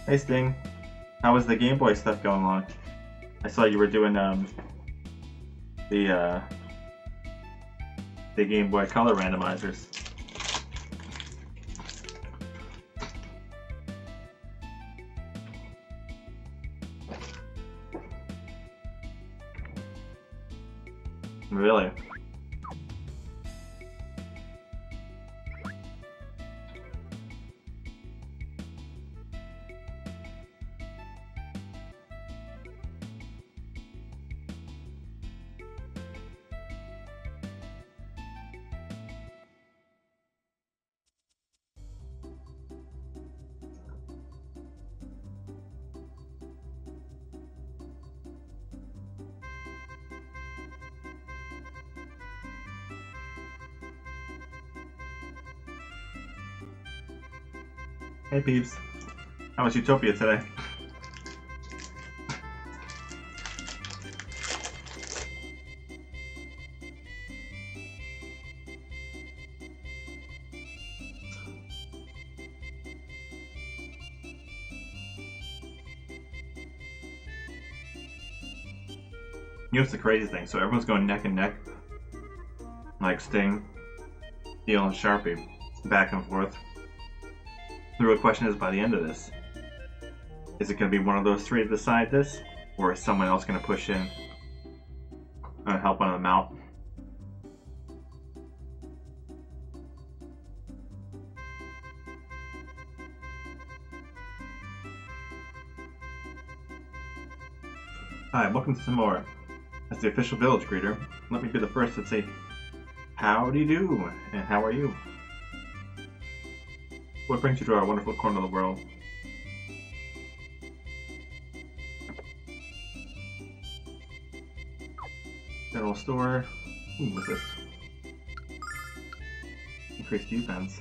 Hey Sting, how was the Game Boy stuff going along? I saw you were doing the uh, the Game Boy Color randomizers. Really? Hey peeps, how was Utopia today? You know what's the crazy thing? So everyone's going neck and neck, like Sting, Steel, and Sharpie, back and forth. The real question is, by the end of this, is it going to be one of those three to decide this, or is someone else going to push in and help one of them out? Hi, welcome to some more. As the official village greeter, let me be the first to say, howdy do, and how are you? What brings you to our wonderful corner of the world? General store. Ooh, what's this? Increased defense.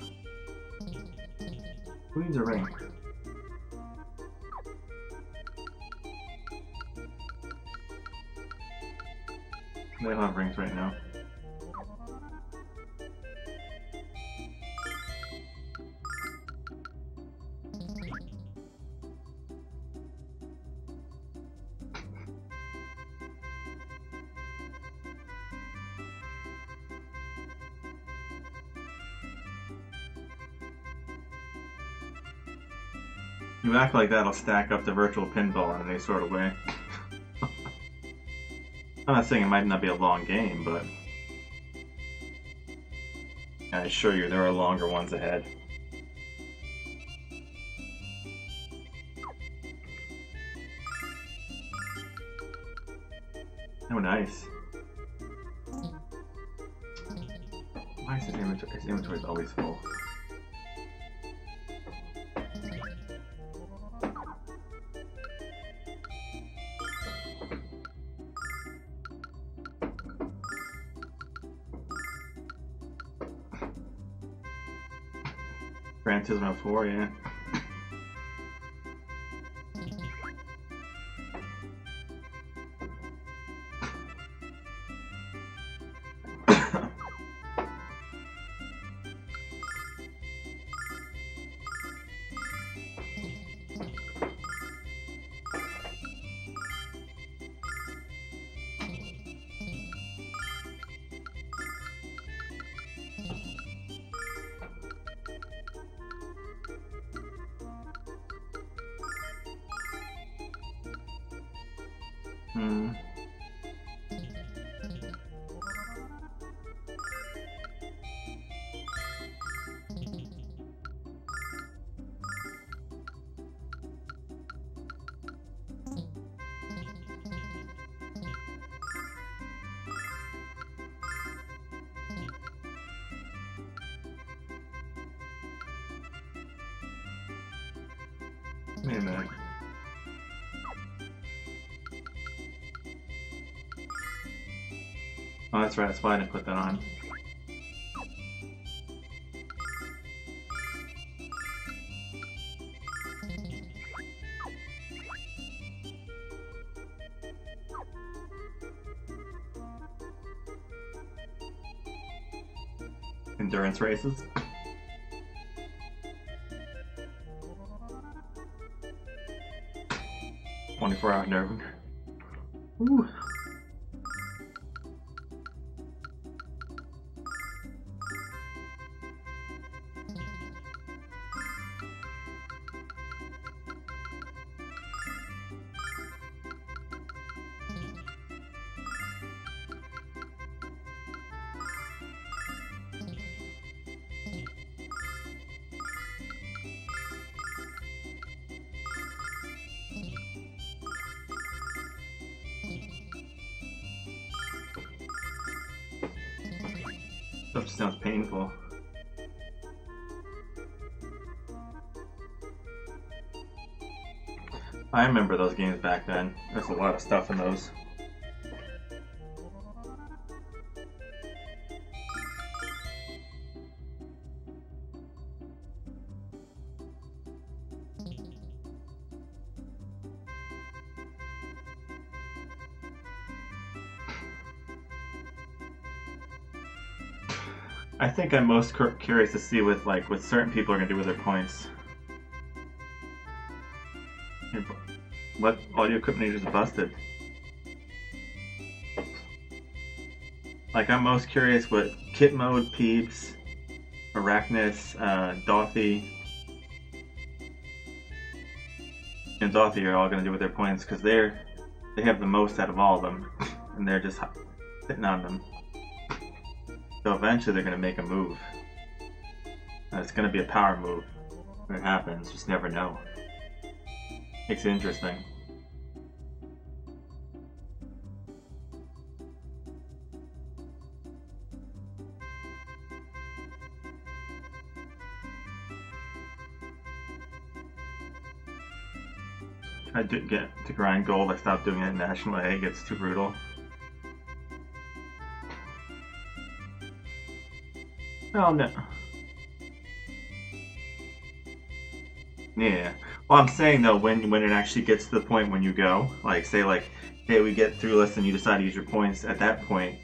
Who needs a ring? They don't have rings right now. You act like that'll stack up to virtual pinball in any sort of way. I'm not saying it might not be a long game, but I assure you there are longer ones ahead. Oh, nice. Why is his inventory? His inventory's always full. Gran Turismo 4, yeah. Hmm. Wait a minute. Oh, that's right, that's why I didn't put that on. Endurance races. 24-hour nerve. Ooh. Stuff just sounds painful. I remember those games back then. There's a lot of stuff in those. I think I'm most curious to see what certain people are gonna do with their points. What audio equipment is busted? Like, I'm most curious what Kit Mode, Peeps, Arachnus, Dothy, and Dothy are all gonna do with their points, because they have the most out of all of them, and they're just sitting on them. So eventually they're going to make a move. And it's going to be a power move when it happens. Just never know. Makes it interesting. I did get to grind gold. I stopped doing it in National A. It gets too brutal. Oh no. Yeah. Well, I'm saying though, when it actually gets to the point when you go, like, say like, hey, we get through this and you decide to use your points, at that point,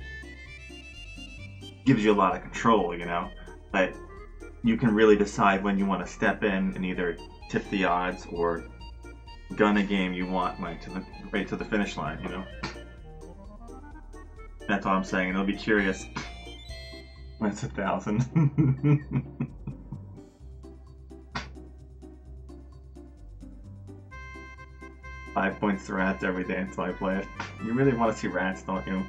gives you a lot of control, you know? But you can really decide when you want to step in and either tip the odds or gun a game you want, like, right to the finish line, you know? That's all I'm saying, and I'll be curious. That's 1,000. 5 points to rats every day until I play it. You really want to see rats, don't you?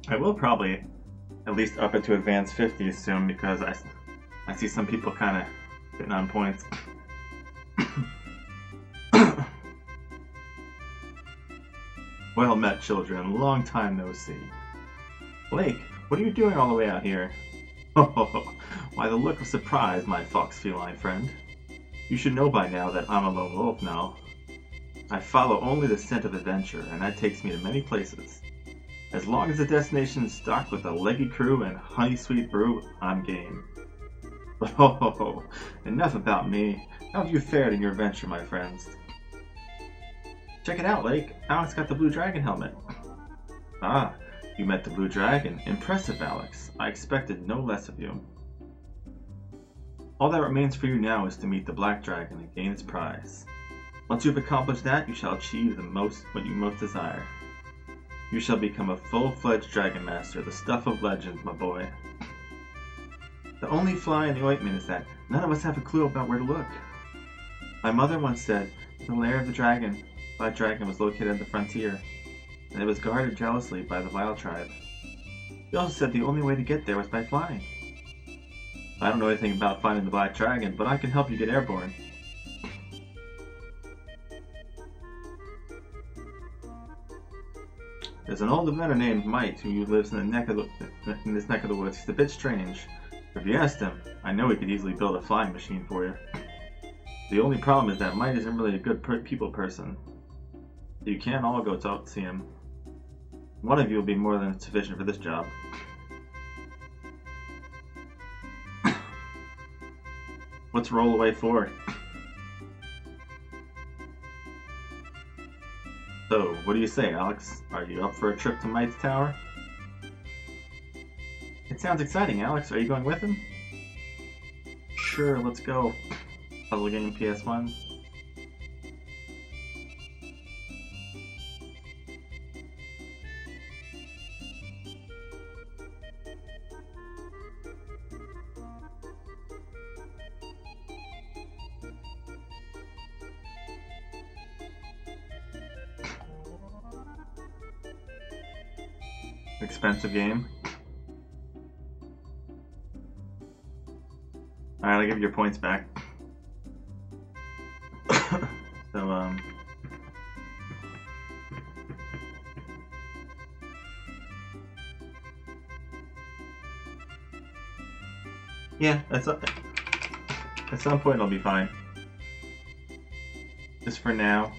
I will probably at least up it to advanced 50 soon, because I see some people kind of getting on points. Well met, children. Long time no see. Blake, what are you doing all the way out here? Oh, why the look of surprise, my fox feline friend. You should know by now that I'm a lone wolf now. I follow only the scent of adventure, and that takes me to many places. As long as the destination is stocked with a leggy crew and honey sweet brew, I'm game. Oh, enough about me. How have you fared in your adventure, my friends? Check it out, Lake. Alex got the Blue Dragon helmet. Ah, you met the Blue Dragon. Impressive, Alex. I expected no less of you. All that remains for you now is to meet the Black Dragon and gain its prize. Once you've accomplished that, you shall achieve what you most desire. You shall become a full-fledged Dragon Master, the stuff of legend, my boy. The only fly in the ointment is that none of us have a clue about where to look. My mother once said the lair of the Black Dragon was located at the frontier, and it was guarded jealously by the Vile tribe. She also said the only way to get there was by flying. I don't know anything about finding the Black Dragon, but I can help you get airborne. There's an old inventor named Mike who lives in this neck of the woods. He's a bit strange. If you asked him, I know he could easily build a flying machine for you. The only problem is that Mike isn't really a good people person. You can't all go talk to see him. One of you will be more than sufficient for this job. What's roll away for? So, what do you say, Alex? Are you up for a trip to Mike's tower? It sounds exciting, Alex. Are you going with him? Sure, let's go. Puzzle game PS1. Expensive game. Alright, I'll give you your points back. So, yeah, at some point it'll be fine. Just for now.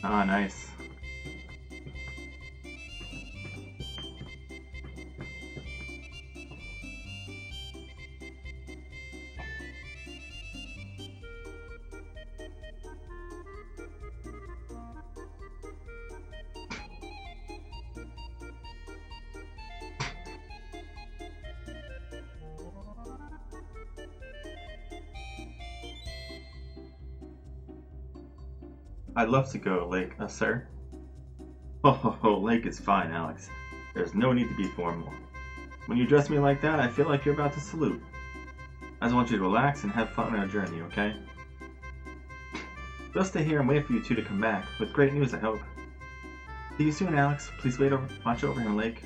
Ah, nice. I'd love to go, Lake, sir. Ho, Lake is fine, Alex. There's no need to be formal. When you address me like that, I feel like you're about to salute. I just want you to relax and have fun on our journey, okay? We'll stay here and wait for you two to come back, with great news, I hope. See you soon, Alex. Please watch over him, Lake.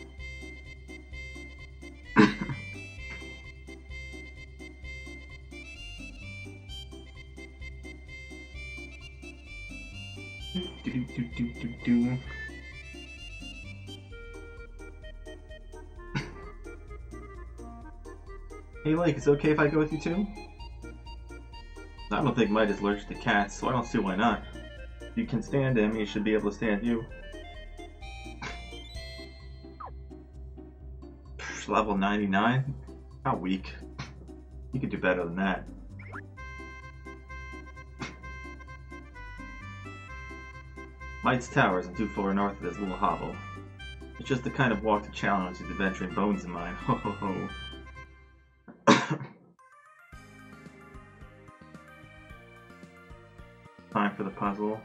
Hey Lake, is it okay if I go with you too? I don't think Mike is allergic to cats, so I don't see why not. If you can stand him, he should be able to stand you. Level 99? How weak. You could do better than that. Mike's tower isn't too far north of this little hovel. It's just the kind of walk to challenge these adventuring bones of mine. Ho ho ho. Time for the puzzle.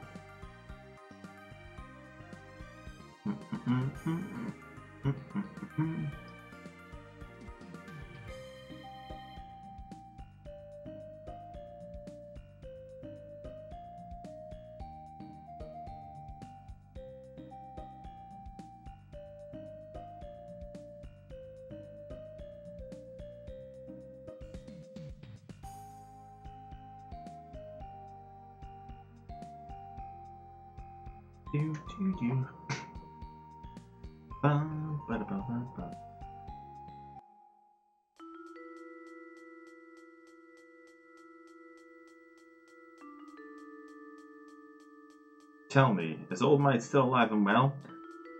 Tell me, is old Mike still alive and well?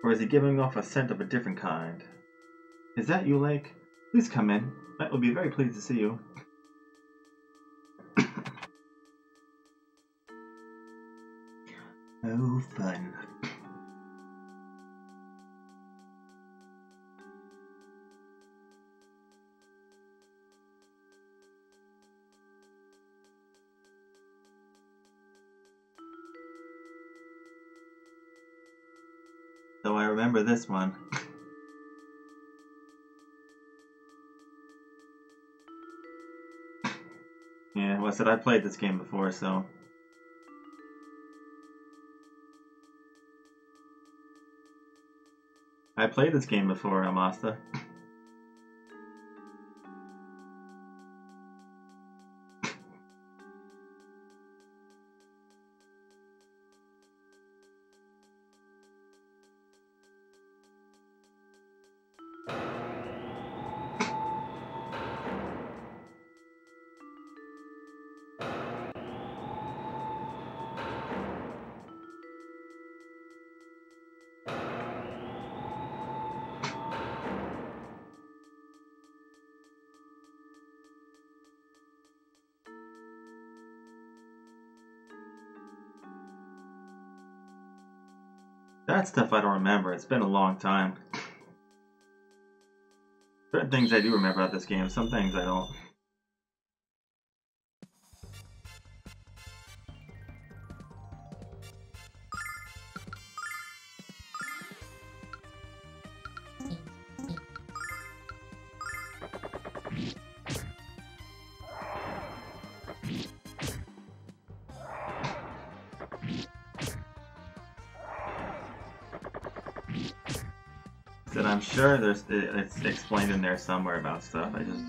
Or is he giving off a scent of a different kind? Is that you, Lake? Please come in. Mike will be very pleased to see you. Oh, fun. So I remember this one. Yeah, well, I said I played this game before, so... I played this game before, Amasta. That stuff I don't remember. It's been a long time. Certain things I do remember about this game, some things I don't. That I'm sure it's explained in there somewhere about stuff. I just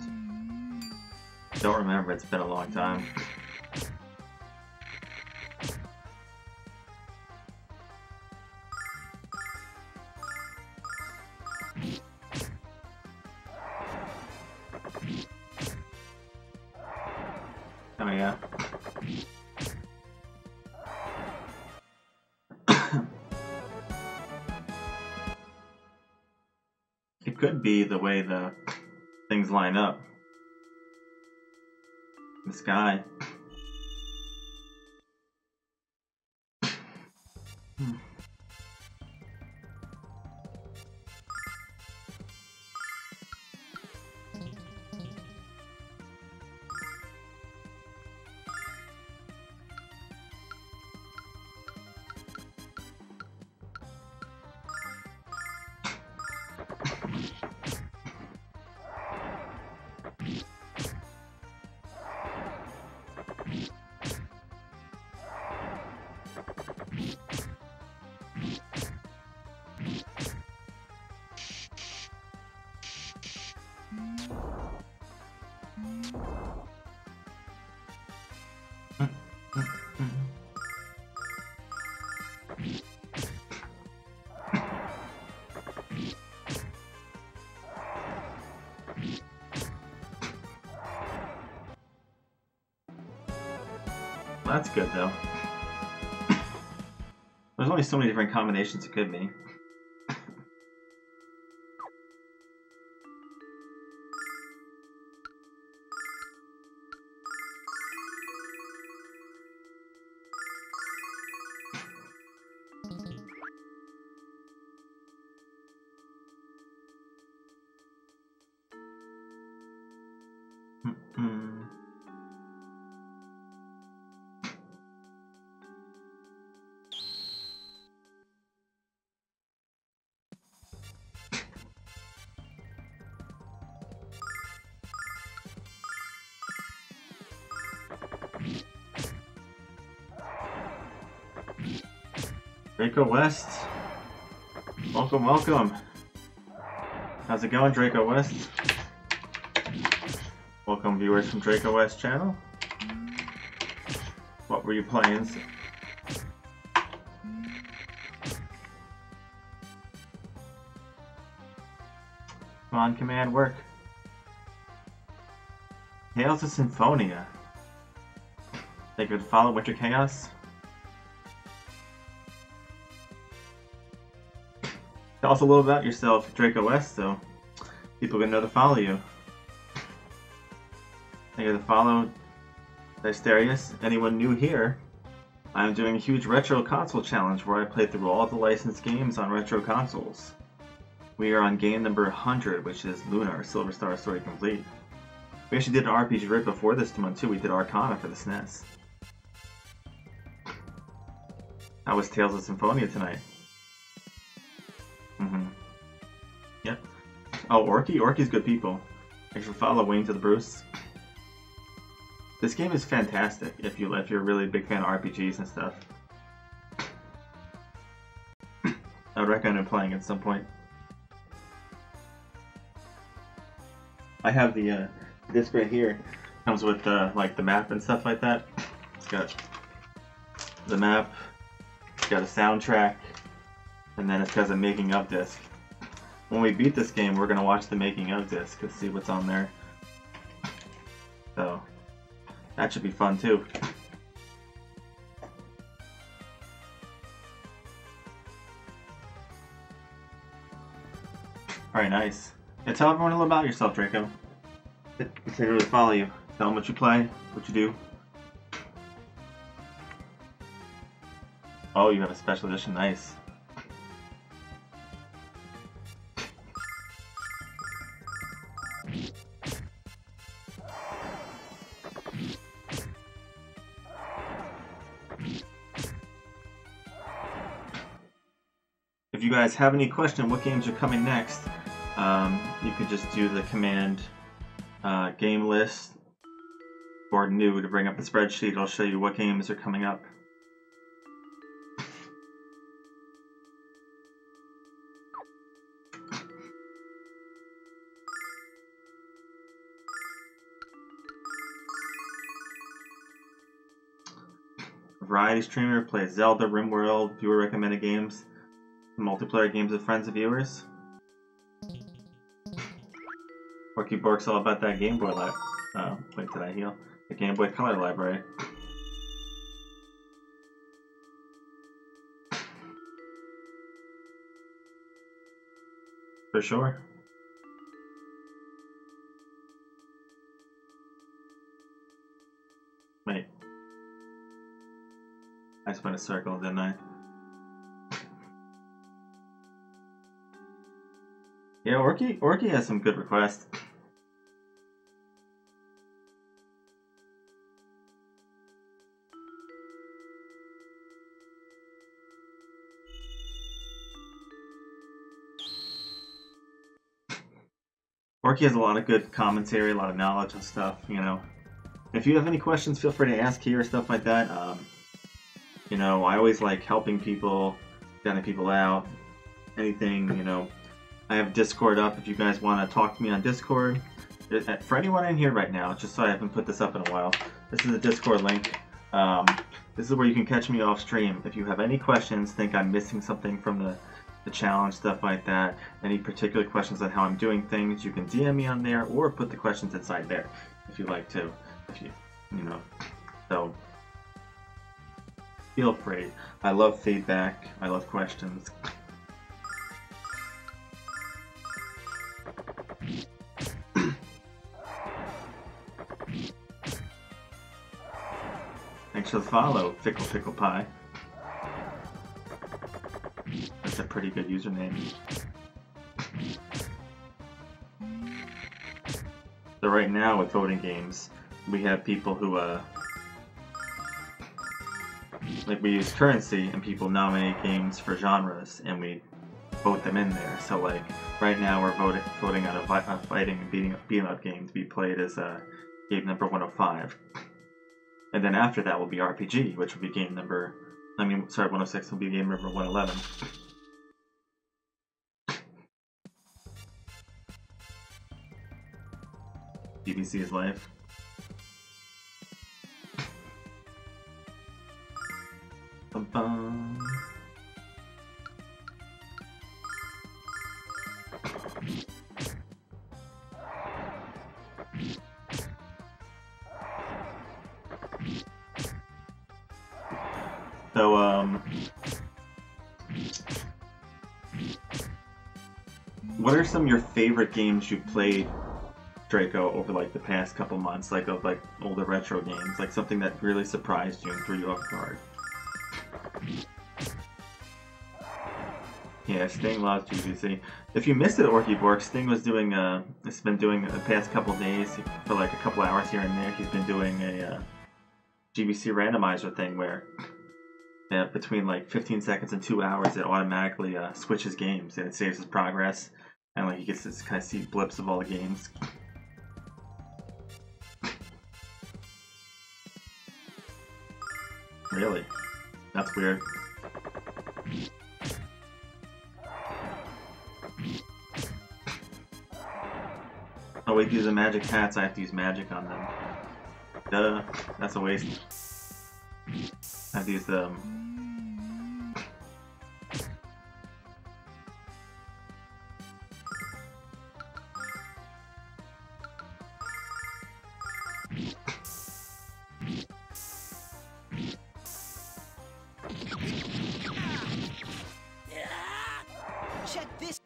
don't remember. It's been a long time. Oh yeah. It could be the way the things line up. The sky. That's good though. There's only so many different combinations it could be. Draco West, welcome, welcome. How's it going, Draco West? Welcome, viewers from Draco West channel. What were you playing? Come on, command, work. Hails of Symphonia. They could follow Winter Chaos. Tell us a little about yourself, Draco West, so people can know to follow you. They got to follow Dysterius. Anyone new here, I'm doing a huge retro console challenge where I play through all the licensed games on retro consoles. We are on game number 100, which is Lunar, Silver Star Story Complete. We actually did an RPG right before this one too. We did Arcana for the SNES. How was Tales of Symphonia tonight? Yep. Oh, Orky's good people. Thanks for following to the Bruce. This game is fantastic if you're a really big fan of RPGs and stuff. I would recommend playing at some point. I have the disc right here. Comes with like the map and stuff like that. It's got the map, it's got a soundtrack, and then it has a making of disc. When we beat this game, we're gonna watch the making of disc to see what's on there. So that should be fun too. Alright, nice. Yeah, tell everyone a little about yourself, Draco. It's to really follow you. Tell them what you play, what you do. Oh, you have a special edition, nice. If you guys have any question what games are coming next, you could just do the command game list or new to bring up the spreadsheet. It'll show you what games are coming up. Variety streamer plays Zelda, RimWorld, viewer recommended games, multiplayer games with friends and viewers. Orky Bork's all about that Game Boy wait, did I heal? The Game Boy Color library. For sure. Wait. I just went a circle, didn't I? Yeah, Orky has some good requests. Orky has a lot of good commentary, a lot of knowledge and stuff, you know. If you have any questions, feel free to ask here, stuff like that. You know, I always like helping people, getting people out, anything, you know. I have Discord up if you guys want to talk to me on Discord. For anyone in here right now, just so I haven't put this up in a while, this is the Discord link. This is where you can catch me off stream. If you have any questions, think I'm missing something from the challenge, stuff like that, any particular questions on how I'm doing things, you can DM me on there or put the questions inside there if you like to. If you know, so feel free. I love feedback. I love questions. Thanks for the follow, Fickle Pie. That's a pretty good username. So right now with voting games, we have people who like we use currency and people nominate games for genres and we vote them in there. So like right now we're voting on a fighting and beating up game to be played as game number 105. And then after that will be RPG, which will be game number 106 will be game number 111. BBC is life. Bum-bum. So, what are some of your favorite games you've played, Draco, over like the past couple months, like of like older retro games, like something that really surprised you and threw you off guard? Yeah, Sting loves GBC. If you missed it, Orky Sting was doing it's been doing the past couple days for like a couple hours here and there. He's been doing a GBC randomizer thing where between like 15 seconds and 2 hours, it automatically switches games and it saves his progress, and like he gets to kind of see blips of all the games. Really? That's weird. Oh wait, these are magic hats. I have to use magic on them. Duh. That's a waste. I have to use them. Check this.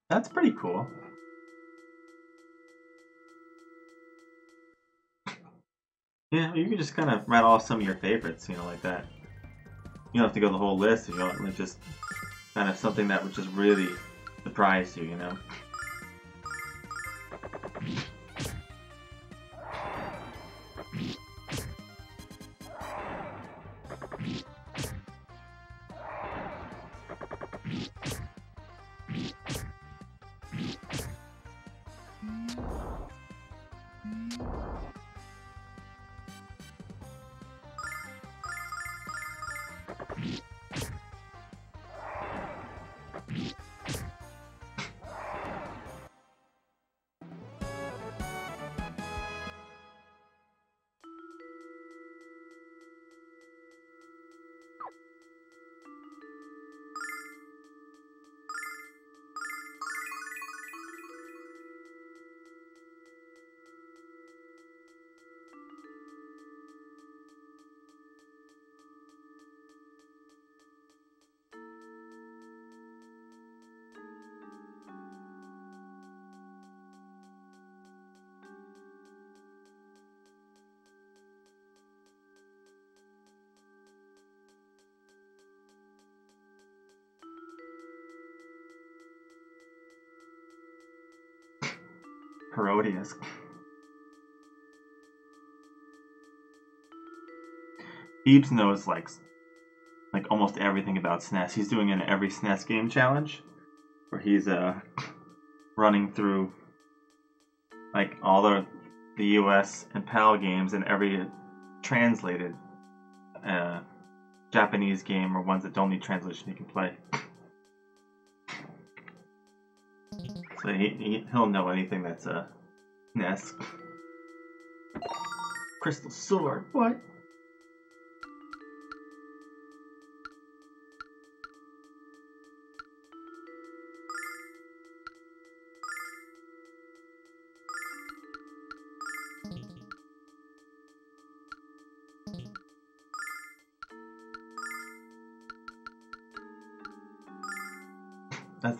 That's pretty cool. Yeah, you can just kind of rattle off some of your favorites, you know, like that. You don't have to go the whole list, you know, like just kind of something that would just really surprise you, you know. Herodias. Eebs knows like almost everything about SNES. He's doing an every SNES game challenge where he's running through like all the US and PAL games and every translated Japanese game or ones that don't need translation he can play. So he'll know anything that's SNES. Crystal Sword, what?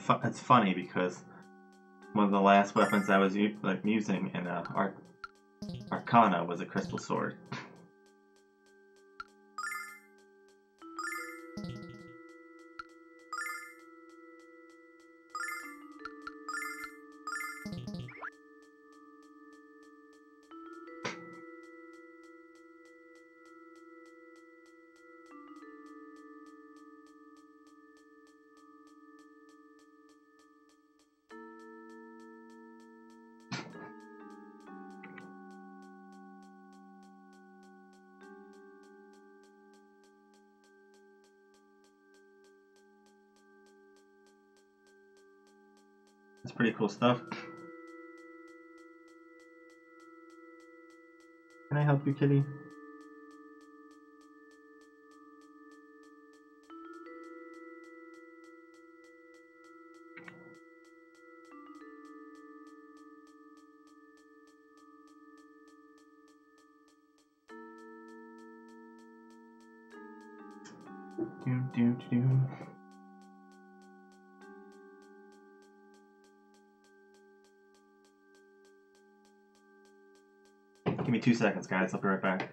That's funny because one of the last weapons I was using in Arcana was a crystal sword. That's pretty cool stuff. Can I help you, kitty? Do. me 2 seconds, guys. I'll be right back.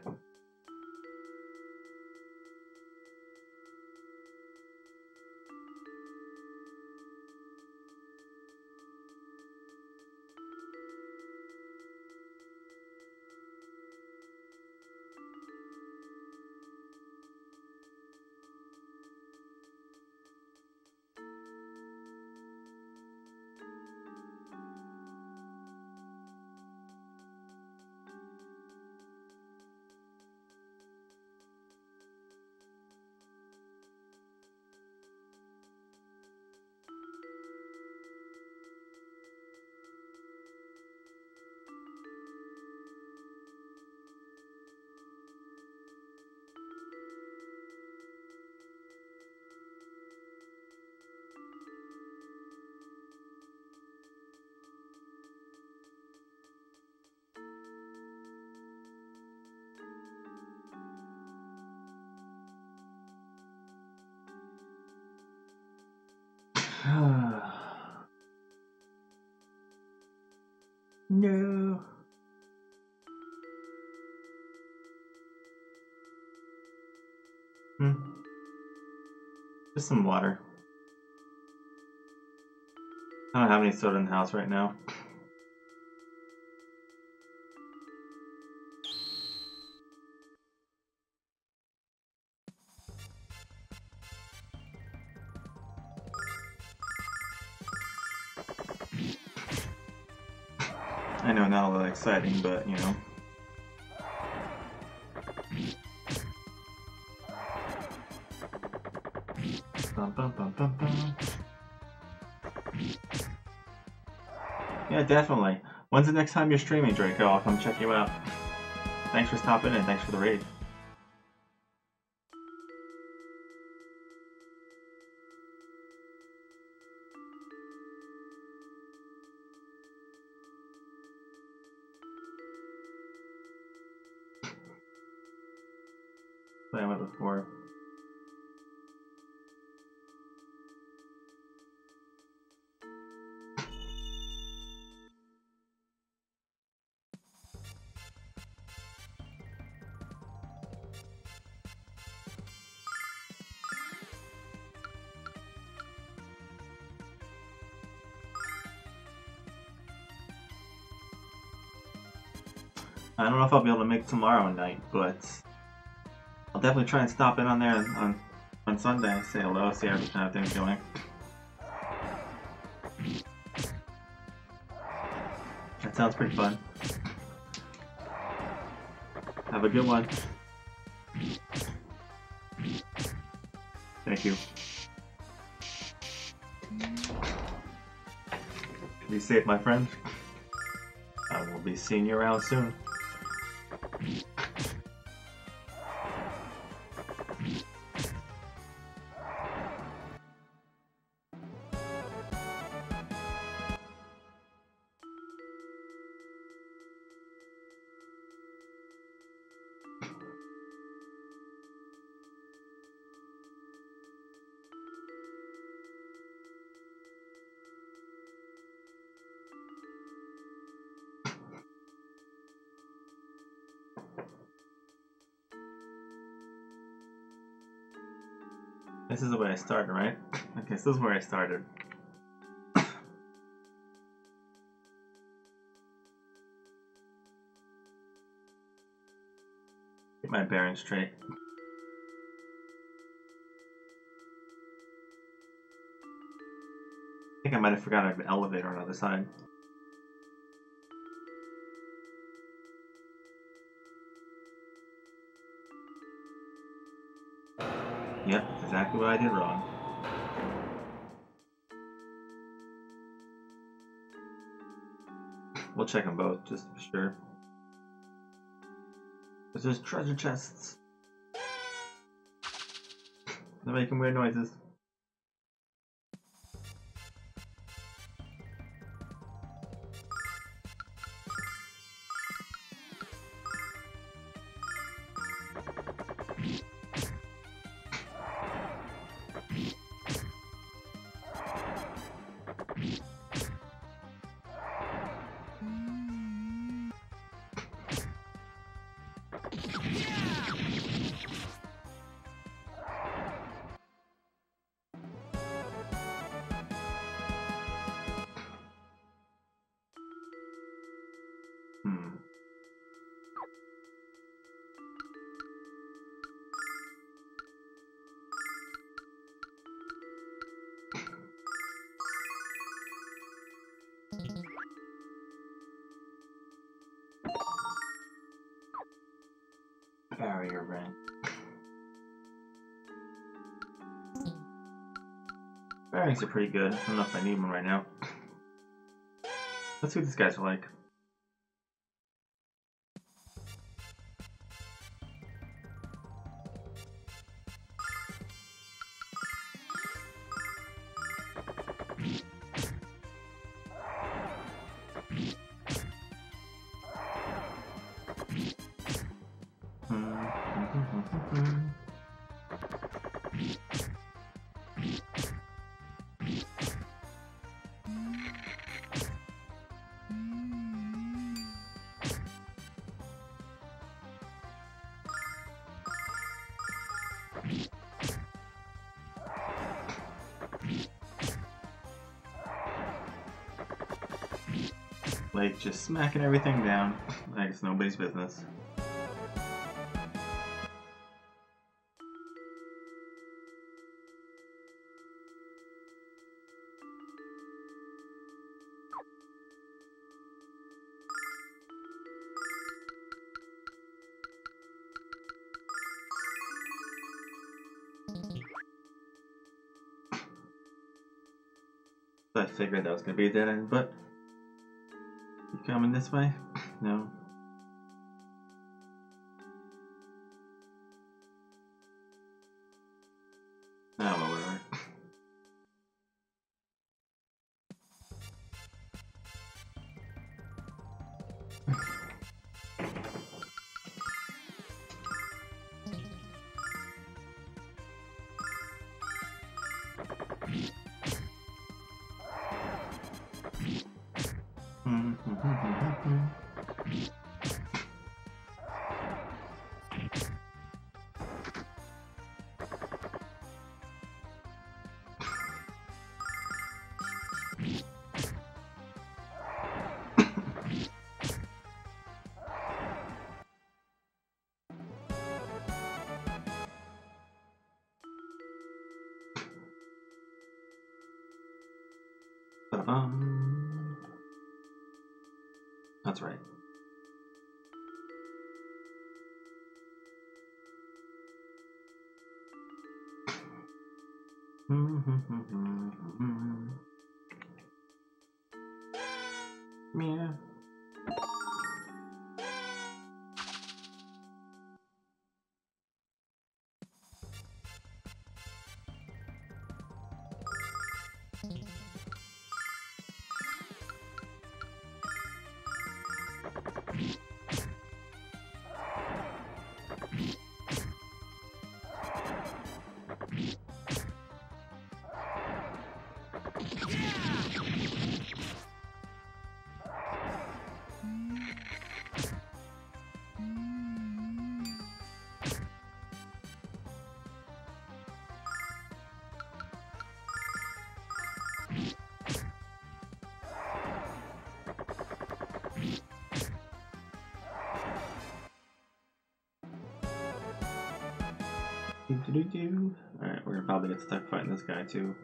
No. Just some water. I don't have any soda in the house right now. I know, not all that exciting, but you know. Bum, bum, bum, bum, bum. Yeah, definitely. When's the next time you're streaming, Draco? I'll come check you out. Thanks for stopping in, thanks for the raid. I went before. I don't know if I'll be able to make tomorrow night, but I'll definitely try and stop in on there on Sunday, say hello, see how everything's going. That sounds pretty fun. Have a good one. Thank you. Be safe, my friend. I will be seeing you around soon. This is the way I started, right? Okay, so this is where I started. Get my bearings straight. I think I might have forgotten an elevator on the other side. Yep, that's exactly what I did wrong. We'll check them both, just to be sure. There's just treasure chests. They're making weird noises. Barrier ring. Bearings are pretty good. I don't know if I need one right now. Let's see what these guys are like. Like, just smacking everything down like it's nobody's business. I figured that was gonna be a dead end, but you coming this way? No. Oh, well, whatever. That's right. Yeah. Alright, we're gonna probably get stuck fighting this guy too.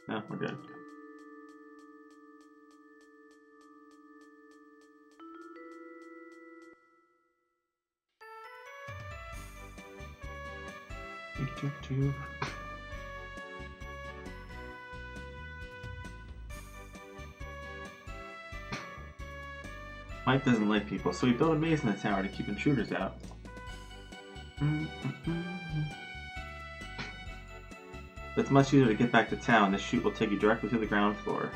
No, we're good. Mike doesn't like people, so he built a maze in the tower to keep intruders out. It's much easier to get back to town. This chute will take you directly to the ground floor.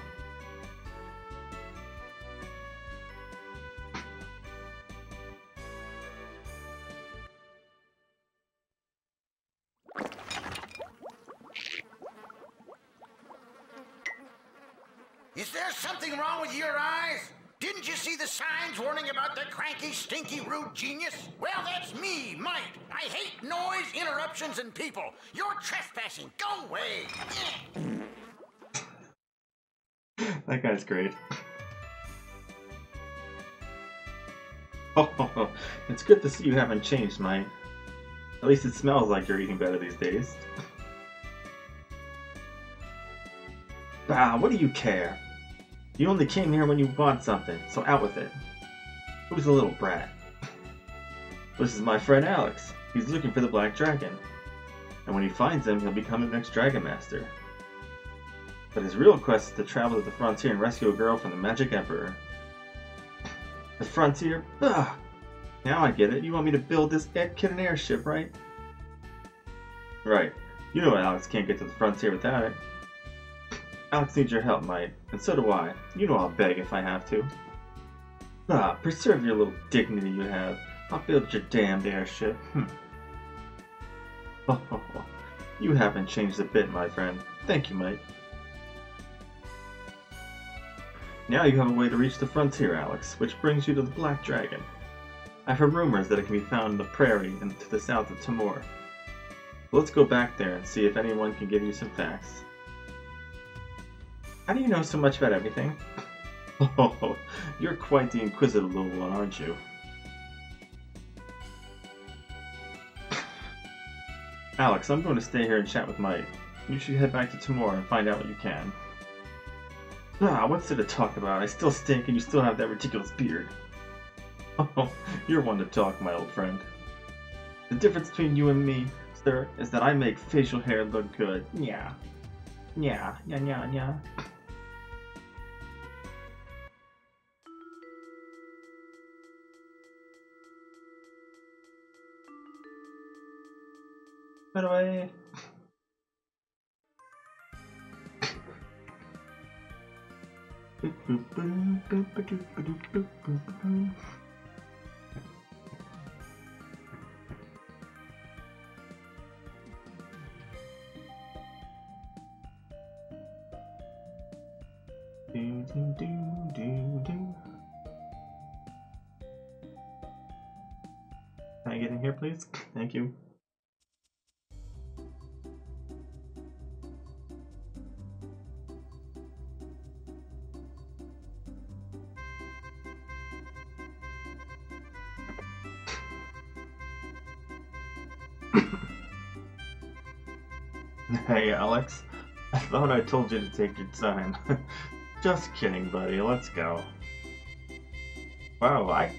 Is there something wrong with your eyes? Didn't you see the signs warning about the cranky, stinky, rude genius? Well, that's me, Mike. I hate noise, interruptions, and people. You're trespassing. Go away. That guy's great. It's good to see you haven't changed, Mike. At least it smells like you're eating better these days. What do you care? You only came here when you want something, so out with it. Who's the little brat? This is my friend Alex. He's looking for the Black Dragon. And when he finds him, he'll become the next Dragon Master. But his real quest is to travel to the frontier and rescue a girl from the Magic Emperor. The frontier? Ugh! Now I get it. You want me to build this kid airship, right? Right. You know Alex can't get to the frontier without it. Alex needs your help, mate. And so do I. You know I'll beg if I have to. Ah, preserve your little dignity you have. I'll build your damned airship. You haven't changed a bit, my friend. Thank you, mate. Now you have a way to reach the frontier, Alex, which brings you to the Black Dragon. I've heard rumors that it can be found in the prairie and to the south of Timor. Let's go back there and see if anyone can give you some facts. How do you know so much about everything? Oh, you're quite the inquisitive little one, aren't you? Alex, I'm going to stay here and chat with Mike. You should head back to Timor and find out what you can. Ah, what's there to talk about? I still stink and you still have that ridiculous beard. Oh, you're one to talk, my old friend. The difference between you and me, sir, is that I make facial hair look good. Yeah. Yeah, yeah, yeah, yeah. By the way... Can I get in here, please? Thank you. Hey, Alex. I thought I told you to take your time. Just kidding, buddy. Let's go. Wow, I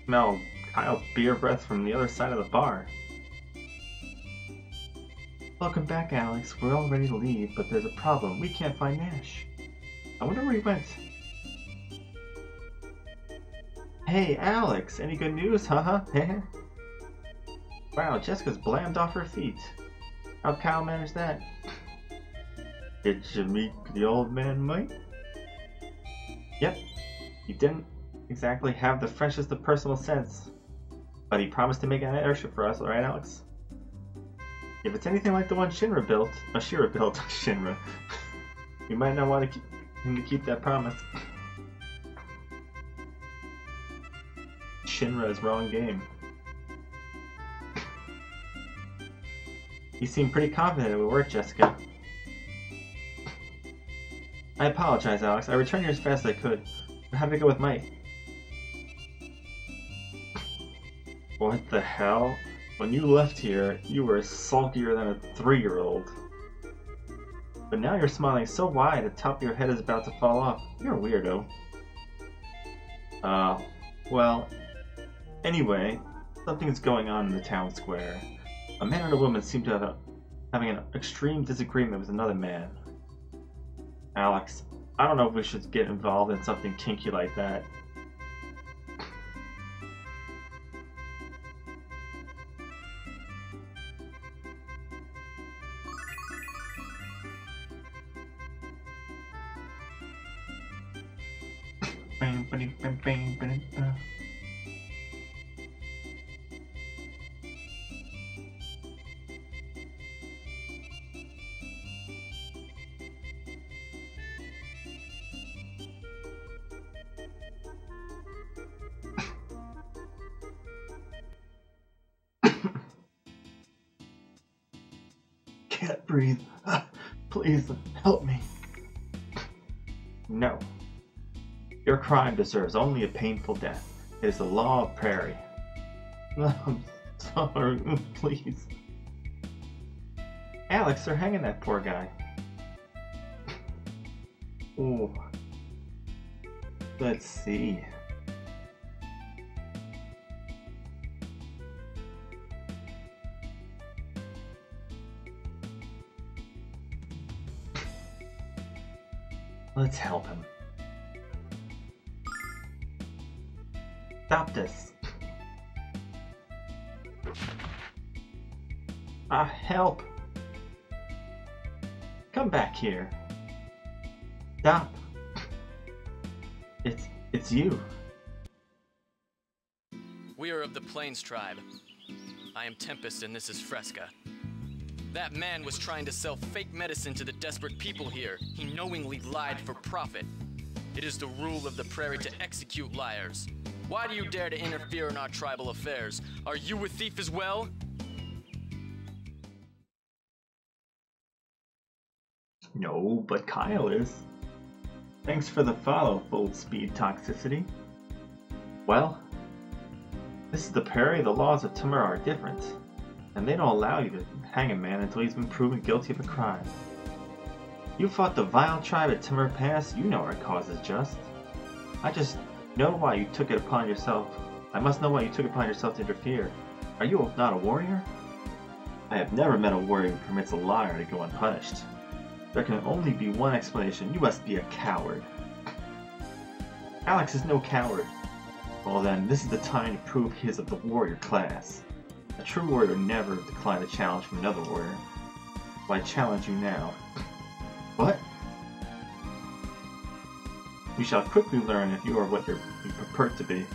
smell Kyle's beer breath from the other side of the bar. Welcome back, Alex. We're all ready to leave, but there's a problem. We can't find Nash. I wonder where he went. Hey, Alex. Any good news, haha? Wow, Jessica's blammed off her feet. How'd Kyle manage that? Did you meet the old man, Mike? Yep. He didn't exactly have the freshest of personal sense. But he promised to make an airship for us, alright, Alex? If it's anything like the one Shinra built, Shinra, you might not want him to keep that promise. Shinra is wrong game. You seem pretty confident it would work, Jessica. I apologize, Alex. I returned here as fast as I could. How did it go with Mike? What the hell? When you left here, you were sulkier than a 3-year-old. But now you're smiling so wide the top of your head is about to fall off. You're a weirdo. Well, anyway, something's going on in the town square. A man and a woman seem to have having an extreme disagreement with another man. Alex, I don't know if we should get involved in something kinky like that. Can't breathe. Please help me. No. Your crime deserves only a painful death. It is the law of prairie. I'm sorry. Please. Alex, they're hanging that poor guy. Oh. Let's see. Let's help him. Stop this. Help! Come back here. Stop. It's you. We are of the Plains tribe. I am Tempest and this is Fresca. That man was trying to sell fake medicine to the desperate people here. He knowingly lied for profit. It is the rule of the prairie to execute liars. Why do you dare to interfere in our tribal affairs? Are you a thief as well? No, but Kyle is. Thanks for the follow, full speed toxicity. Well, this is the prairie. The laws of Timur are different, and they don't allow you to hang a man until he's been proven guilty of a crime. You fought the vile tribe at Timur Pass. You know our cause is just. I just know why you took it upon yourself. I must know why you took it upon yourself to interfere. Are you not a warrior? I have never met a warrior who permits a liar to go unpunished. There can only be one explanation. You must be a coward. Alex is no coward. Well then, this is the time to prove he is of the warrior class. A true warrior never decline a challenge from another warrior. Well, I challenge you now. What? We shall quickly learn if you are what you purport to be.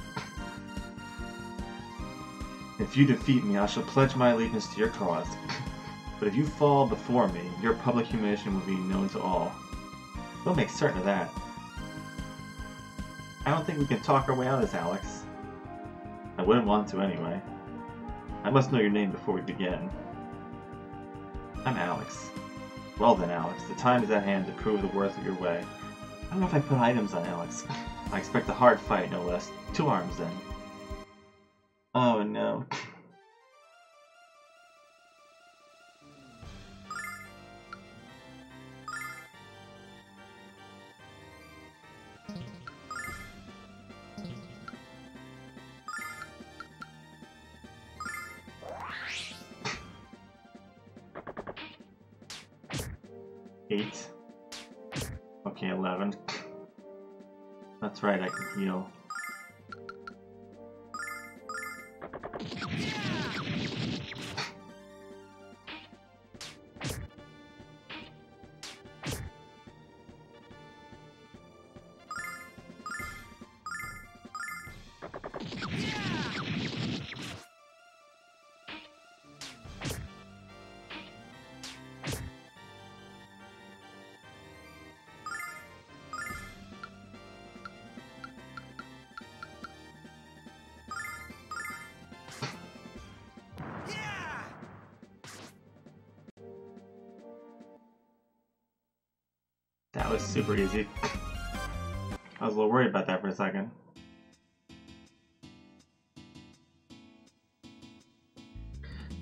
If you defeat me, I shall pledge my allegiance to your cause. But if you fall before me, your public humiliation will be known to all. We'll make certain of that. I don't think we can talk our way out of this, Alex. I wouldn't want to anyway. I must know your name before we begin. I'm Alex. Well then, Alex, the time is at hand to prove the worth of your way. I don't know if I put items on Alex. I expect a hard fight, no less. 2 arms, then. Oh no. Eight. Okay, 11. That's right, I can heal. That was super easy. I was a little worried about that for a second.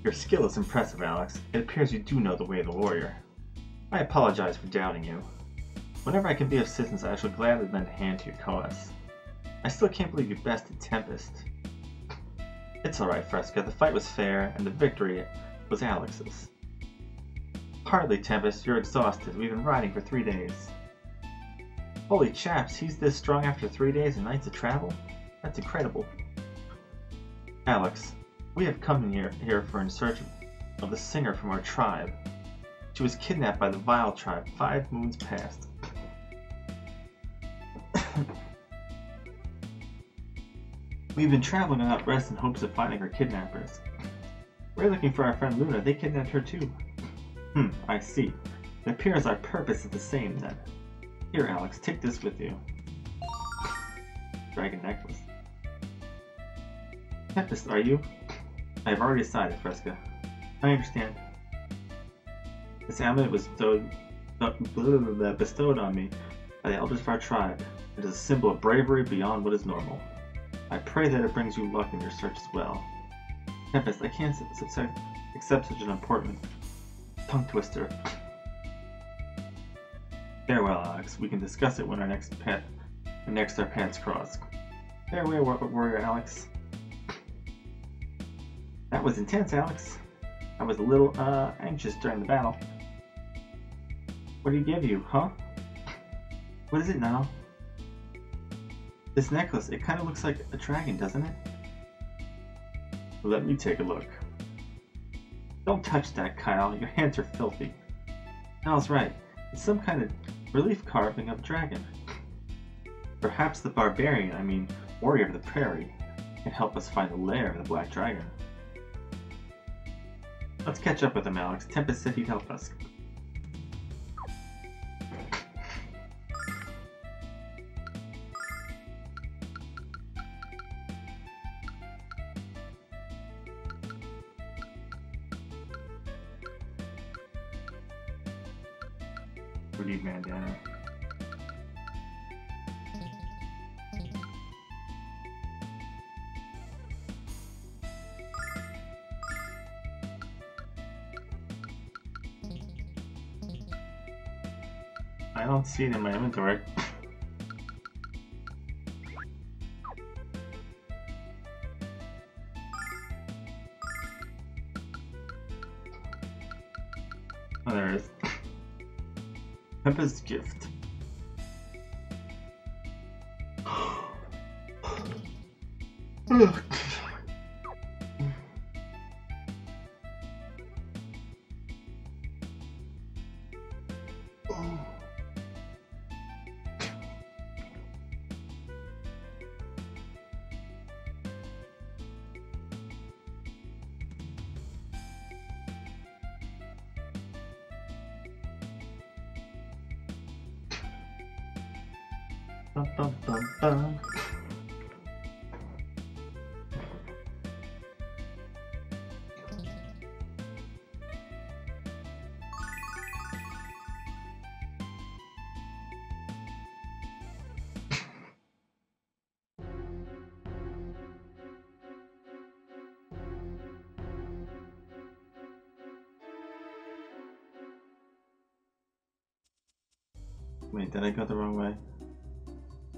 Your skill is impressive, Alex. It appears you do know the way of the warrior. I apologize for doubting you. Whenever I can be of assistance, I shall gladly lend a hand to your cause. I still can't believe you bested Tempest. It's alright, Fresca. The fight was fair, and the victory was Alex's. Hardly, Tempest. You're exhausted. We've been riding for 3 days. Holy chaps, he's this strong after 3 days and nights of travel? That's incredible. Alex, we have come here in search of the singer from our tribe. She was kidnapped by the Vile tribe 5 moons past. We've been traveling without rest in hopes of finding her kidnappers. We're looking for our friend Lunar. They kidnapped her too. I see. It appears our purpose is the same then. Here, Alex, take this with you. Dragon necklace. Tempest, are you? I have already decided, Fresca. I understand. This amulet was bestowed on me by the elders of our tribe. It is a symbol of bravery beyond what is normal. I pray that it brings you luck in your search as well. Tempest, I can't accept such an important tongue twister. Farewell, Alex. We can discuss it when our next our paths cross. Farewell, warrior Alex. That was intense, Alex. I was a little anxious during the battle. What did he give you, huh? What is it now? This necklace, it kind of looks like a dragon, doesn't it? Let me take a look. Don't touch that, Kyle. Your hands are filthy. Kyle's right. It's some kind of relief carving of a dragon. Perhaps the barbarian, warrior of the prairie, can help us find the lair of the black dragon. Let's catch up with him, Alex. Tempest said he'd help us. Pretty bandana. I don't see it in my inventory. Oh, there it is. Peppa's gift. Bum, bum, bum, bum. Wait, did I go the wrong way?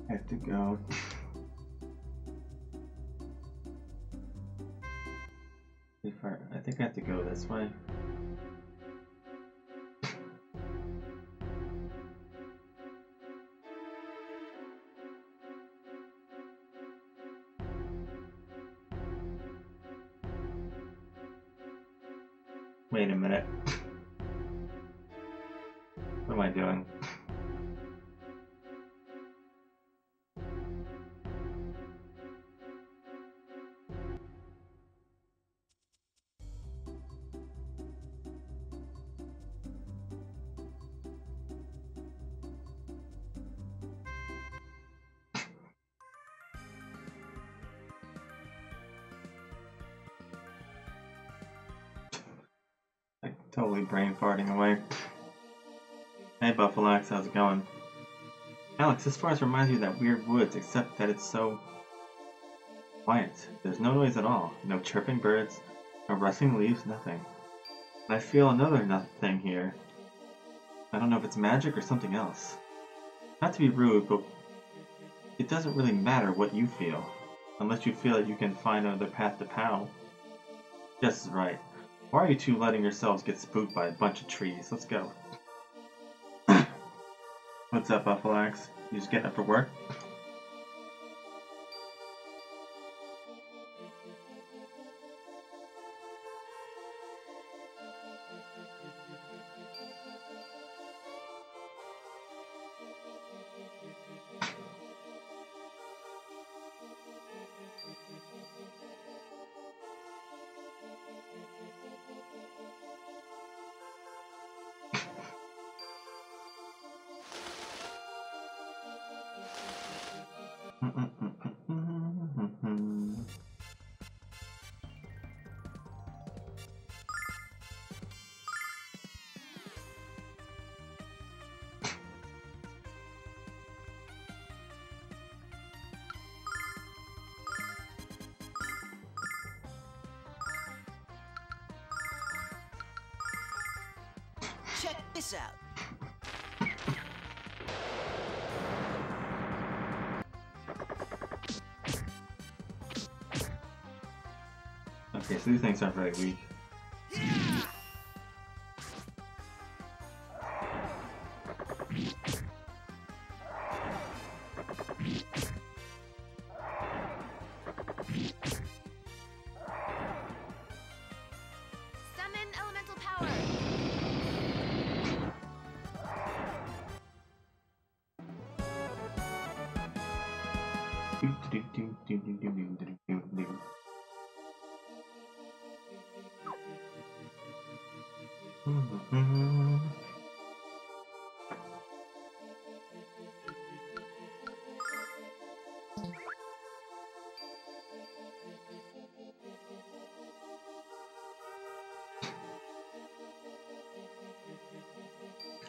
I have to go. I think I have to go this way. Wait a minute. What am I doing? Totally brain farting away. Hey Buffalax, how's it going? Alex, this forest reminds me of that weird woods, except that it's so quiet. There's no noise at all. No chirping birds, no rustling leaves, nothing. And I feel another thing here. I don't know if it's magic or something else. Not to be rude, but it doesn't really matter what you feel, unless you feel that you can find another path to Pow. Jess is right. Why are you two letting yourselves get spooked by a bunch of trees? Let's go. What's up, Buffalax? You just getting up for work? Check this out. Okay, so these things aren't very weak.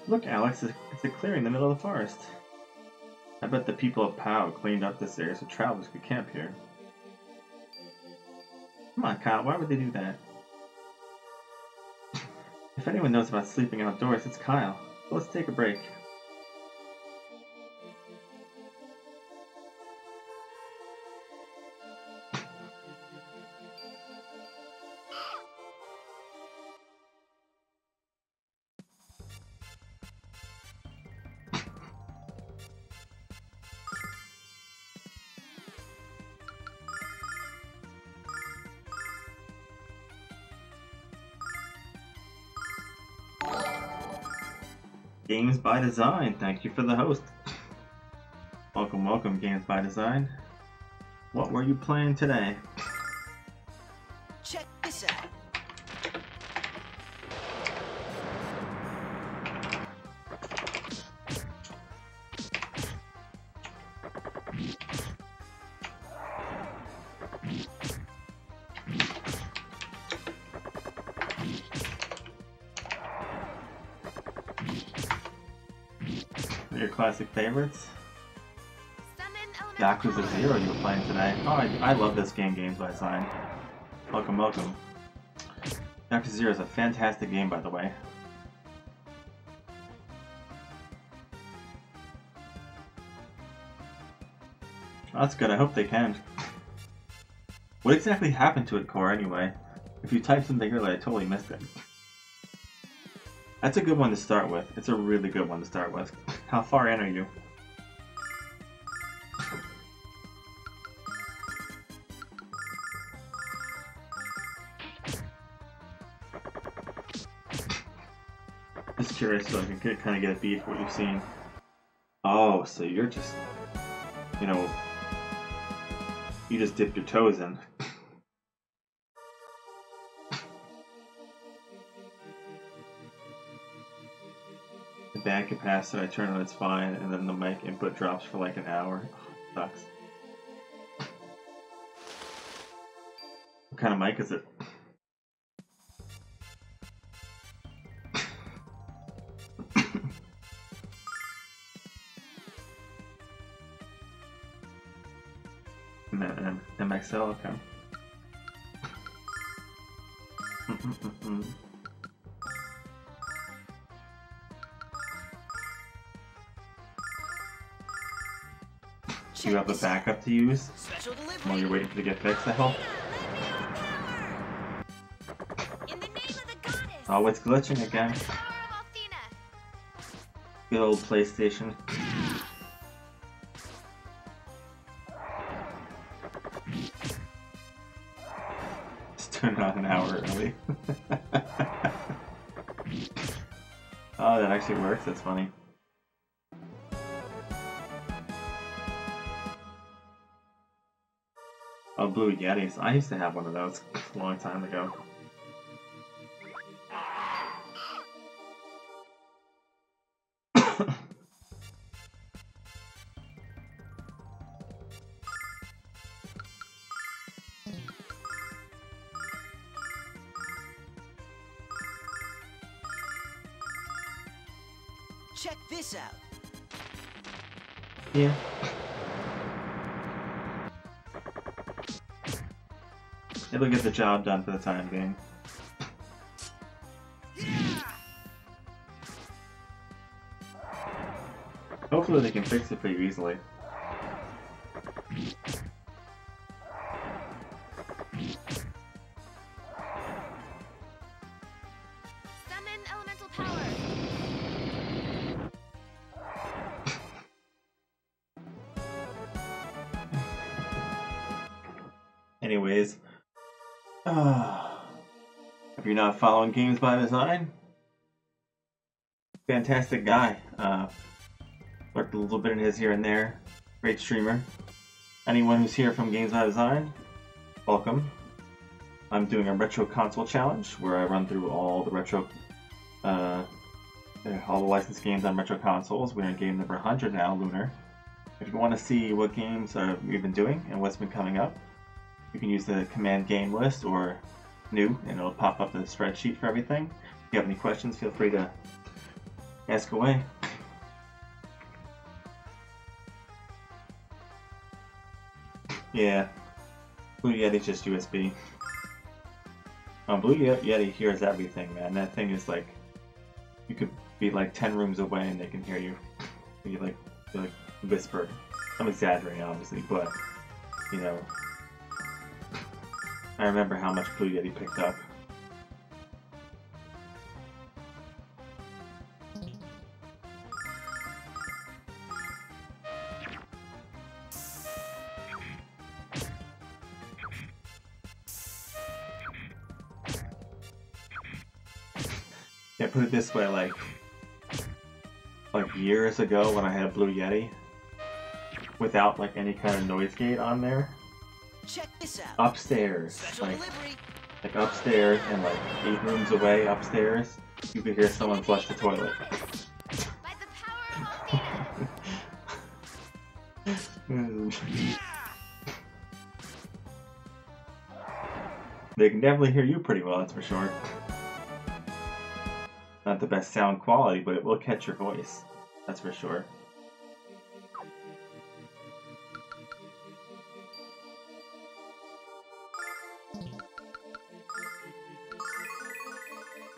Look, Alex, it's a clearing in the middle of the forest. I bet the people of POW cleaned up this area so travelers could camp here. Come on, Kyle, why would they do that? If anyone knows about sleeping outdoors, it's Kyle. So let's take a break. Games by Design, thank you for the host. Welcome, welcome, Games by Design. What were you playing today? Check this out. Your classic favorites? Yakuza 0 you were playing today. Oh, I love this game, Games by Design. Welcome, welcome. Yakuza 0 is a fantastic game, by the way. Oh, that's good, I hope they can. What exactly happened to it, Core, anyway? If you typed something earlier, I totally missed it. That's a good one to start with. It's a really good one to start with. How far in are you? Just curious so I can kind of get a beat for what you've seen. Oh, so you're just, you know, you just dipped your toes in. The band capacitor, I turn on, it's fine, and then the mic input drops for like an hour. Oh, sucks. What kind of mic is it? MXL, okay. Do you have a backup to use while you're waiting for it to get fixed, I hope? Oh, it's glitching again. Good old PlayStation. Just turned it on an hour early. Oh, that actually works, that's funny. Oh, Blue Yetis. I used to have one of those a long time ago. Check this out. Yeah. It'll get the job done for the time being. Hopefully they can fix it for you easily. Summon elemental power. Anyways, if you're not following Games by Design, fantastic guy. Worked a little bit in his here and there. Great streamer. Anyone who's here from Games by Design, welcome. I'm doing a retro console challenge where I run through all the retro, all the licensed games on retro consoles. We're in game number 100 now, Lunar. If you want to see what games we've been doing and what's been coming up, you can use the command game list or new, and it'll pop up the spreadsheet for everything. If you have any questions, feel free to ask away. Yeah, Blue Yeti's just USB. Blue Yeti hears everything, man. That thing is like, you could be like 10 rooms away and they can hear you. You like whisper. I'm exaggerating, obviously, but you know, I remember how much Blue Yeti picked up. Yeah, put it this way, like years ago when I had a Blue Yeti, without like any kind of noise gate on there, Check this out. upstairs, Special like delivery. upstairs and like 8 rooms away upstairs, you could hear someone flush the toilet. By the power of Volcano. They can definitely hear you pretty well, that's for sure. Not the best sound quality, but it will catch your voice. That's for sure.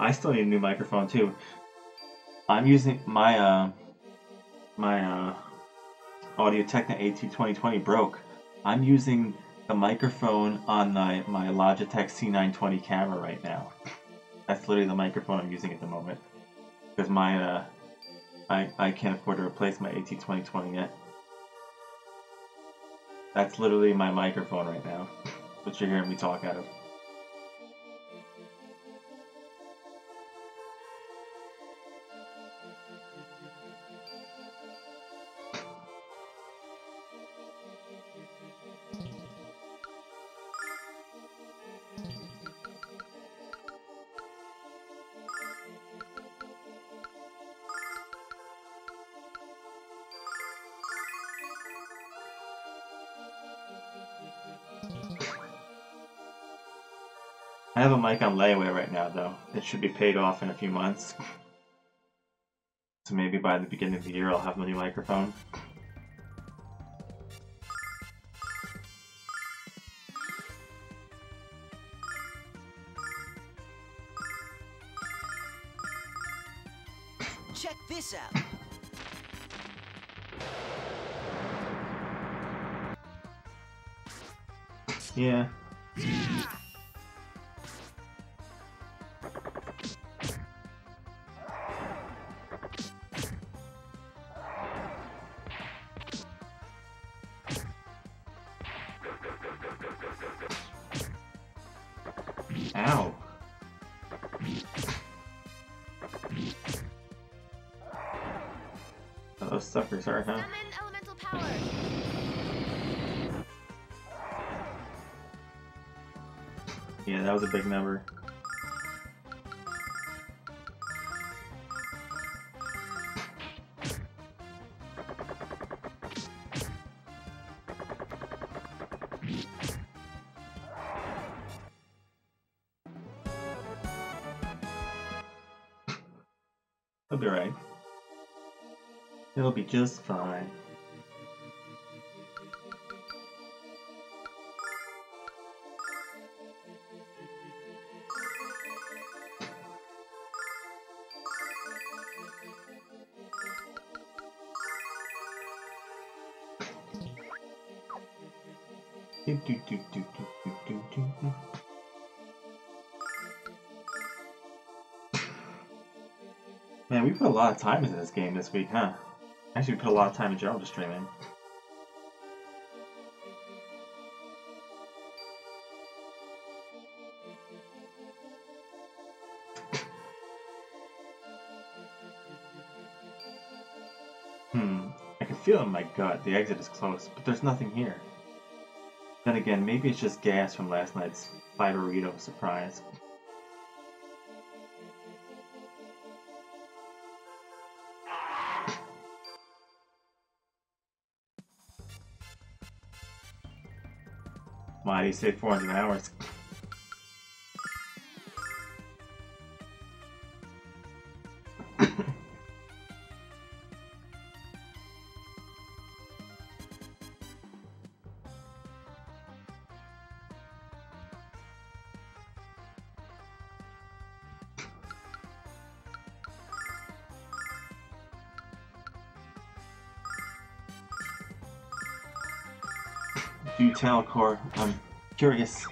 I still need a new microphone too. I'm using my Audio-Technica AT2020 broke. I'm using the microphone on my Logitech C920 camera right now. That's literally the microphone I'm using at the moment. Because my, I can't afford to replace my AT2020 yet. That's literally my microphone right now, which you're hearing me talk out of. I have a mic on layaway right now, though. It should be paid off in a few months. So maybe by the beginning of the year I'll have a new microphone. Check this out. Yeah. Ow. Oh, those suckers hurt, huh? Summon elemental power. Yeah, that was a big number. It'll be right. It'll be just fine. Do, do, do, do, do, do, do, do. Man, we put a lot of time into this game this week, huh? Actually, we put a lot of time in general to streaming. I can feel in my gut the exit is close, but there's nothing here. Then again, maybe it's just gas from last night's Fiberito surprise. Why do you say 400 hours? Do tell, Core. I'm curious.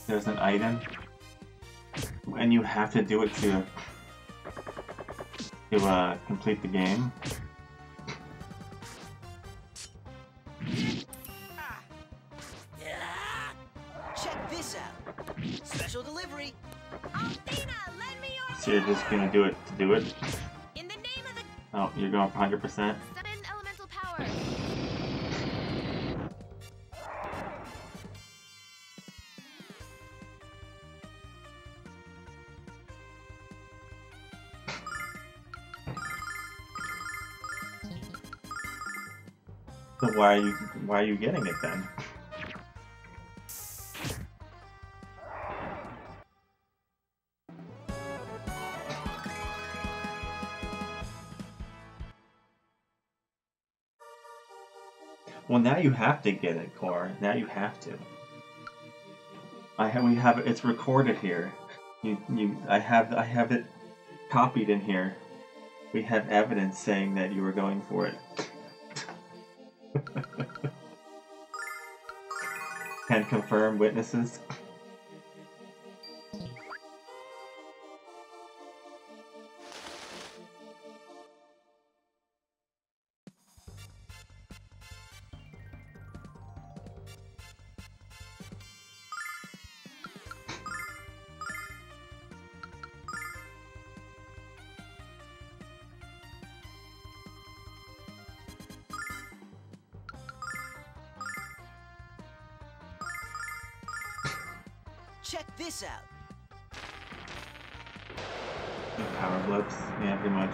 There's an item, and you have to do it to complete the game. Check this out. Special delivery. Althena, lend me your So you're just gonna do it to do it? In the name of the Oh, you're going for 100%? summon elemental power. So why are you getting it then? Well, now you have to get it, Core. Now you have to. We have it. It's recorded here. I have it copied in here. We have evidence saying that you were going for it. Can confirm witnesses. Check this out. Power blips. Yeah, pretty much.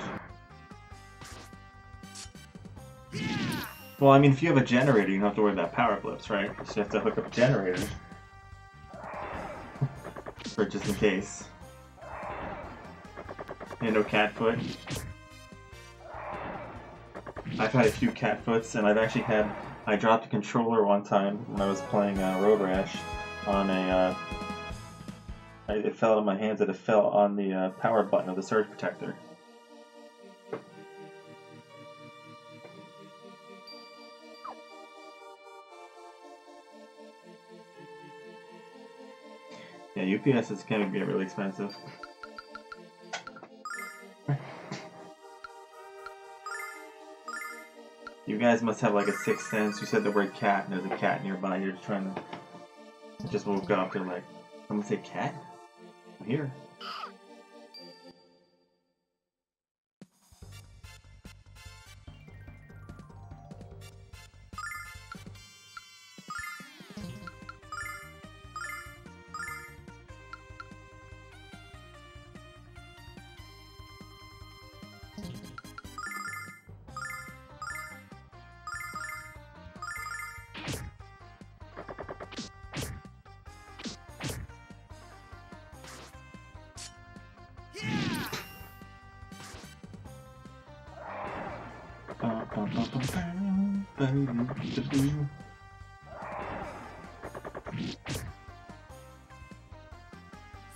Well, I mean, if you have a generator, you don't have to worry about power blips, right? You just have to hook up a generator. For just in case. And no cat foot. I've had a few cat foots, and I've actually had... I dropped a controller one time when I was playing Road Rash on a... it fell out of my hands and it fell on the power button of the surge protector. Yeah, UPS is going to get really expensive. You guys must have like a sixth sense. You said the word cat and there's a cat nearby. You're just trying to... I just woke up and like, I'm gonna say cat? I'm here.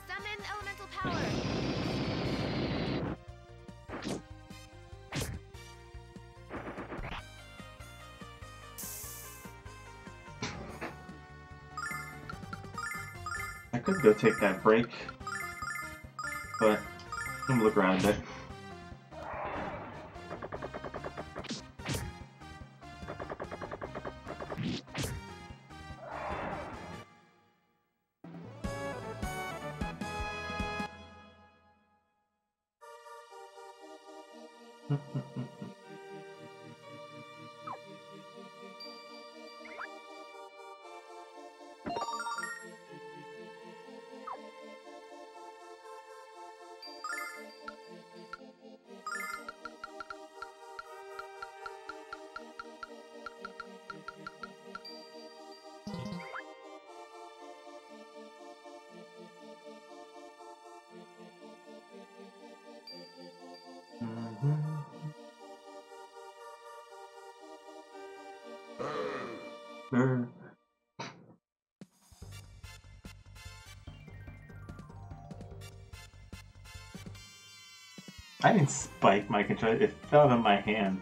Summon elemental power. I could go take that break, but I'm gonna look around a bit. Brr. I didn't spike my controller, it fell out of my hand.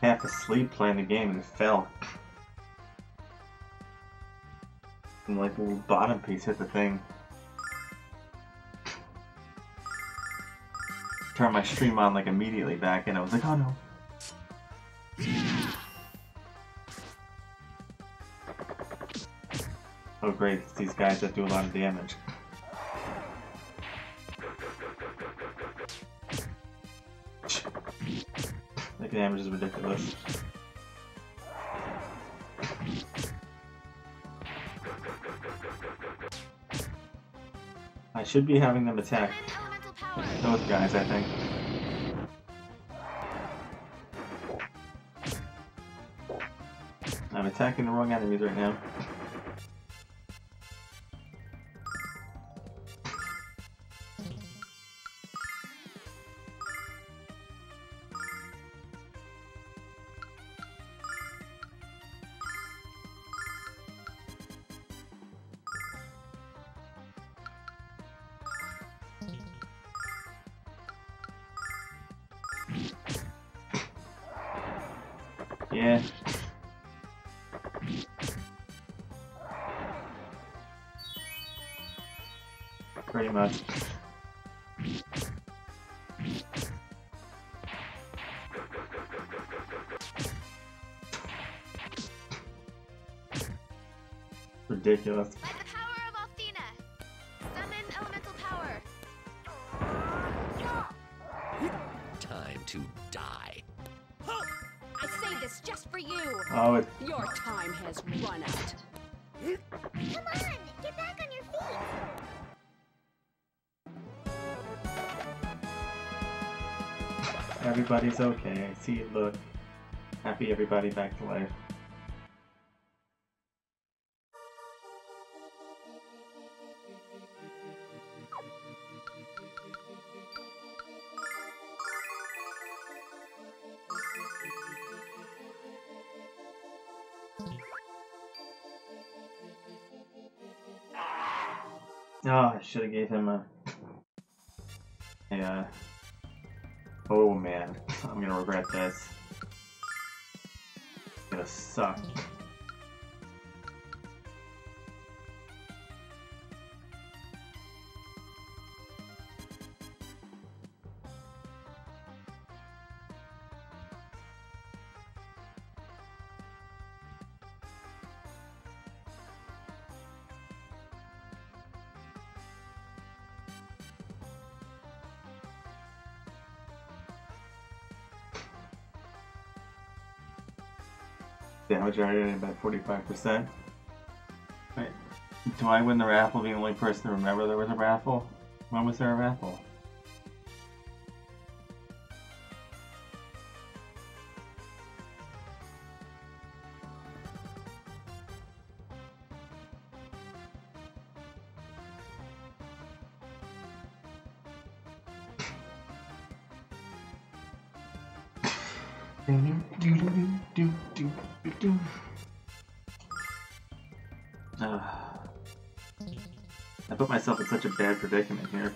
Half asleep playing the game and it fell. And like the little bottom piece hit the thing. Turned my stream on like immediately back and I was like, oh no. Oh great, it's these guys that do a lot of damage. The damage is ridiculous. I should be having them attack Elemental power. those guys, I think. I'm attacking the wrong enemies right now. Yeah. Pretty much. Ridiculous. By the power of Althena. Summon elemental power. Time to die. I say this just for you. Oh, it, Your time has run out. Come on, get back on your feet. everybody's okay. I see, look. Happy everybody back to life. Oh, I should have gave him a... Yeah. Oh man, I'm gonna regret this. It's gonna suck. Damage already about 45%. Wait, do I win the raffle being the only person to remember there was a raffle? When was there a raffle? I put myself in such a bad predicament here.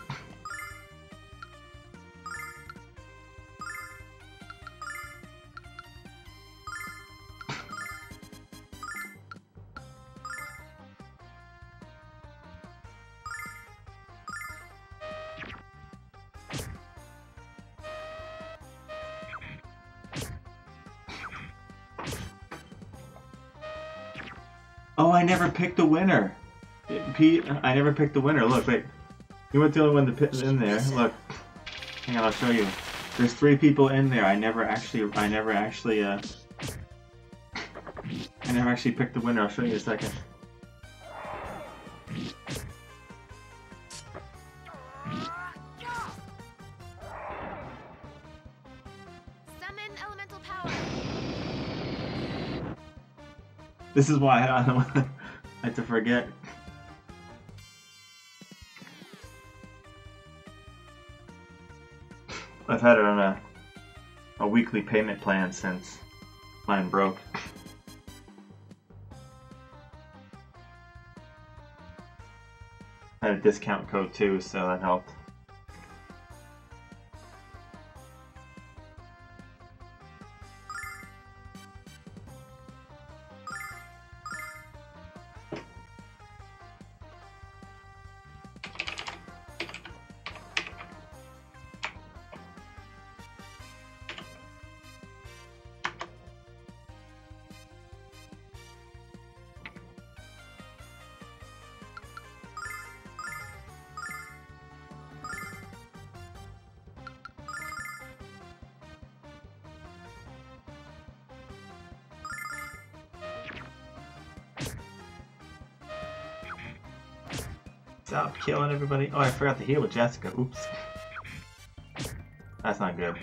Oh, I never picked the winner. Pete, I never picked the winner. Look, wait. You weren't the only one to put in there. Look. Hang on, I'll show you. There's 3 people in there. I never actually picked the winner. I'll show you in a second. Summon elemental power. This is why I don't want like to forget. I've had it on a weekly payment plan since mine broke. I had a discount code too, so that helped. Stop killing everybody. Oh, I forgot to heal with Jessica. Oops. That's not good.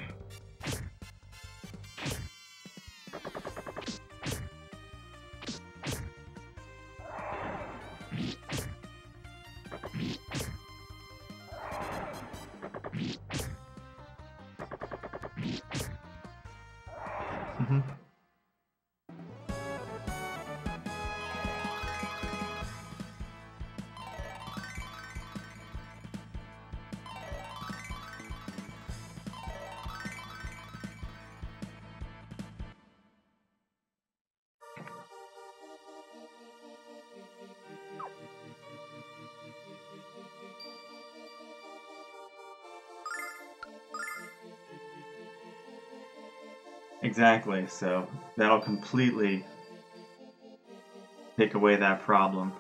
Exactly, so that'll completely take away that problem.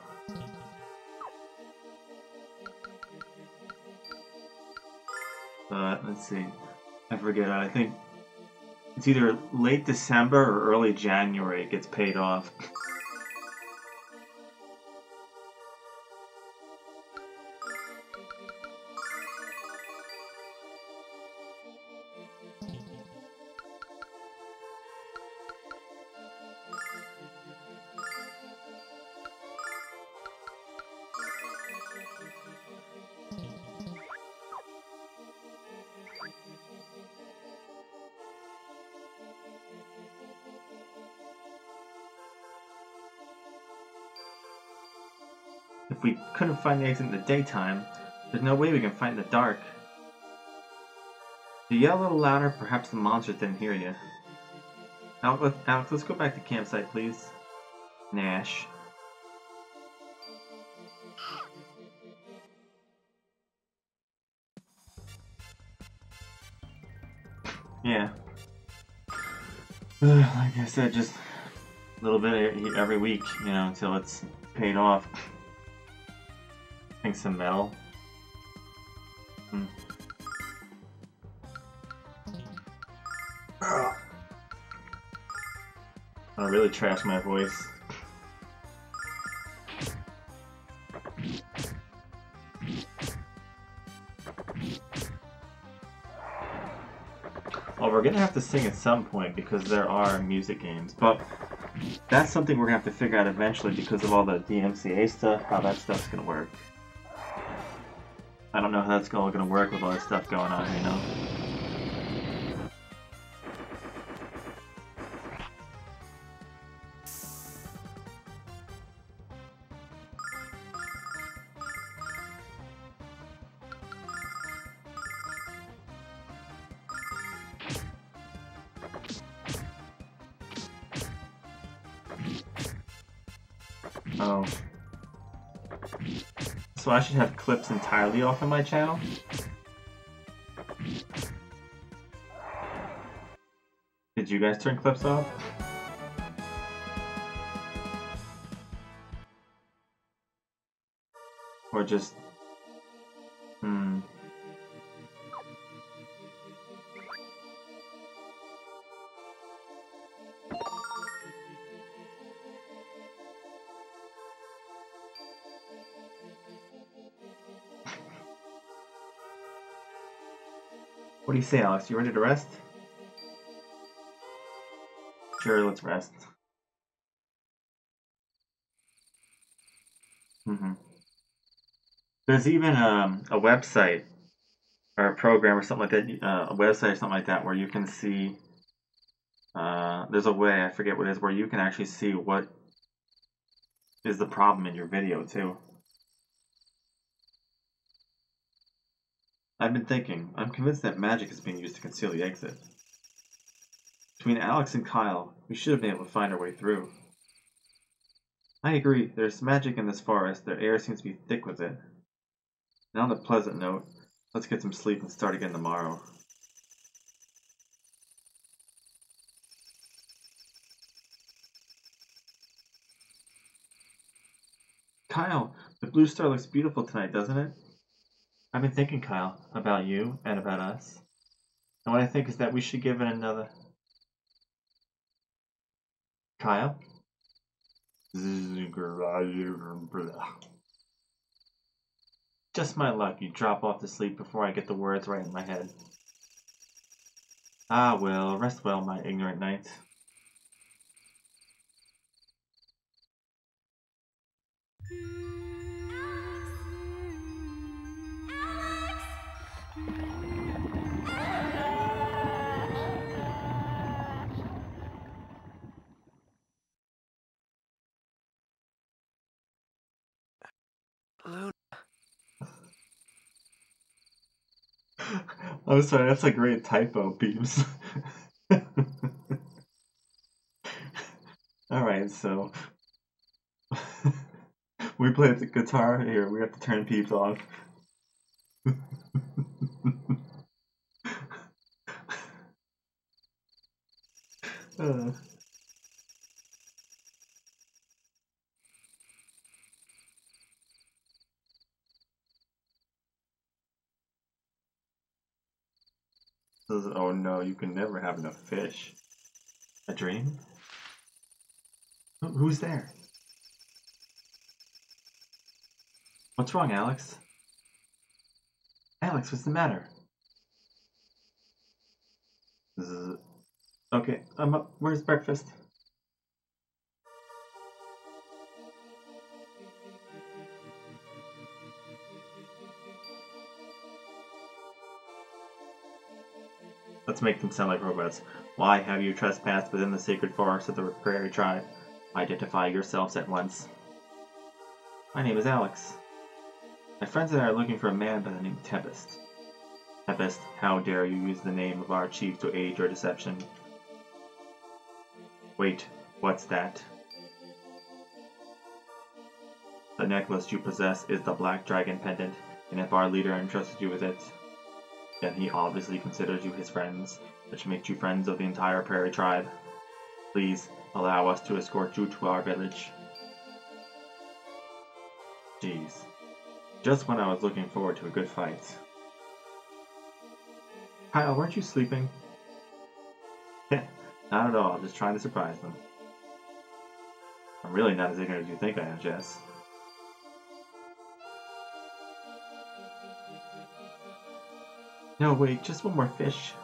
But let's see, I forget, I think it's either late December or early January it gets paid off. If we couldn't find the exit in the daytime, there's no way we can fight in the dark. If you yell a little louder, perhaps the monsters didn't hear you. Alex, let's go back to campsite, please. Nash. Yeah. Like I said, just a little bit every week, you know, until it's paid off. I think some metal. I really trashed my voice. Well, we're gonna have to sing at some point because there are music games, but that's something we're gonna have to figure out eventually because of all the DMCA stuff, how that stuff's gonna work. I don't know how that's all gonna work with all this stuff going on, you know? Oh. So I should have clips entirely off of my channel? Did you guys turn clips off? Or just... What do you say, Alex? You ready to rest? Sure, let's rest. There's even a website or a program or something like that, a website or something like that, where you can see. There's a way, I forget what it is, where you can actually see what is the problem in your video too. I've been thinking. I'm convinced that magic is being used to conceal the exit. Between Alex and Kyle, we should have been able to find our way through. I agree. There's magic in this forest. The air seems to be thick with it. And on a pleasant note, let's get some sleep and start again tomorrow. Kyle, the blue star looks beautiful tonight, doesn't it? I've been thinking, Kyle, about you and about us. And what I think is that we should give it another... Kyle? Just my luck you drop off to sleep before I get the words right in my head. Ah well, rest well, my ignorant knight. Lunar. I'm sorry, that's a great typo, peeps. Alright, so... we played the guitar here, we have to turn peeps off. Oh no, you can never have enough fish. A dream? Who's there? What's wrong, Alex? Alex, what's the matter? Okay, I'm up. Where's breakfast? Let's make them sound like robots. Why have you trespassed within the sacred forest of the Prairie Tribe? Identify yourselves at once. My name is Alex. My friends and I are looking for a man by the name Tempest. Tempest, how dare you use the name of our chief to aid your deception? Wait, what's that? The necklace you possess is the Black Dragon pendant, and if our leader entrusted you with it, then he obviously considers you his friends, which makes you friends of the entire Prairie Tribe. Please, allow us to escort you to our village. Jeez. Just when I was looking forward to a good fight. Kyle, weren't you sleeping? Heh, not at all, just trying to surprise them. I'm really not as ignorant as you think I am, Jess. No, wait, just one more fish.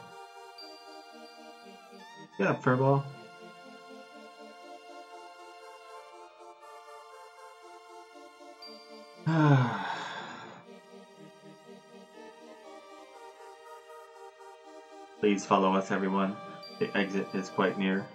Get up, Furball. Please follow us, everyone. The exit is quite near.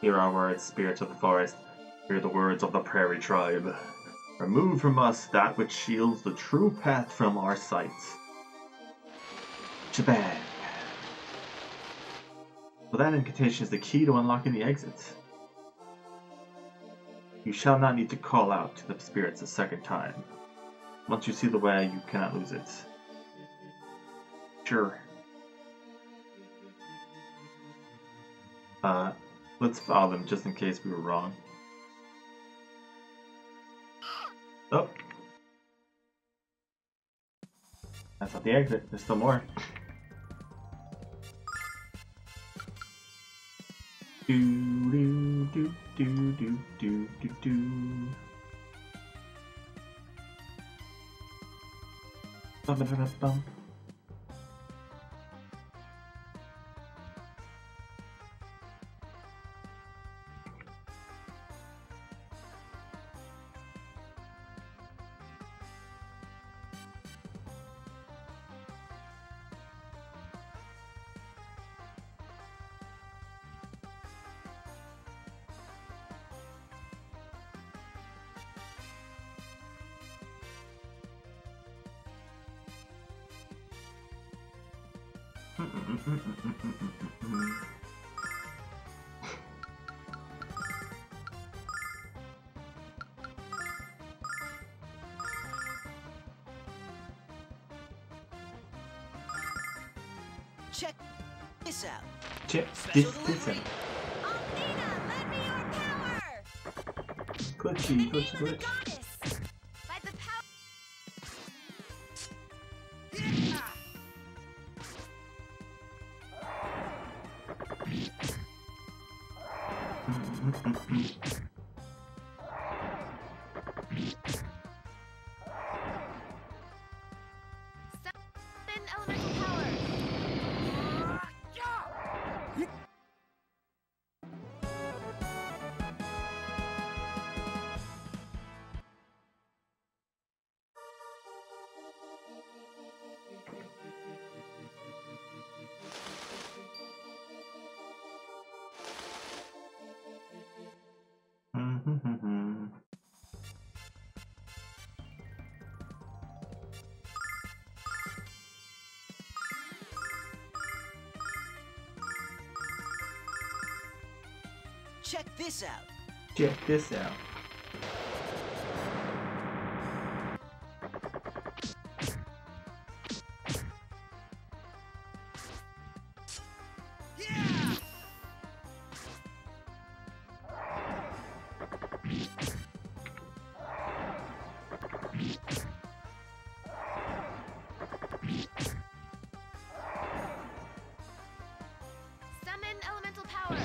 Hear our words, spirits of the forest. Hear the words of the Prairie Tribe. Remove from us that which shields the true path from our sight. Shabang. So that incantation is the key to unlocking the exit. You shall not need to call out to the spirits a second time. Once you see the way, you cannot lose it. Sure. Let's follow them just in case we were wrong. Oh. That's not the exit. There's still more. Do do do do do do do do. Bum ba da da bum. Check this out. Check Special this delivery. out. Althena, lend me your power! Glitchy, glitchy, glitch. Goddess! By the power. Summon elemental power. Check this out. Check this out. Summon elemental power.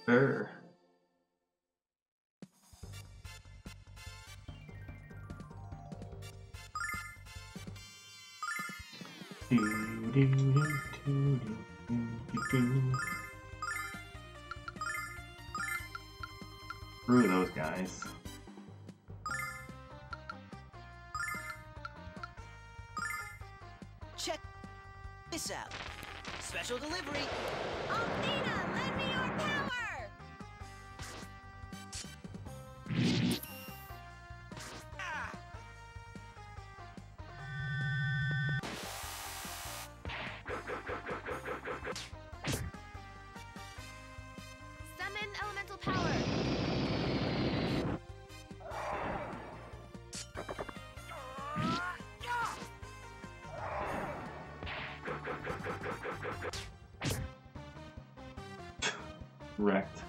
Err. Do, do, do, do, do, do, do. Screw those guys. Check this out. Special delivery. Althena, lend me your power! Summon elemental power. Wrecked.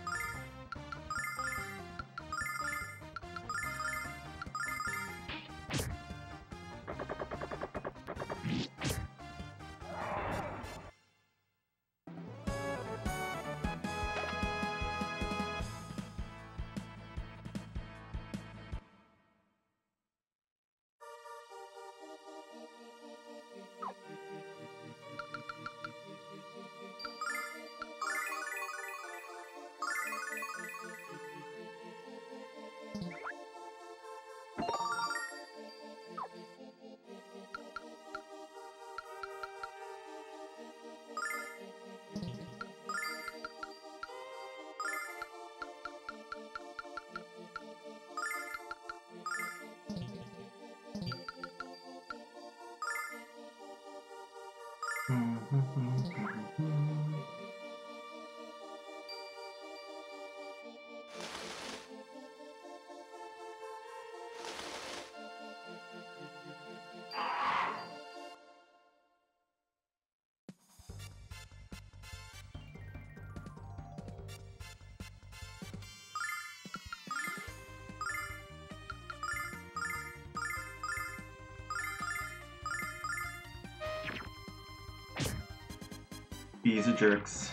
Bees are jerks.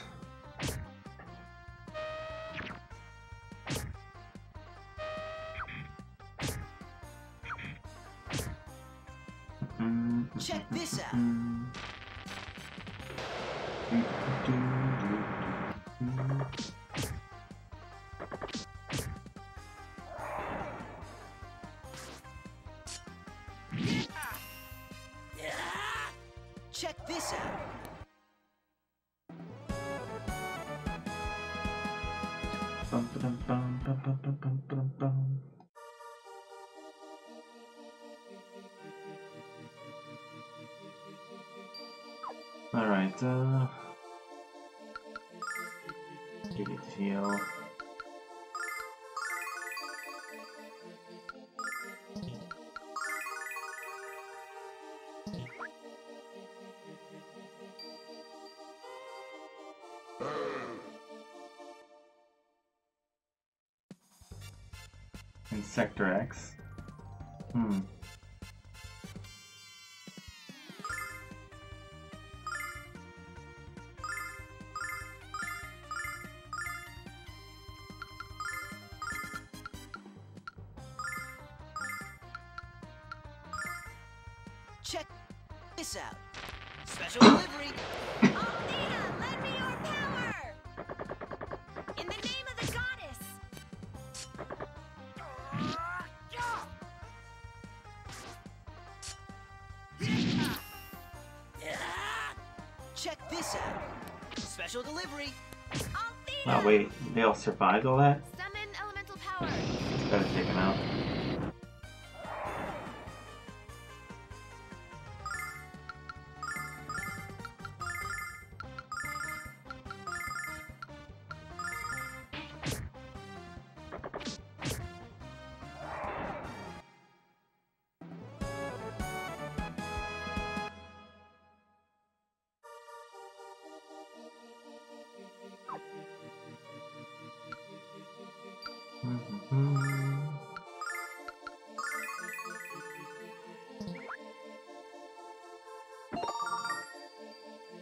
Check this out. Check this out. Alright, you need to heal. In Sector X. Check this out. Special delivery. Althena, lend me your power! In the name of the goddess! Check this out. Special delivery. Althena! Oh wait, they all survived all that? Summon elemental power. Gotta take them out.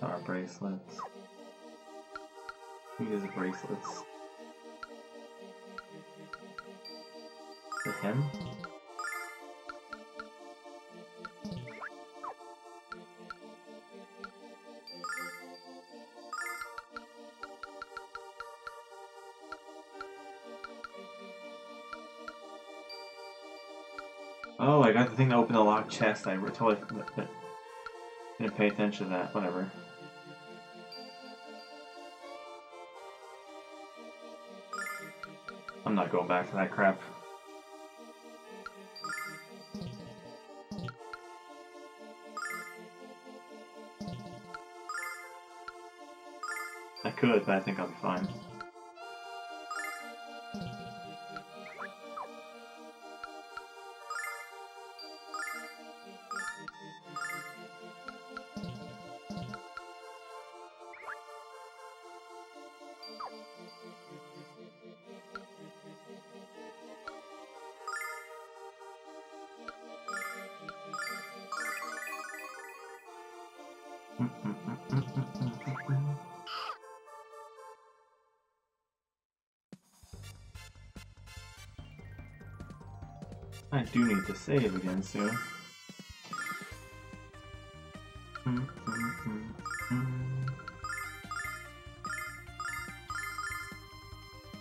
Our bracelets. Use the bracelets. To him? Oh, I got the thing to open the locked chest. I totally didn't pay attention to that. Whatever. I'm not going back to that crap. I could, but I think I'll be fine. I do need to save again soon.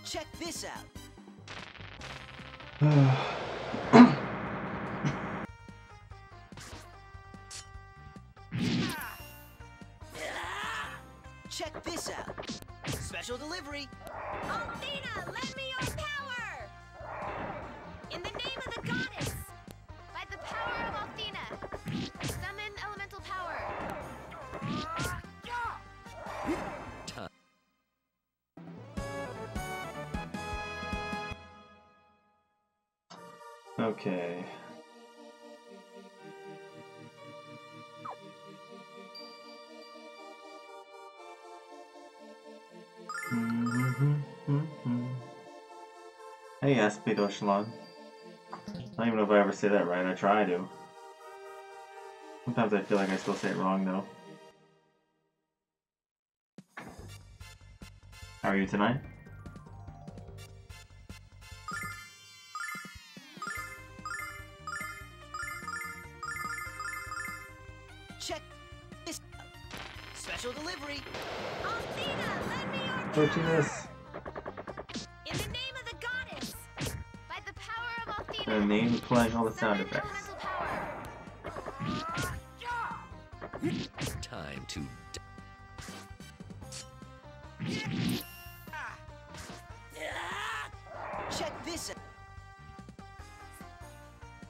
Check this out. Check this out. Special delivery. Althena, lend me your power! In the name of the goddess! By the power of Althena. Summon elemental power. Okay. Hey, Aspidoshlon. I don't even know if I ever say that right. I try to. Sometimes I feel like I still say it wrong, though. How are you tonight? Check this out. Special delivery. Althena, lend me your Oh, power. Jesus. In the name of the goddess. By the power of Althena. The name is playing all the sound Summon effects. elemental power. Time to Check this out.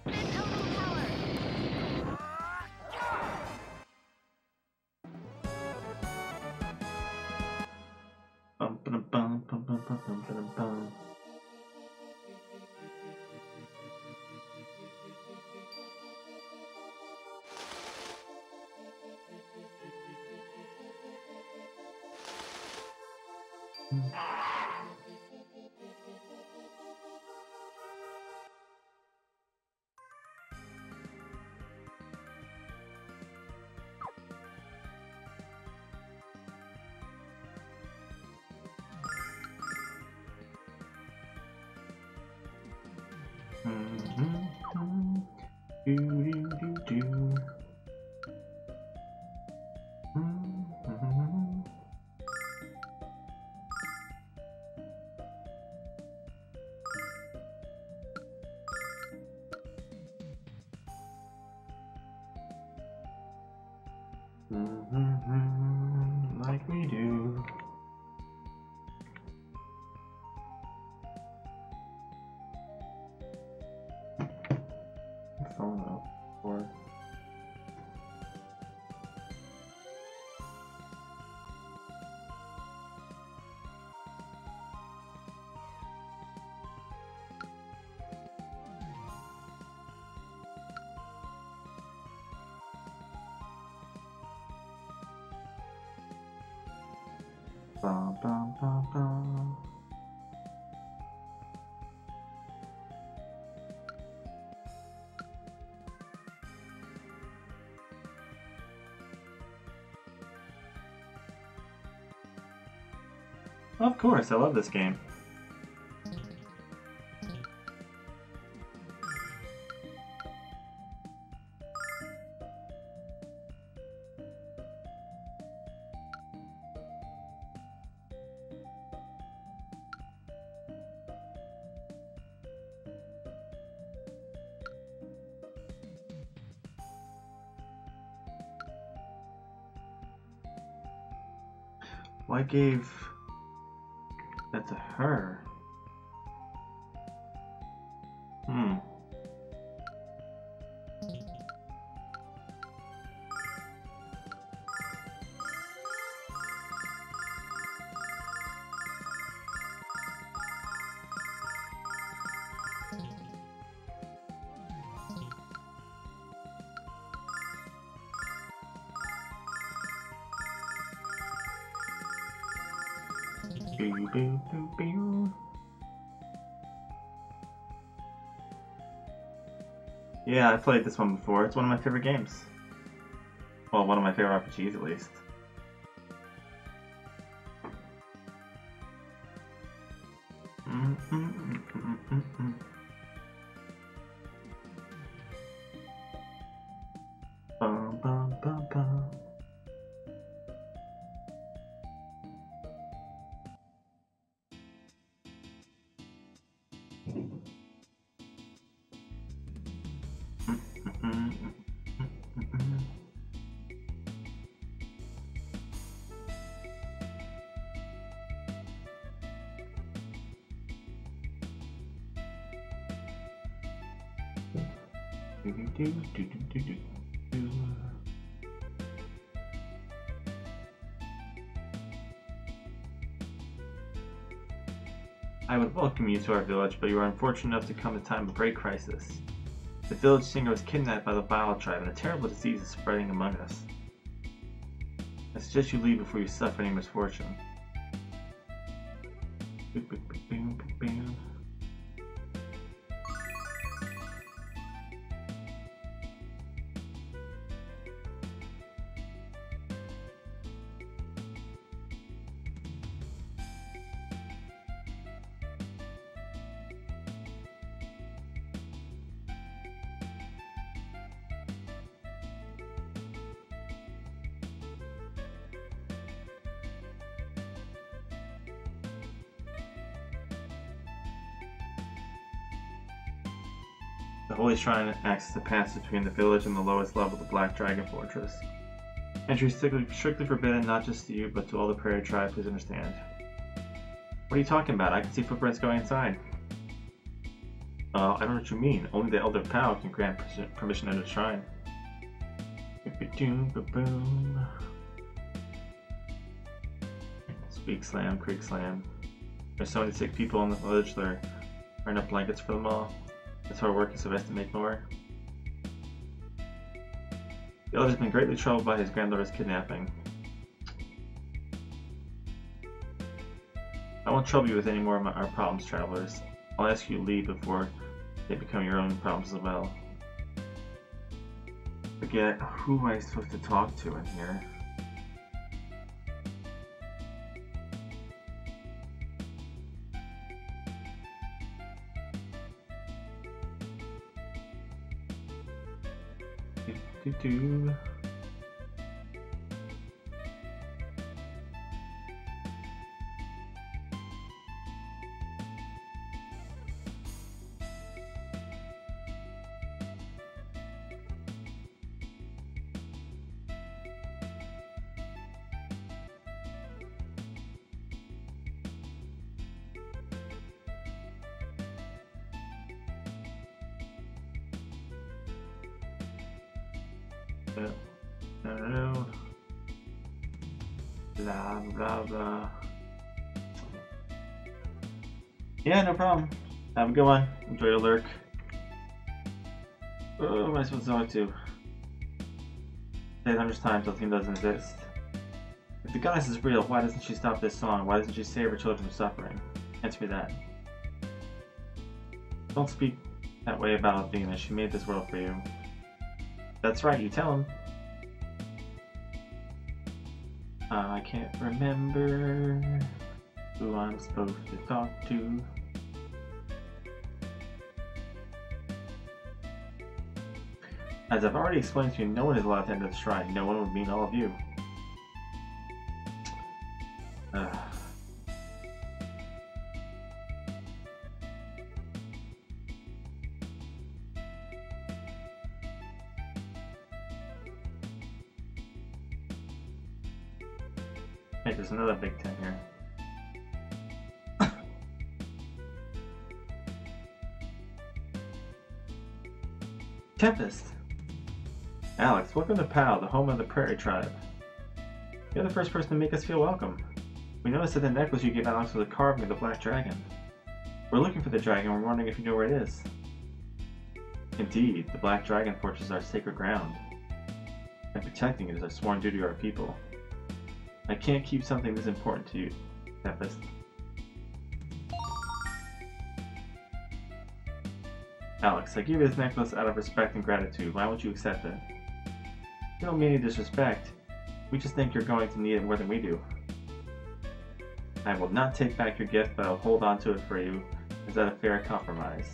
Summon elemental power. Bum, ba-dum, bum, bum, bum, bum, bum, ba-dum, bum. Do, do, do, do. Like we do. Phone up or bum bum bum bum. Of course, I love this game. Well, I gave that to her. Hmm. Boo, boo, boo, boo. Yeah, I played this one before. It's one of my favorite games. Well, one of my favorite RPGs, at least. Bum, bum, bum, bum. I would welcome you to our village, but you are unfortunate enough to come at a time of great crisis. The village singer was kidnapped by the Vile tribe, and a terrible disease is spreading among us. I suggest you leave before you suffer any misfortune. The Holy Shrine acts as the passage between the village and the lowest level of the Black Dragon Fortress. Entry is strictly forbidden not just to you, but to all the Prairie Tribe, please understand. What are you talking about? I can see footprints going inside. I don't know what you mean. Only the Elder Pao can grant permission to enter the shrine. Boom. Speak slam, creak slam. There's so many sick people in the village, there are enough blankets for them all. It's hard work, so best to make more. The elder has been greatly troubled by his granddaughter's kidnapping. I won't trouble you with any more of our problems, travelers. I'll ask you to leave before they become your own problems as well. Forget, who am I supposed to talk to in here? Do. No. Blah blah blah. Yeah, no problem. Have a good one. Enjoy your lurk. Who am I supposed to talk to? Say it 100 times till the team doesn't exist. If the goddess is real, why doesn't she stop this song? Why doesn't she save her children from suffering? Answer me that. Don't speak that way about Athena. She made this world for you. That's right, you tell him. I can't remember who I'm supposed to talk to. As I've already explained to you, no one is allowed to enter the shrine. No one would mean all of you. Hey, there's another Big Ten here. Tempest! Alex, welcome to PAL, the home of the Prairie Tribe. You're the first person to make us feel welcome. We noticed that the necklace you gave Alex was a carving of the Black Dragon. We're looking for the dragon, we're wondering if you know where it is. Indeed, the Black Dragon Fortress is our sacred ground, and protecting it is our sworn duty to our people. I can't keep something this important to you, Tempest. Alex, I give you this necklace out of respect and gratitude. Why won't you accept it? We don't mean any disrespect. We just think you're going to need it more than we do. I will not take back your gift, but I'll hold on to it for you. Is that a fair compromise?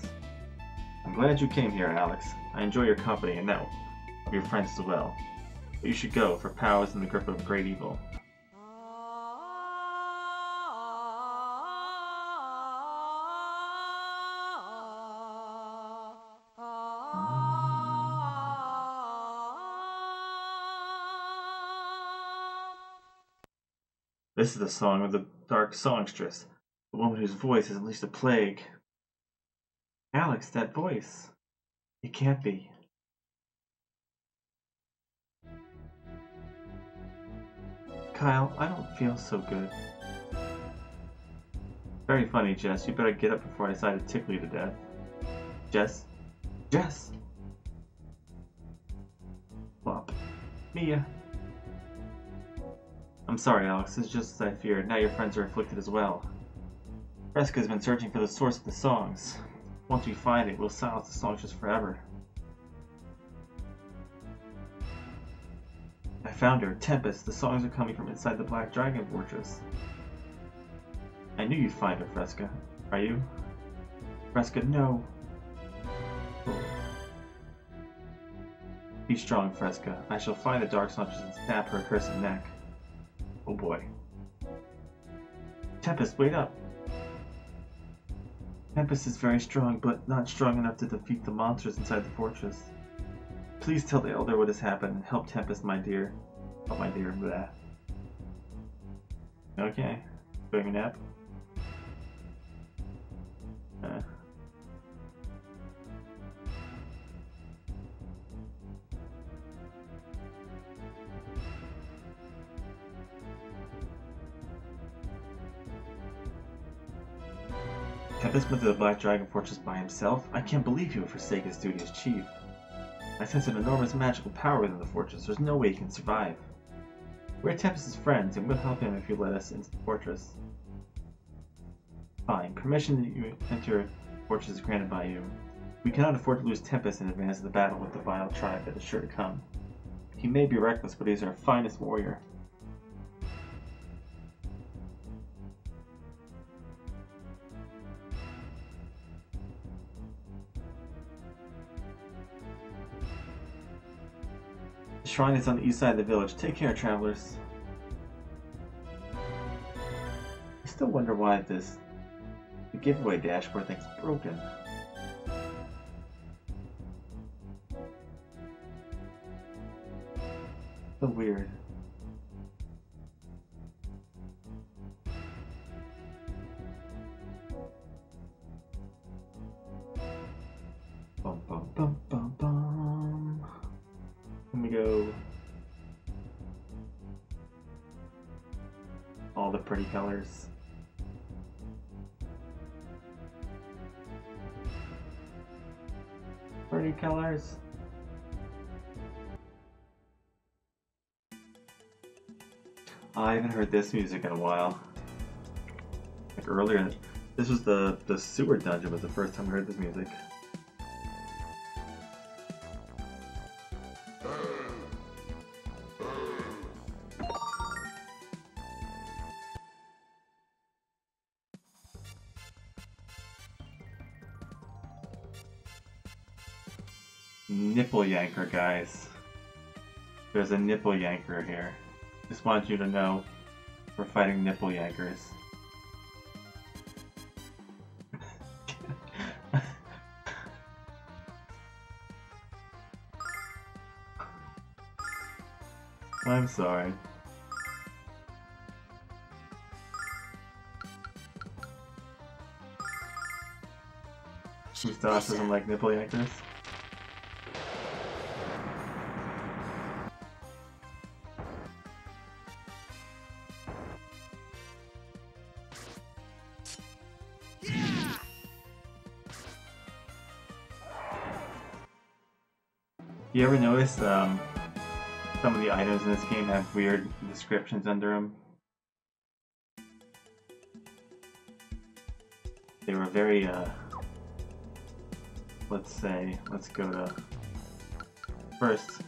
I'm glad you came here, Alex. I enjoy your company and that of your friends as well. But you should go, for power is in the grip of great evil. This is the song of the dark songstress, the woman whose voice is at least a plague. Alex, that voice. It can't be. Kyle, I don't feel so good. Very funny, Jess. You better get up before I decide to tickle you to death. Jess? Jess! Plop. Mia. I'm sorry, Alex. It's just as I feared. Now your friends are afflicted as well. Fresca's been searching for the source of the songs. Once we find it, we'll silence the songs just forever. I found her. Tempest. The songs are coming from inside the Black Dragon Fortress. I knew you'd find her, Fresca. Are you? Fresca, no. Oh. Be strong, Fresca. I shall find the Dark Songstress and snap her accursed neck. Oh boy. Tempest, wait up! Tempest is very strong, but not strong enough to defeat the monsters inside the fortress. Please tell the Elder what has happened and help Tempest, my dear. Oh, my dear, blah. Okay. Doing a nap? Tempest went to the Black Dragon Fortress by himself? I can't believe he would forsake his duty as chief. I sense an enormous magical power within the fortress. There's no way he can survive. We're Tempest's friends, and we'll help him if you let us into the fortress. Fine. Permission to enter the fortress is granted by you. We cannot afford to lose Tempest in advance of the battle with the vile tribe that is sure to come. He may be reckless, but he's our finest warrior. The shrine is on the east side of the village. Take care, travelers. I still wonder why the giveaway dashboard thing's broken. So weird. Bum bum bum bum bum. Let me go. All the pretty colors. Pretty colors. I haven't heard this music in a while. Like earlier, this was the sewer dungeon was the first time I heard this music. Nipple yanker, guys. There's a nipple yanker here. Just want you to know we're fighting nipple yankers. I'm sorry. Mustache doesn't like nipple yankers. You ever notice some of the items in this game have weird descriptions under them? They were very, let's go to, first,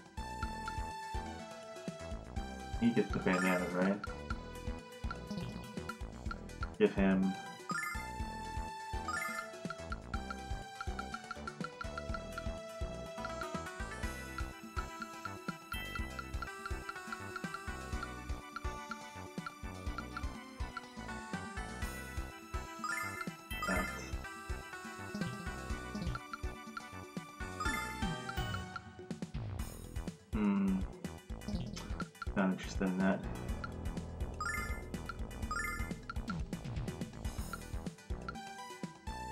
he gets the banana, right? Give him that. Not interested in that.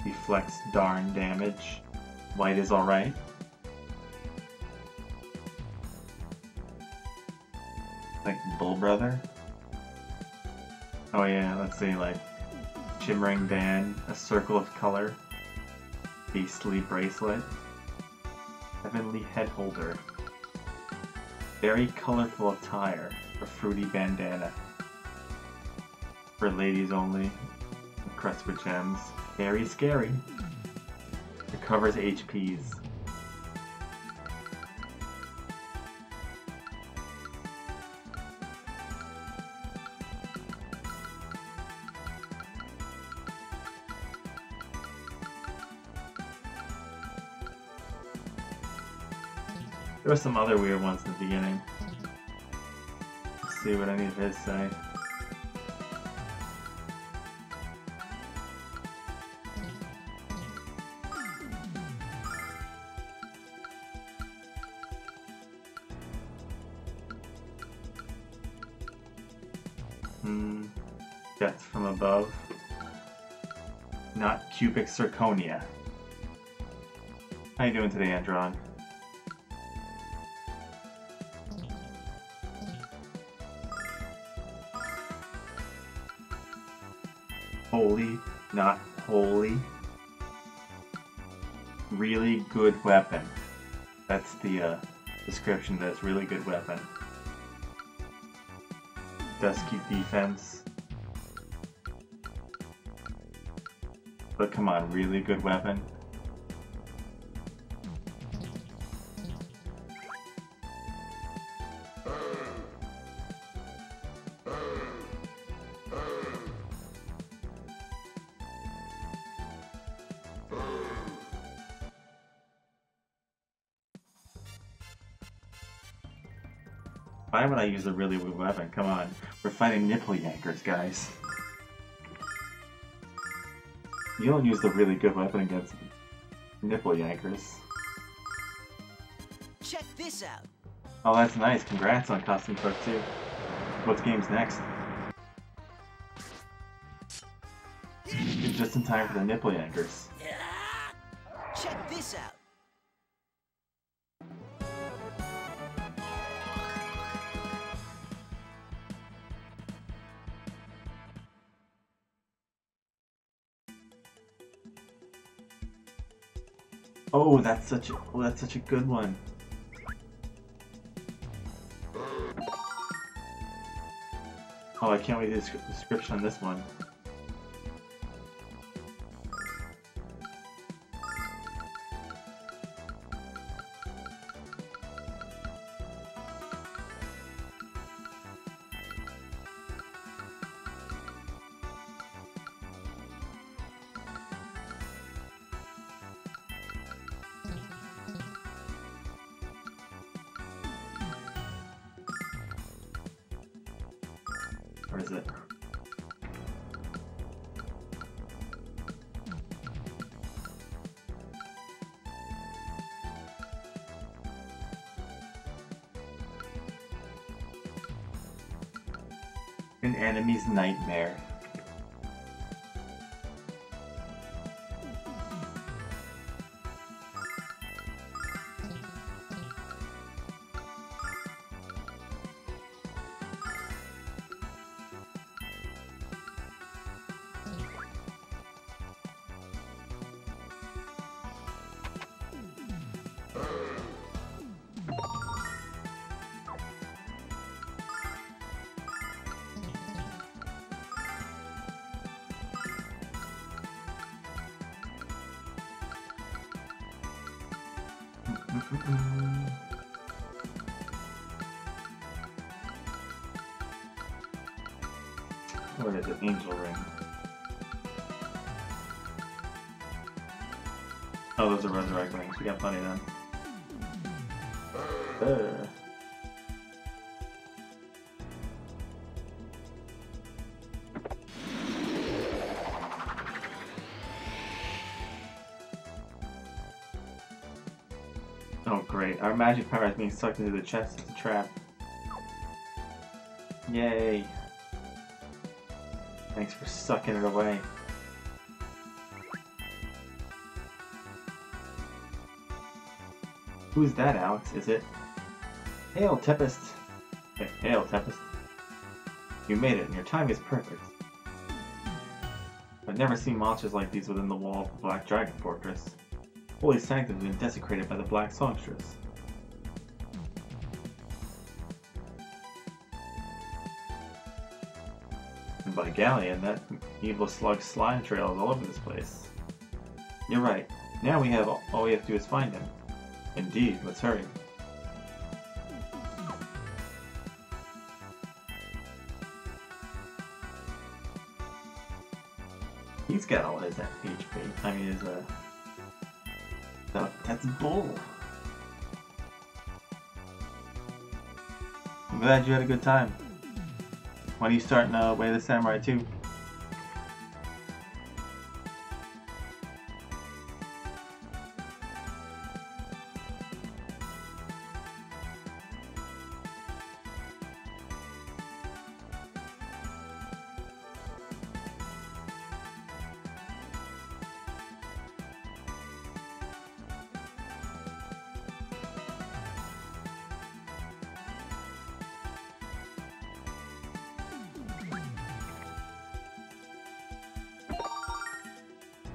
Deflects darn damage. White is alright. Like Bull Brother? Oh yeah, let's see, like shimmering band, a circle of color, beastly bracelet, heavenly head holder, very colorful attire, a fruity bandana, for ladies only, crest with gems, very scary, recovers HPs. There were some other weird ones in the beginning. Let's see what any of his say. Death from above. Not cubic zirconia. How you doing today, Andron? Holy, not holy. Really good weapon. That's the description. That's really good weapon. Does keep defense. But come on, really good weapon. Why would I use a really good weapon? Come on. We're fighting nipple yankers, guys. You don't use the really good weapon against nipple yankers. Check this out. Oh, that's nice. Congrats on Custom Cook 2. What game's next? You're just in time for the nipple yankers. Check this out. Oh, that's such a good one. Oh, I can't wait to see the description on this one. Or is it? An enemy's nightmare. What is it? Angel ring. Oh, those are resurrect rings. We got plenty of them. Oh great, our magic power is being sucked into the chest. It's a trap. Yay. Thanks for sucking it away. Who's that, Alex? Is it? Hail, Tempest! Hail, Tempest. You made it, and your timing is perfect. I've never seen monsters like these within the wall of the Black Dragon Fortress. Holy Sanctum has been desecrated by the Black Songstress. And by Galleon, that evil slug slime trail is all over this place. You're right. Now we have all we have to do is find him. Indeed, let's hurry. He's got all his HP. I mean, his that's bull. I'm glad you had a good time. When are you starting Way of the Samurai 2?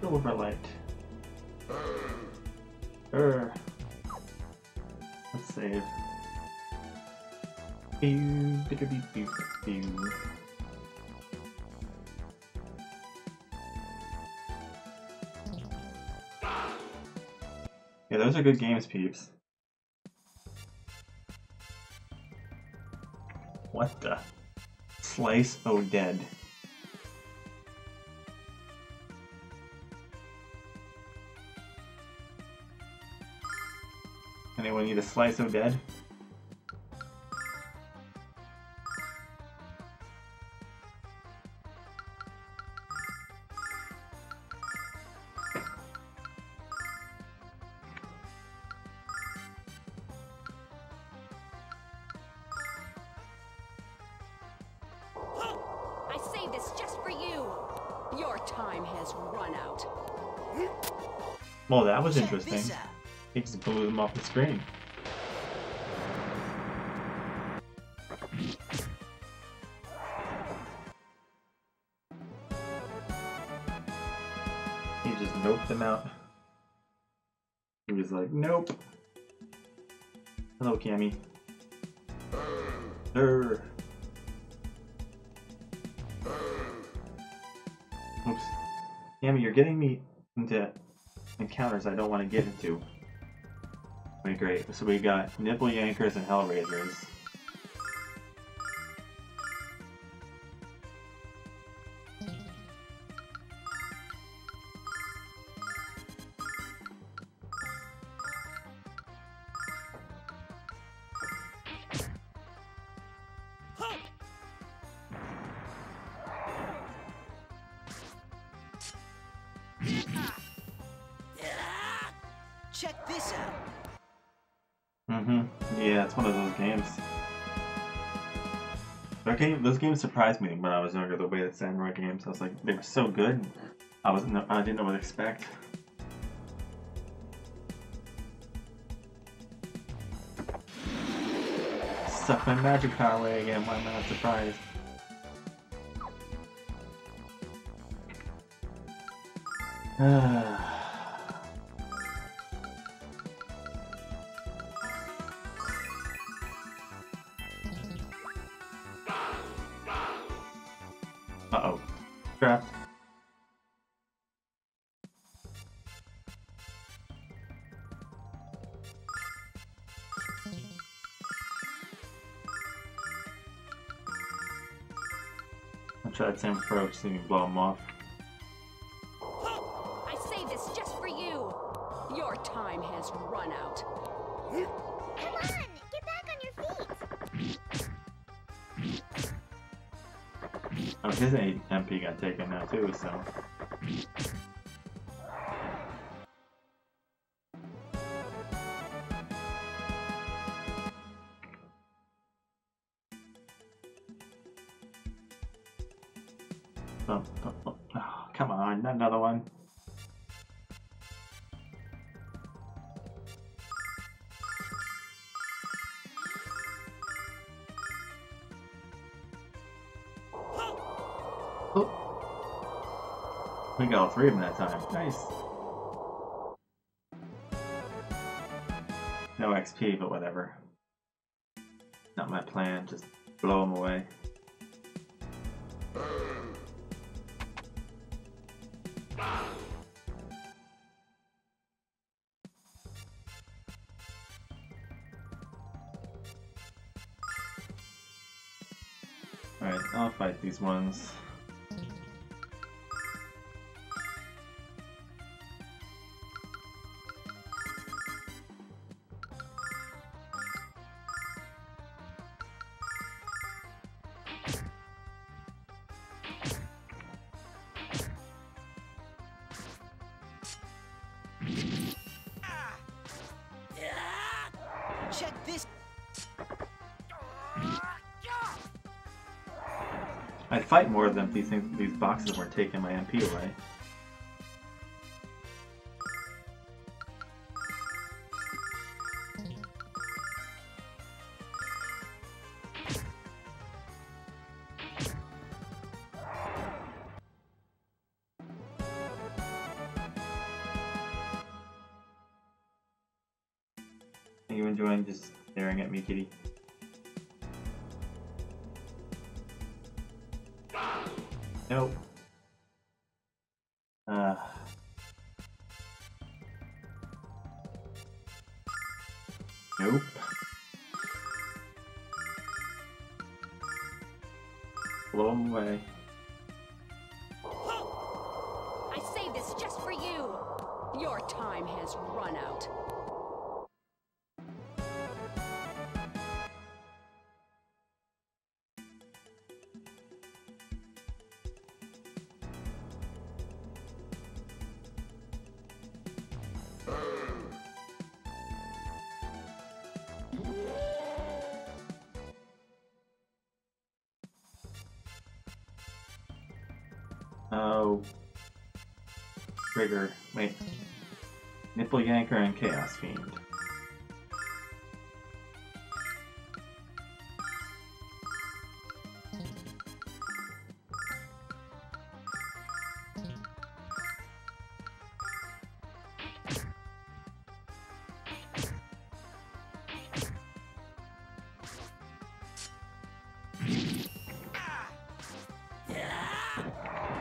Silverlight. Let's save. Yeah, those are good games, peeps. What the? Slice O Dead. Anyone need a slice of dead? I saved this just for you. Your time has run out. Well, that was Check interesting. this out. He just blew them off the screen. He just noped them out. He was like, nope. Hello, Cammy. Oops. Cammy, you're getting me into encounters I don't want to get into. Okay, great. So we got nipple yankers and hellraisers. Check this out. Yeah, it's one of those games. Those games surprised me when I was younger. The way that samurai games, I was like, they were so good. I didn't know what to expect. Suck my magic power away again. Why am I not surprised? Uh-oh. Trapped. I'll try the same approach so you can blow them off. I saved this just for you. Your time has run out. Come on, get back on your feet. Oh, his MP got taken now too, so... Oh, come on, not another one. We got all three of them that time. Nice. No XP, but whatever. Not my plan, just blow them away. Alright, I'll fight these ones. Check this. I'd fight more of them if these boxes weren't taking my MP away. Are you enjoying just staring at me, kitty? Nope. Nope. Blow 'em away. I saved this just for you. Your time has run out. Oh. Trigger. Wait. Nipple Yanker and Chaos Fiend.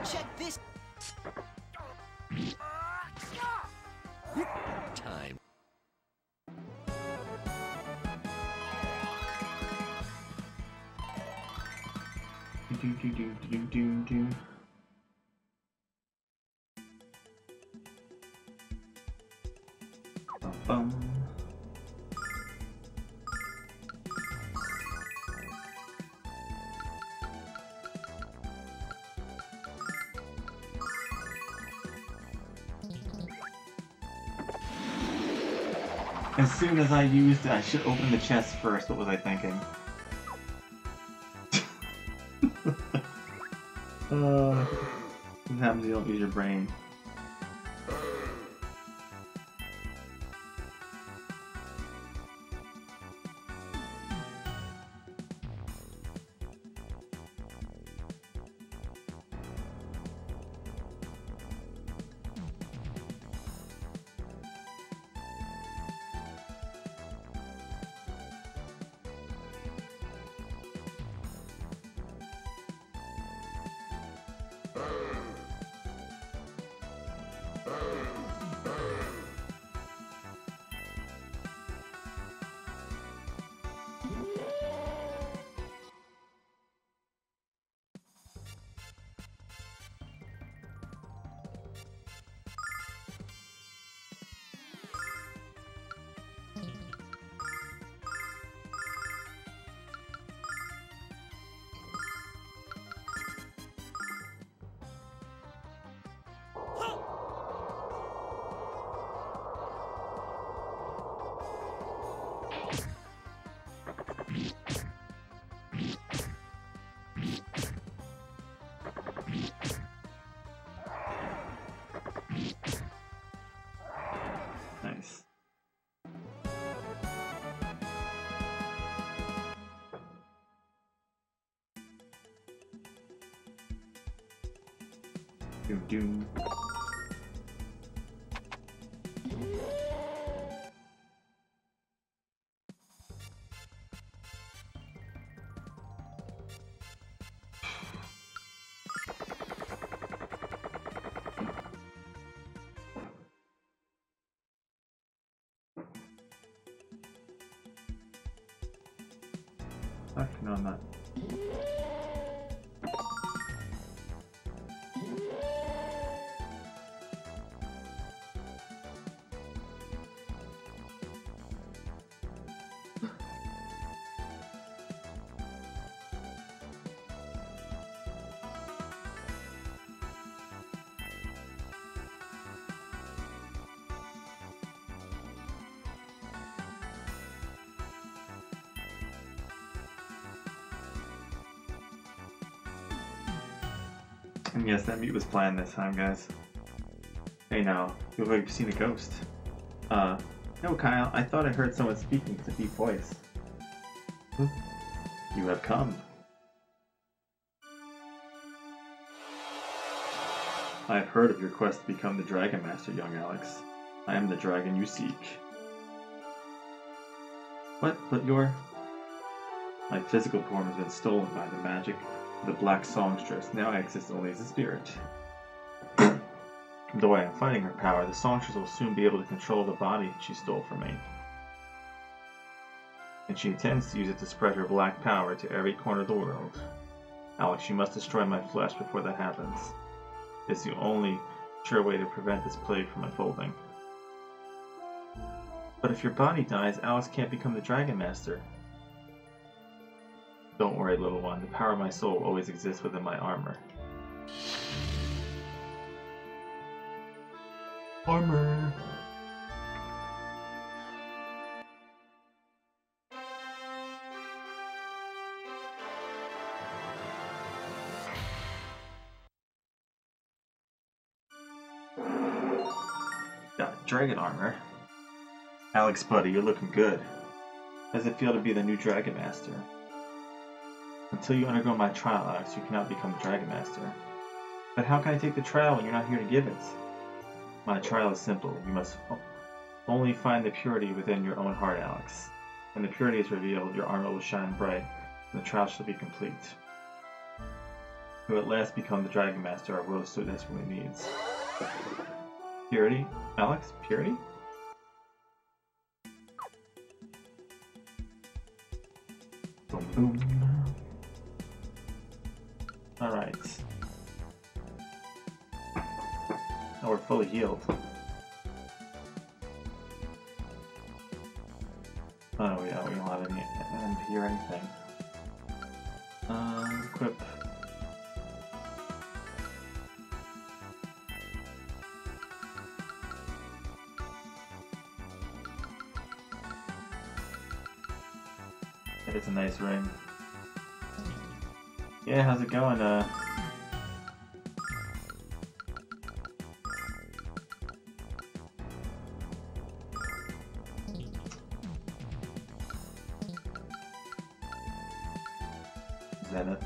Check this. Time. Do do do do do do. Bum bum. As soon as I used it, I should open the chest first. What was I thinking? What happens if you don't use your brain? Doom doom. Fuck, no, I'm not. And yes, that meet was planned this time, guys. Hey now, you look like you've seen a ghost. No Kyle, I thought I heard someone speaking with a deep voice. You have come. I have heard of your quest to become the Dragon Master, young Alex. I am the dragon you seek. What? But your... My physical form has been stolen by the magic of the Black Songstress. Now I exist only as a spirit. Though I am fighting her power, the Songstress will soon be able to control the body she stole from me. And she intends to use it to spread her black power to every corner of the world. Alex, you must destroy my flesh before that happens. It's the only sure way to prevent this plague from unfolding. But if your body dies, Alex can't become the Dragon Master. Don't worry, little one. The power of my soul always exists within my armor. Armor! Got dragon armor. Alex, buddy, you're looking good. How does it feel to be the new Dragon Master? Until you undergo my trial, Alex, you cannot become the Dragon Master. But how can I take the trial when you're not here to give it? My trial is simple. You must only find the purity within your own heart, Alex. When the purity is revealed, your armor will shine bright, and the trial shall be complete. You will at last become the Dragon Master our world so desperately needs. Purity? Alex? Purity? Boom boom. Alright. Now we're fully healed. Oh yeah, we don't have any MP or anything. Equip. It's a nice ring. Yeah, how's it going, Zenith?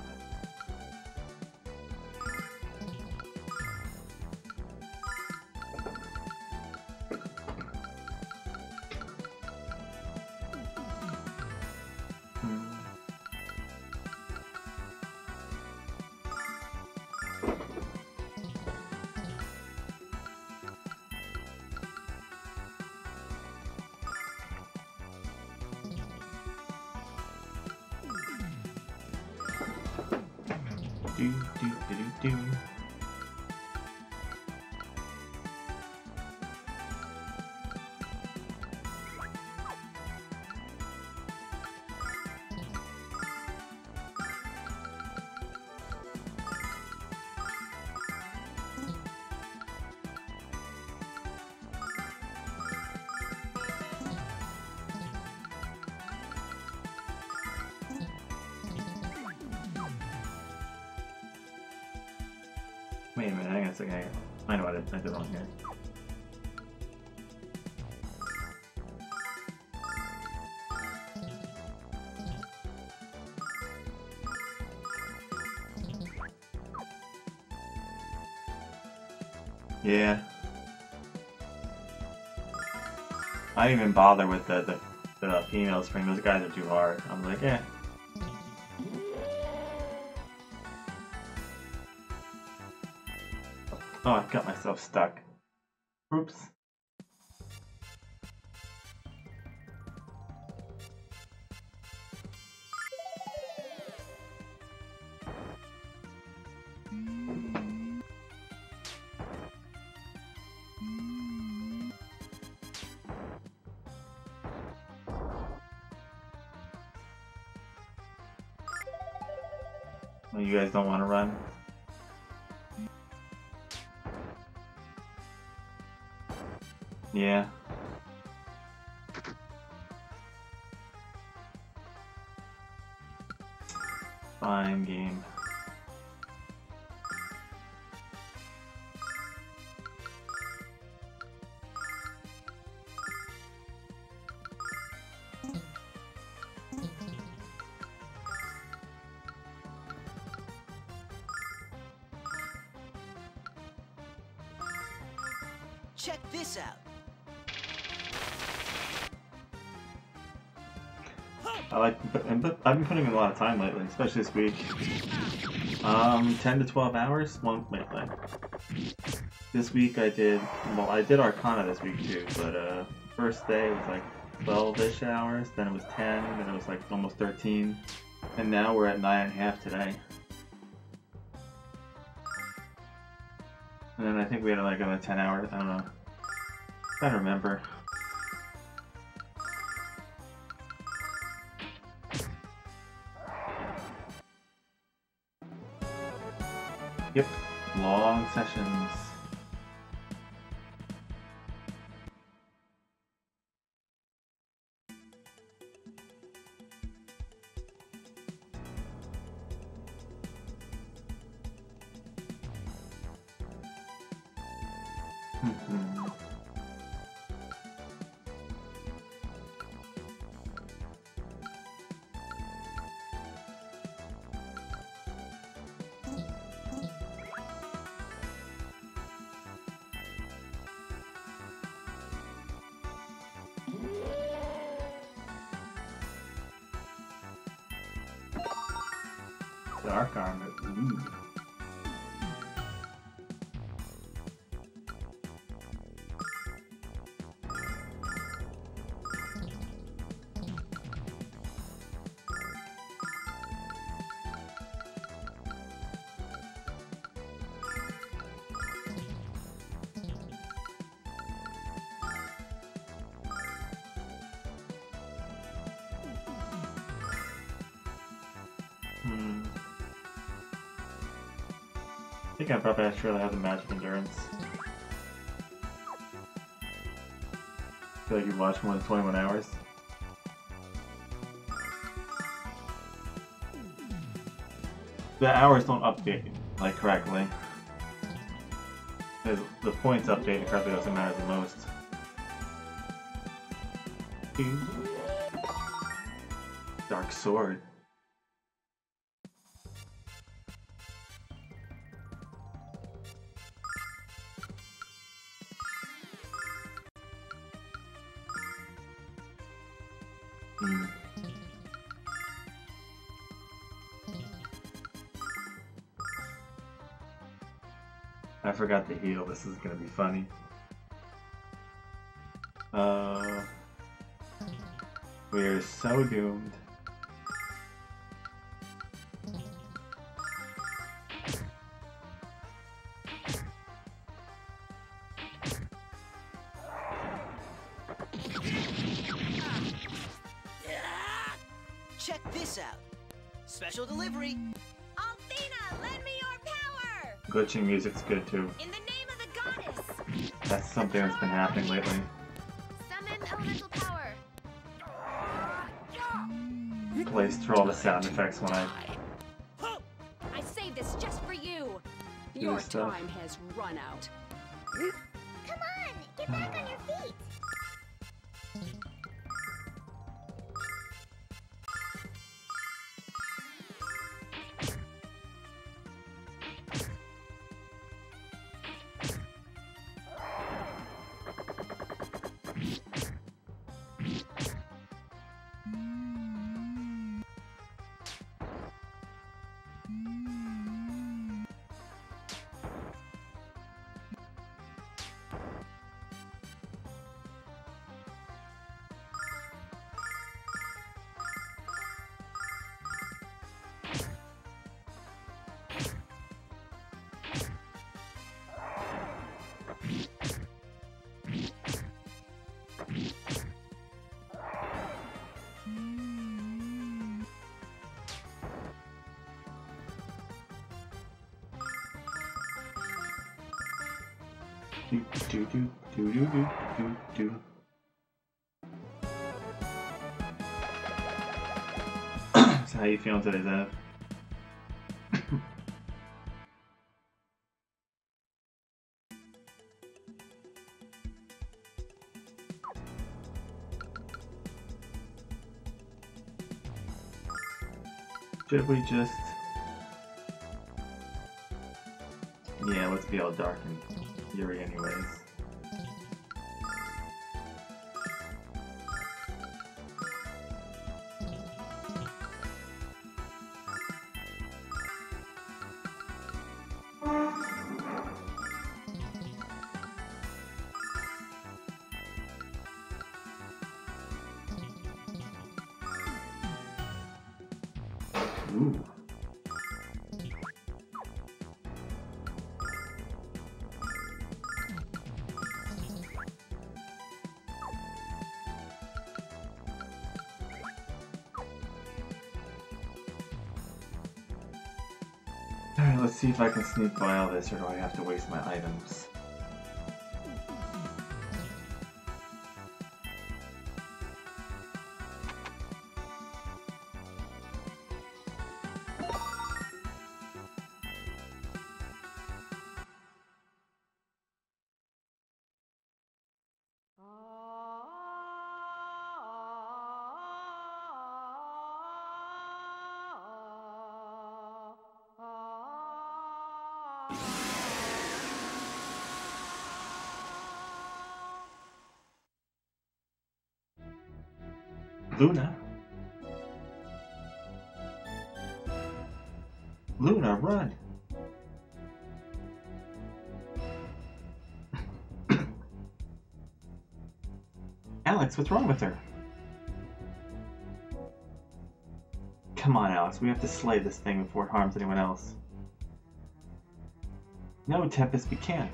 Do, do, do, do, do. Wait a minute, hang on a second. I know what I did wrong here. Yeah. I didn't even bother with the female spring. Those guys are too hard. I'm like, eh. Oh, I got myself stuck. Oops. Well, you guys don't want to run? Yeah. Fine game. Check this out. I've been putting in a lot of time lately, especially this week. 10 to 12 hours. This week I did Arcana this week too, but first day was like 12-ish hours, then it was 10, then it was like almost 13, and now we're at 9.5 today. And then I think we had like another 10 hours. I don't know. I don't remember. Yep, long sessions. Dark armor. Ooh. I think I probably should really have the magic endurance. I feel like you watch more than 21 hours. The hours don't update like correctly. Because the points update correctly doesn't matter the most. Dark sword. I forgot to heal. This is gonna be funny. We're so doomed. Check this out. Special delivery. Althena, lend me your power! Glitching music's good too. In the name of the goddess! That's something that's been happening lately. Summon elemental power. Plays through all the sound effects when I I saved this just for you! do Your this stuff. time has run out. Come on, get back on your feet. Do do do do do do do do. So how you feeling today, Zev? Should we just... Yeah, let's be all dark and eerie anyways. Ooh. Alright, let's see if I can sneak by all this, or do I have to waste my items? Luna? Luna, run! Alex, what's wrong with her? Come on, Alex, we have to slay this thing before it harms anyone else. No, Tempest, we can't.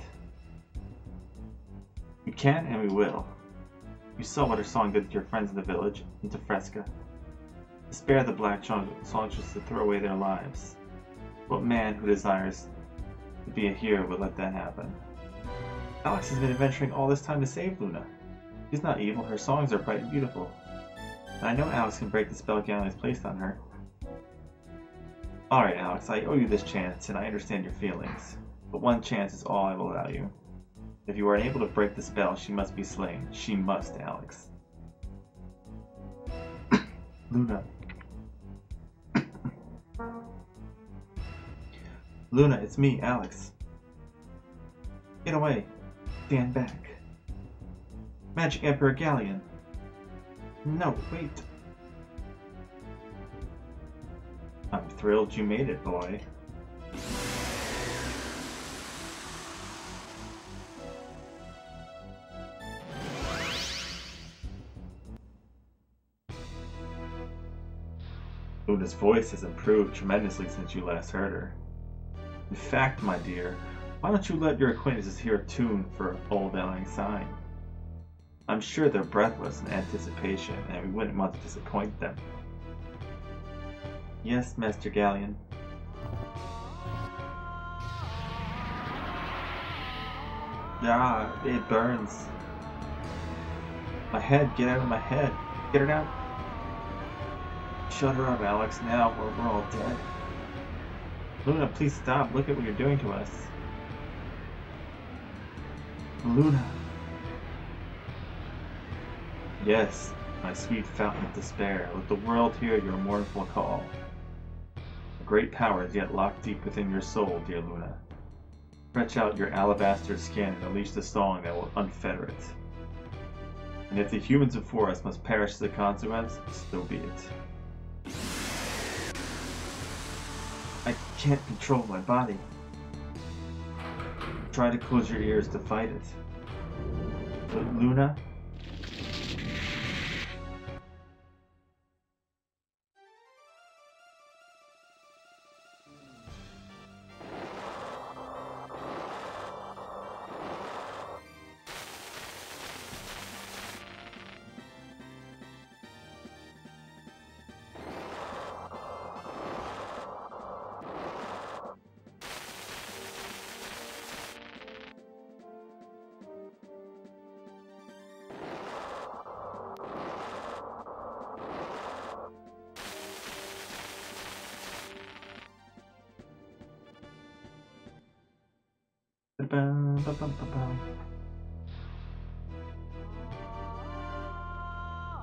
We can and we will. You saw what her song did to your friends in the village, and to Fresca. To spare the black songstress to throw away their lives. What man who desires to be a hero would let that happen? Alex has been adventuring all this time to save Luna. She's not evil, her songs are bright and beautiful. And I know Alex can break the spell Gallion has placed on her. Alright, Alex, I owe you this chance, and I understand your feelings. But one chance is all I will allow you. If you are unable to break the spell, she must be slain. She must, Alex. Luna. Luna, it's me, Alex. Get away. Stand back. Magic Emperor Gallion. No, wait. I'm thrilled you made it, boy. Luna's voice has improved tremendously since you last heard her. In fact, my dear, why don't you let your acquaintances hear a tune for Old Lang Syne? I'm sure they're breathless in anticipation, and we wouldn't want to disappoint them. Yes, Master Gallion. Ah, it burns. My head, get out of my head. Get it out. Shut her up, Alex, now, or we're all dead. Luna, please stop. Look at what you're doing to us. Luna. Yes, my sweet fountain of despair, let the world hear your mournful call. A great power is yet locked deep within your soul, dear Luna. Stretch out your alabaster skin and unleash the song that will unfetter it. And if the humans before us must perish as a consequence, so be it. I can't control my body. Try to close your ears to fight it. But Luna?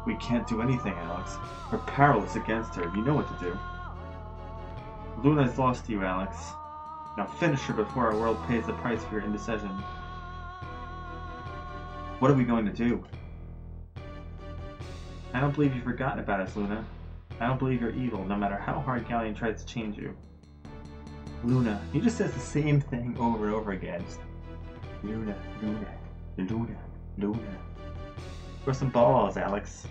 We can't do anything, Alex. We're powerless against her. You know what to do. Luna's lost to you, Alex. Now finish her before our world pays the price for your indecision. What are we going to do? I don't believe you've forgotten about us, Luna. I don't believe you're evil, no matter how hard Galleon tries to change you. Luna, he just says the same thing over and over again. Luna, Luna, Luna, Luna. Throw some balls, Alex.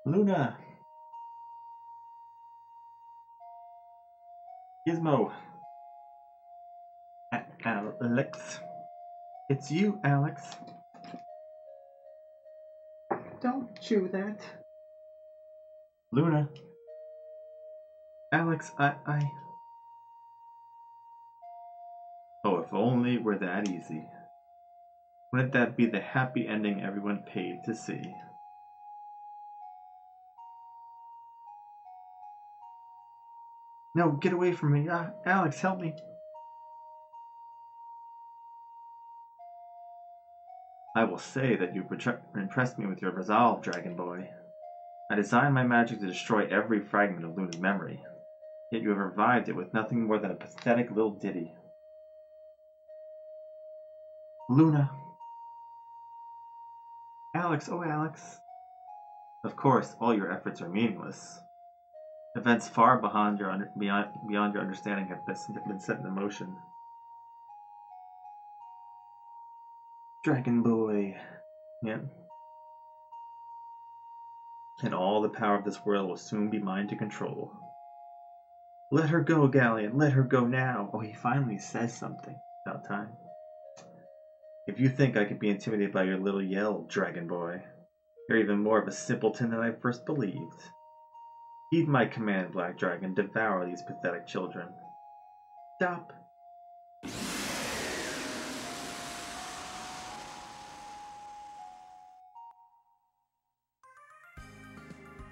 Luna! Gizmo! Alex? It's you, Alex. Don't chew that. Luna. Alex, I... Oh, if only it were that easy. Wouldn't that be the happy ending everyone paid to see? No, get away from me. Alex, help me. I will say that you've impressed me with your resolve, Dragon Boy. I designed my magic to destroy every fragment of Luna's memory, yet you have revived it with nothing more than a pathetic little ditty. Luna. Alex, oh Alex. Of course, all your efforts are meaningless. Events far beyond your understanding have been set in motion. Dragon Boy. Yep. And all the power of this world will soon be mine to control. Let her go, Galleon. Let her go now. Oh, he finally says something. About time. If you think I could be intimidated by your little yell, Dragon Boy, you're even more of a simpleton than I first believed. Heed my command, Black Dragon. Devour these pathetic children. Stop.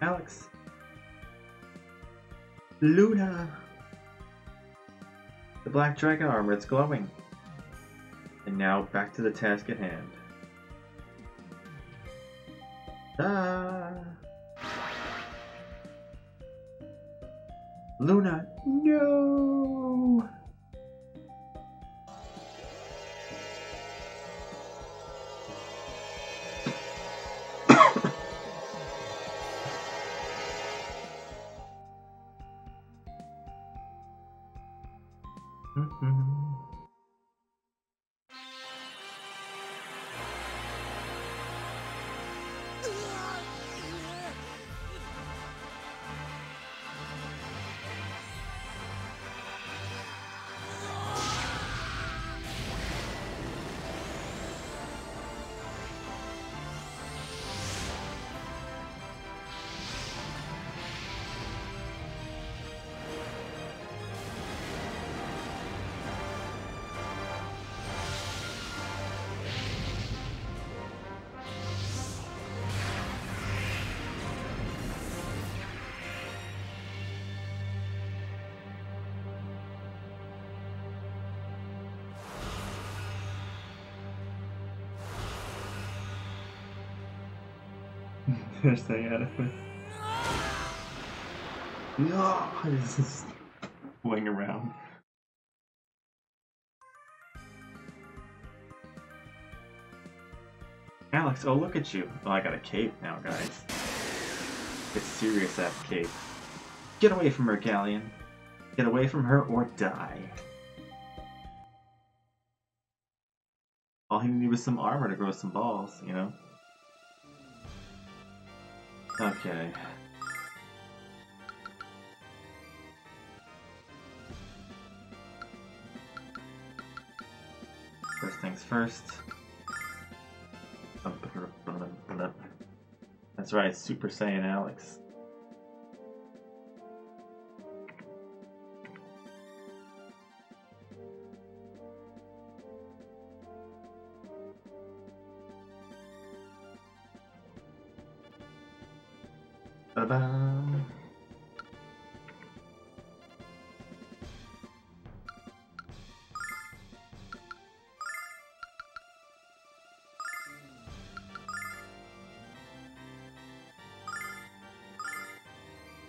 Alex. Luna. The black dragon armor, it's glowing. And now back to the task at hand. Ah. Luna, no. They're staying out of it. No, it's just going around. Alex, oh look at you. Oh, I got a cape now, guys. It's serious ass cape. Get away from her, Galleon. Get away from her or die. All he needed was some armor to grow some balls, you know? Okay. First things first. That's right, Super Saiyan Alex. Ba-da-ba-da-ba.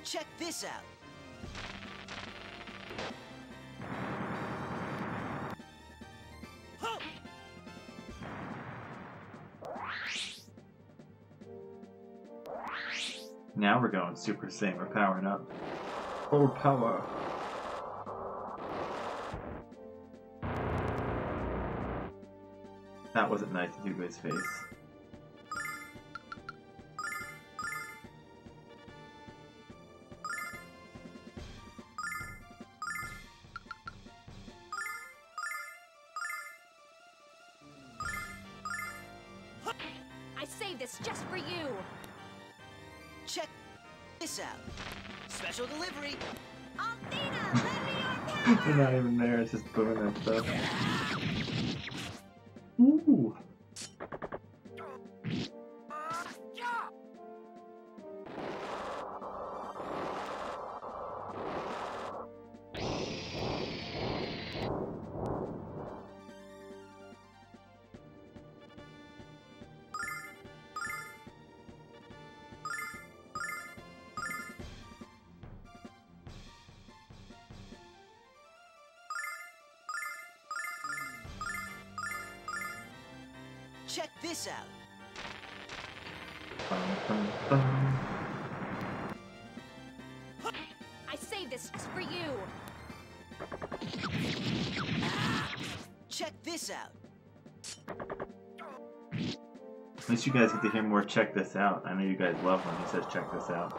Check this out. Now we're going Super Saiyan. We're powering up. Full power. That wasn't nice to do to his face. I saved this just for you. Check this out. Special delivery. Althena, lend me your They're power. not even there, it's just booming and stuff. Ooh! Check this out. Bum, bum, bum. I saved this just for you. Check this out. At least you guys get to hear more check this out. I know you guys love when he says check this out.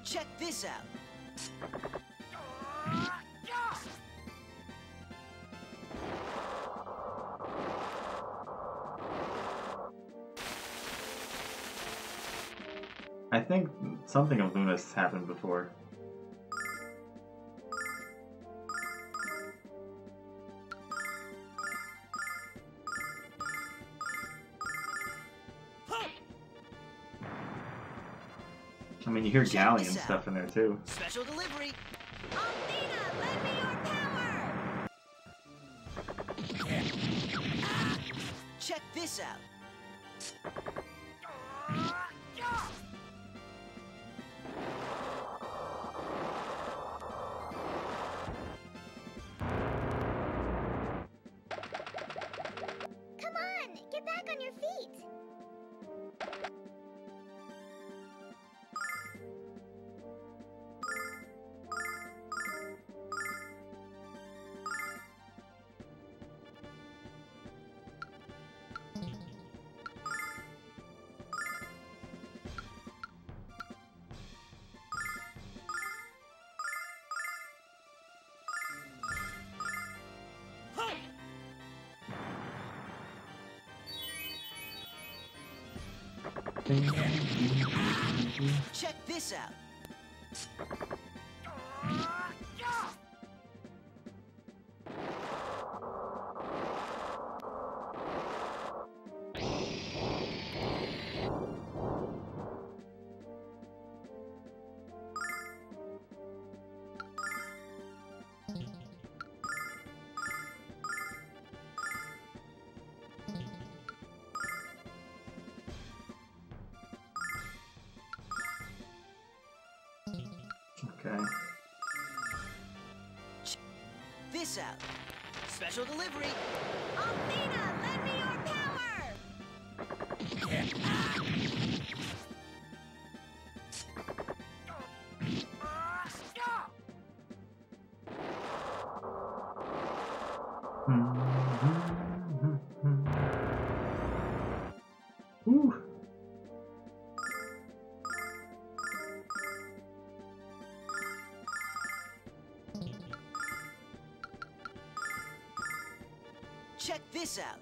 Check this out. I think something of Luna's happened before. I mean, you hear Check Galley this and out. stuff in there too. Special delivery. Althena, lend me your power. Check this out. Come on, get back on your feet. Check this out. Okay. This out. Special delivery. Althena, lend me your power. Ooh. Check this out.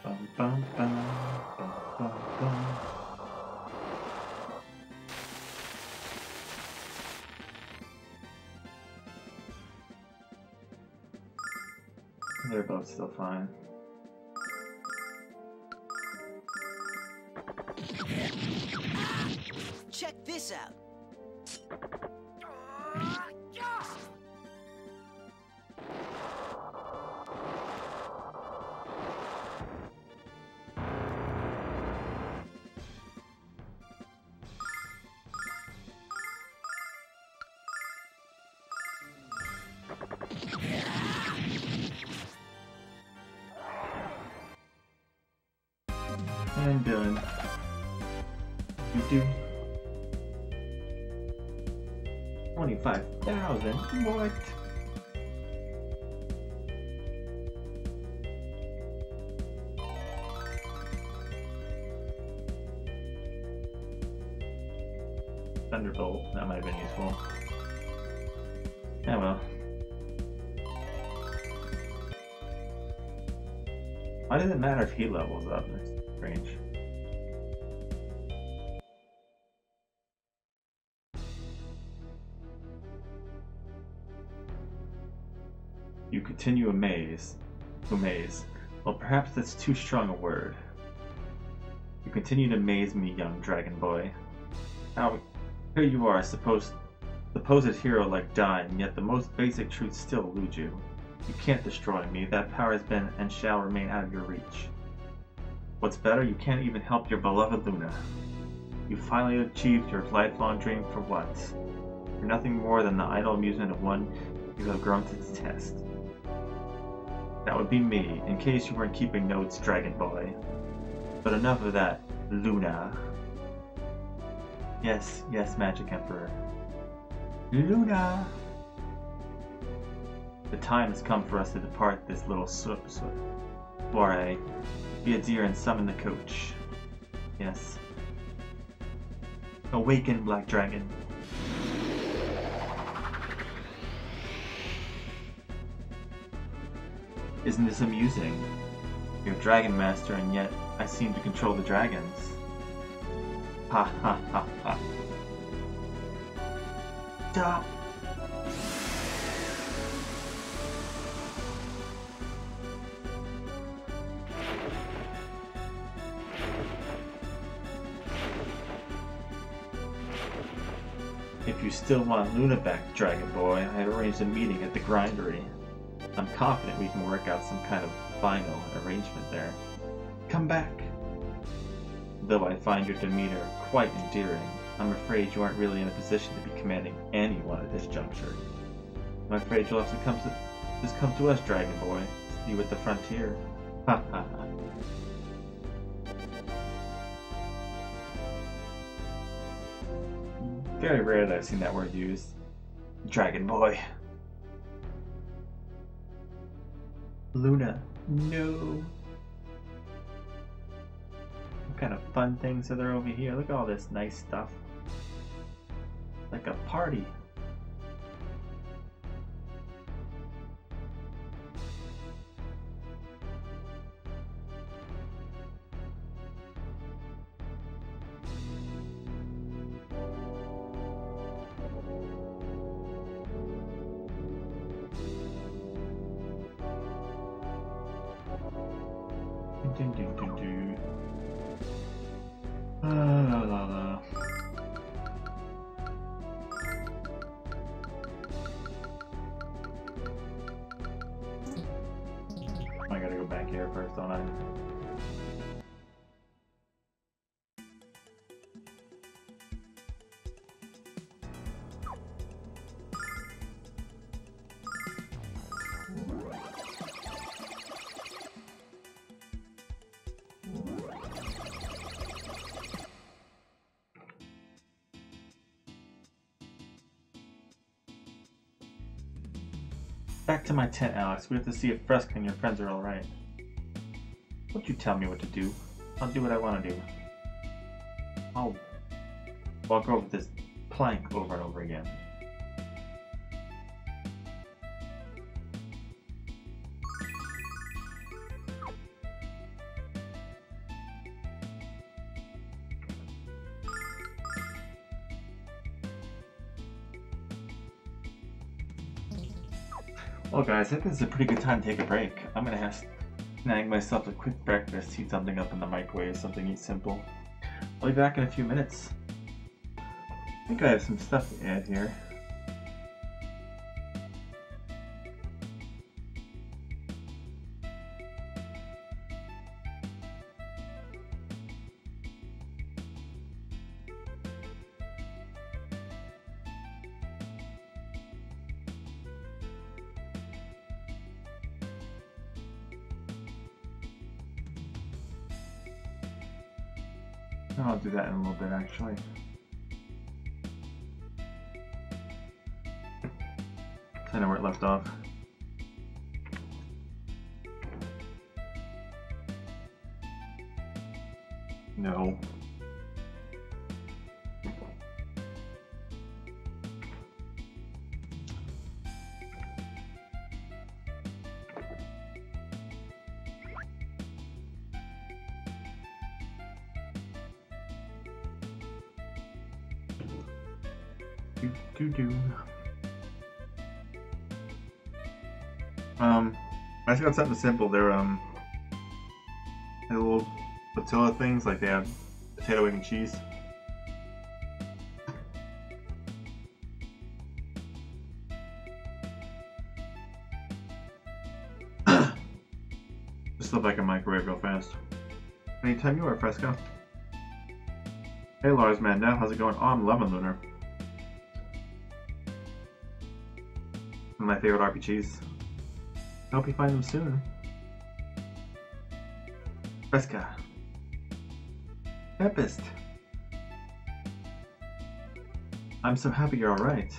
Bum, bum, bum, bum, bum, bum. They're both still fine. Check this out. And done. You do 25,000. What? Thunderbolt. That might have been useful. Yeah, well. Why does it matter if he levels up? That's strange. You continue amaze. Well, perhaps that's too strong a word. You continue to amaze me, young dragon boy. Now, here you are, supposed hero like dying, yet the most basic truths still elude you. You can't destroy me. That power has been and shall remain out of your reach. What's better, you can't even help your beloved Luna. You finally achieved your lifelong dream for what? For nothing more than the idle amusement of one you have grown to detest. That would be me, in case you weren't keeping notes, Dragon Boy. But enough of that, Luna. Yes, Magic Emperor. Luna! The time has come for us to depart this little soiree. Be a dear and summon the coach. Yes. Awaken, Black Dragon. Isn't this amusing? You're Dragon Master, and yet I seem to control the dragons. Ha ha ha ha. Stop! If you still want Luna back, Dragon Boy, I have arranged a meeting at the Grindery. I'm confident we can work out some kind of final arrangement there. Come back! Though I find your demeanor quite endearing, I'm afraid you aren't really in a position to be commanding anyone at this juncture. I'm afraid you'll have to just come to us, Dragon Boy. See you at the frontier. Ha ha ha. Very rare that I've seen that word used. Dragon Boy. Luna. No. What kind of fun things are there over here? Look at all this nice stuff. Like a party. La la la. I gotta go back here first, don't I? Back to my tent, Alex. We have to see if Fresca and your friends are alright. Don't you tell me what to do. I'll do what I want to do. I'll walk over this plank over and over again. Well guys, I think this is a pretty good time to take a break. I'm gonna have to snag myself a quick breakfast, heat something up in the microwave, something eat simple. I'll be back in a few minutes. I think I have some stuff to add here. I'll do that in a little bit actually. I know where it left off. No. Do. I just got something simple. They're little patilla things, like they have potato, egg, and cheese. Just stuff I can microwave real fast. Anytime you are, Fresco. Hey Lars, man, now how's it going? Oh, I'm loving Lunar. One of my favorite RPGs. I hope you find them soon. Fresca. Tempest. I'm so happy you're alright.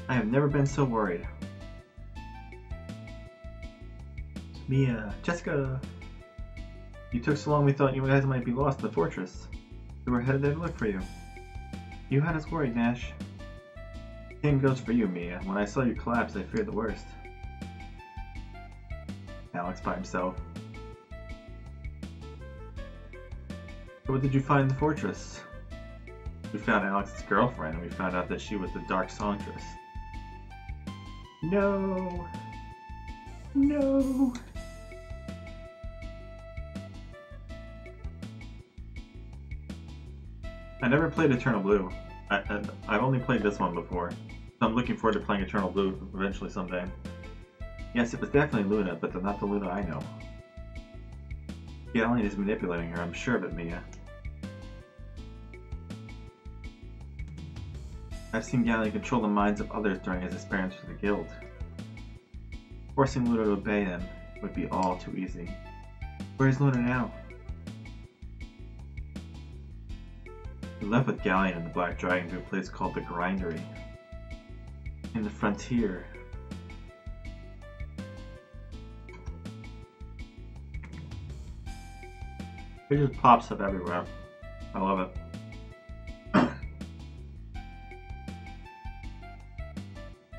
I have never been so worried. Mia. Jessica. You took so long we thought you guys might be lost in the fortress. We were headed there to look for you. You had us worried, Nash. Same goes for you, Mia. When I saw you collapse, I feared the worst. Alex by himself. So what did you find in the fortress? We found Alex's girlfriend, and we found out that she was the Dark Songstress. No! No! I never played Eternal Blue. I've only played this one before. So I'm looking forward to playing Eternal Blue eventually someday. Yes, it was definitely Luna, but not the Luna I know. Galleon is manipulating her, I'm sure of it, Mia. I've seen Galleon control the minds of others during his experiments for the Guild. Forcing Luna to obey him would be all too easy. Where's Luna now? He left with Galleon and the Black Dragon to a place called the Grindery. In the frontier. It just pops up everywhere. I love it.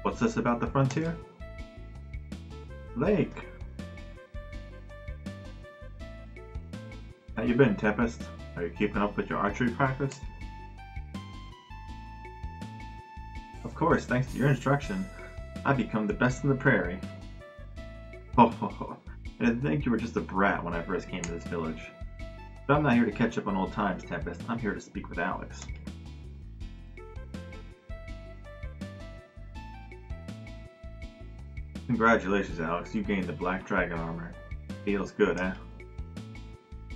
What's this about the frontier? Lake. How you been, Tempest? Are you keeping up with your archery practice? Of course, thanks to your instruction, I've become the best in the prairie. Oh, I didn't think you were just a brat when I first came to this village. But I'm not here to catch up on old times, Tempest. I'm here to speak with Alex. Congratulations, Alex. You gained the Black Dragon armor. Feels good, eh?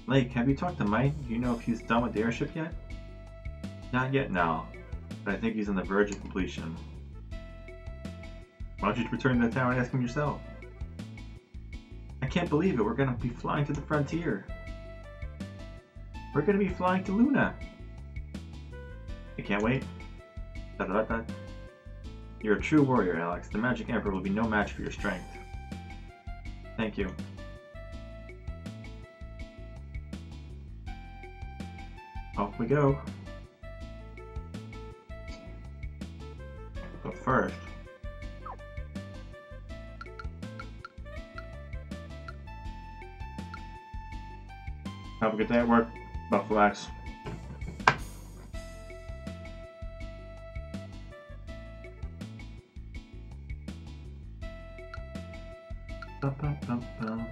Lake, have you talked to Mike? Do you know if he's done with the airship yet? Not yet, no. But I think he's on the verge of completion. Why don't you return to the tower and ask him yourself? I can't believe it. We're gonna be flying to the frontier. We're gonna be flying to Luna. I can't wait. Da-da-da-da. You're a true warrior, Alex. The Magic Emperor will be no match for your strength. Thank you. Off we go. But first, have a good day at work, Buffalo X. Ba-ba-ba-ba.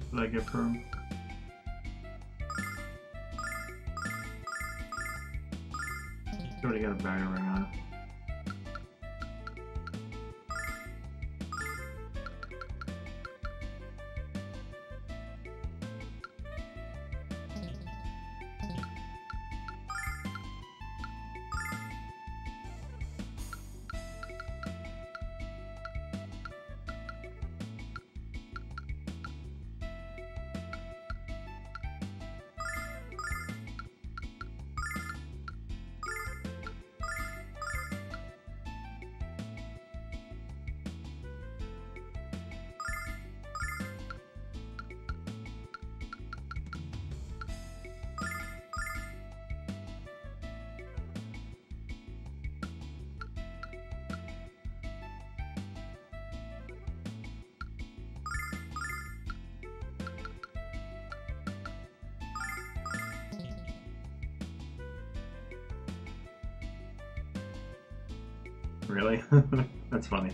What did I get for him? Already got a bagger ring on. Really? That's funny.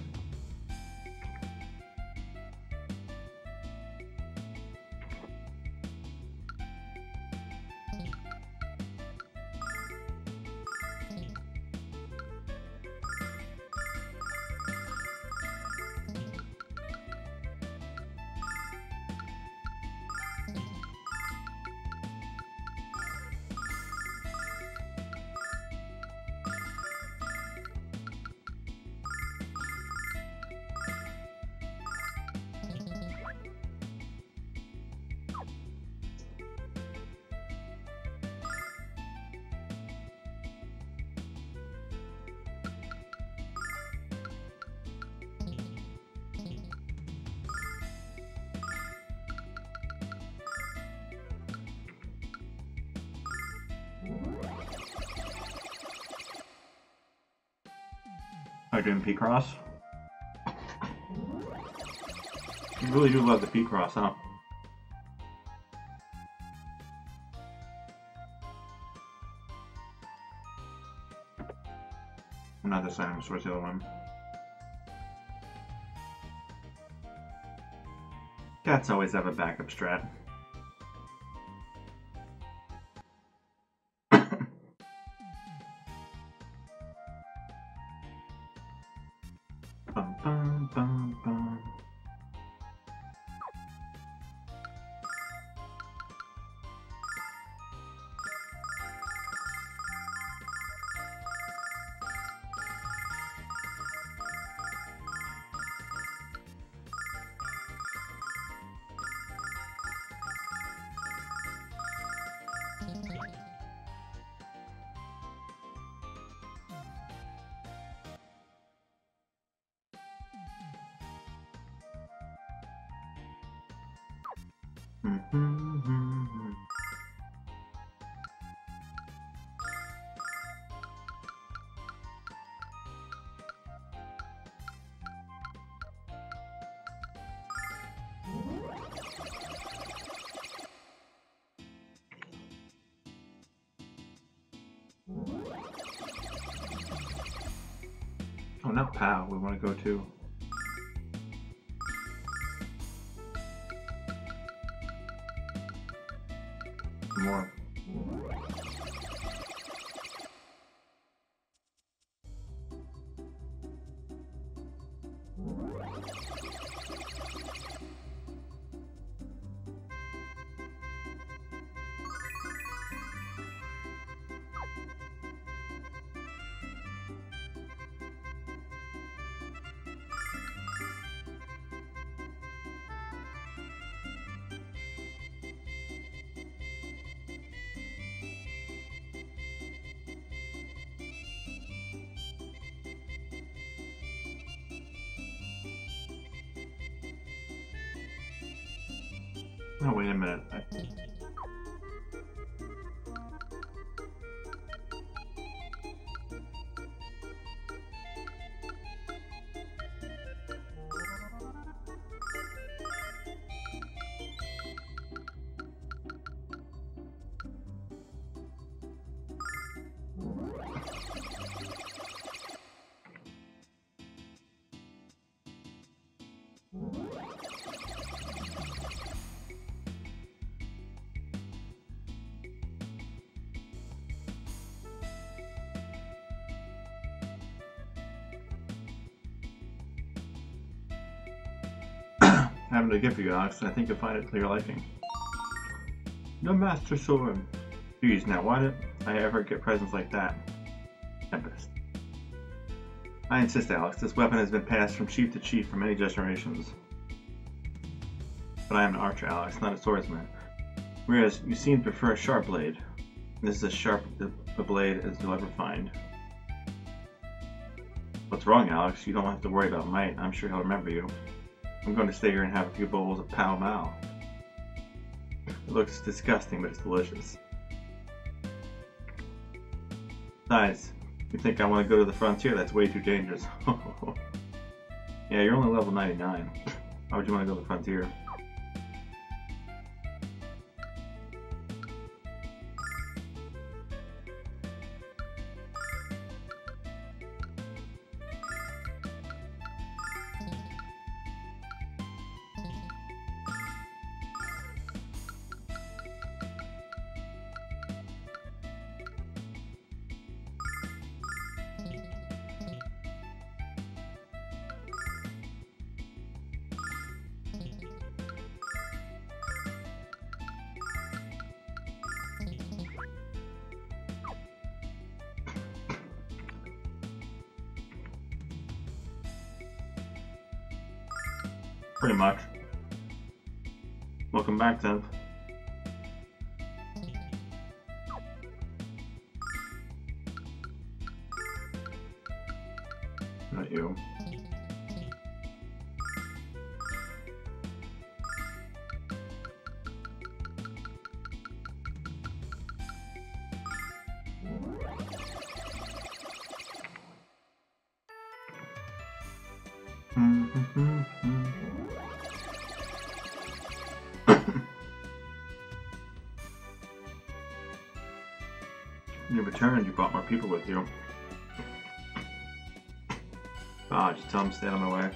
Are you doing P-Cross? You really do love the P-Cross, huh? Not the same, so what's the other one? Cats always have a backup strat. Bum, bum, bum, bum. Oh, not POW. We want to go to. More. Oh, wait a minute. I have a gift for you, Alex, and I think you'll find it to your liking. The Master Sword. Jeez, now why did I ever get presents like that? Tempest. I insist, Alex. This weapon has been passed from chief to chief for many generations. But I am an archer, Alex, not a swordsman. Whereas you seem to prefer a sharp blade. This is as sharp a blade as you'll ever find. What's wrong, Alex? You don't have to worry about Might. I'm sure he'll remember you. I'm going to stay here and have a few bowls of Pow Mao. It looks disgusting, but it's delicious. Besides, you think I want to go to the frontier? That's way too dangerous. Yeah, you're only level 99. Why would you want to go to the frontier? Pretty much. Welcome back, then. Not you. You returned, you brought more people with you. Ah, just tell them to stay out of my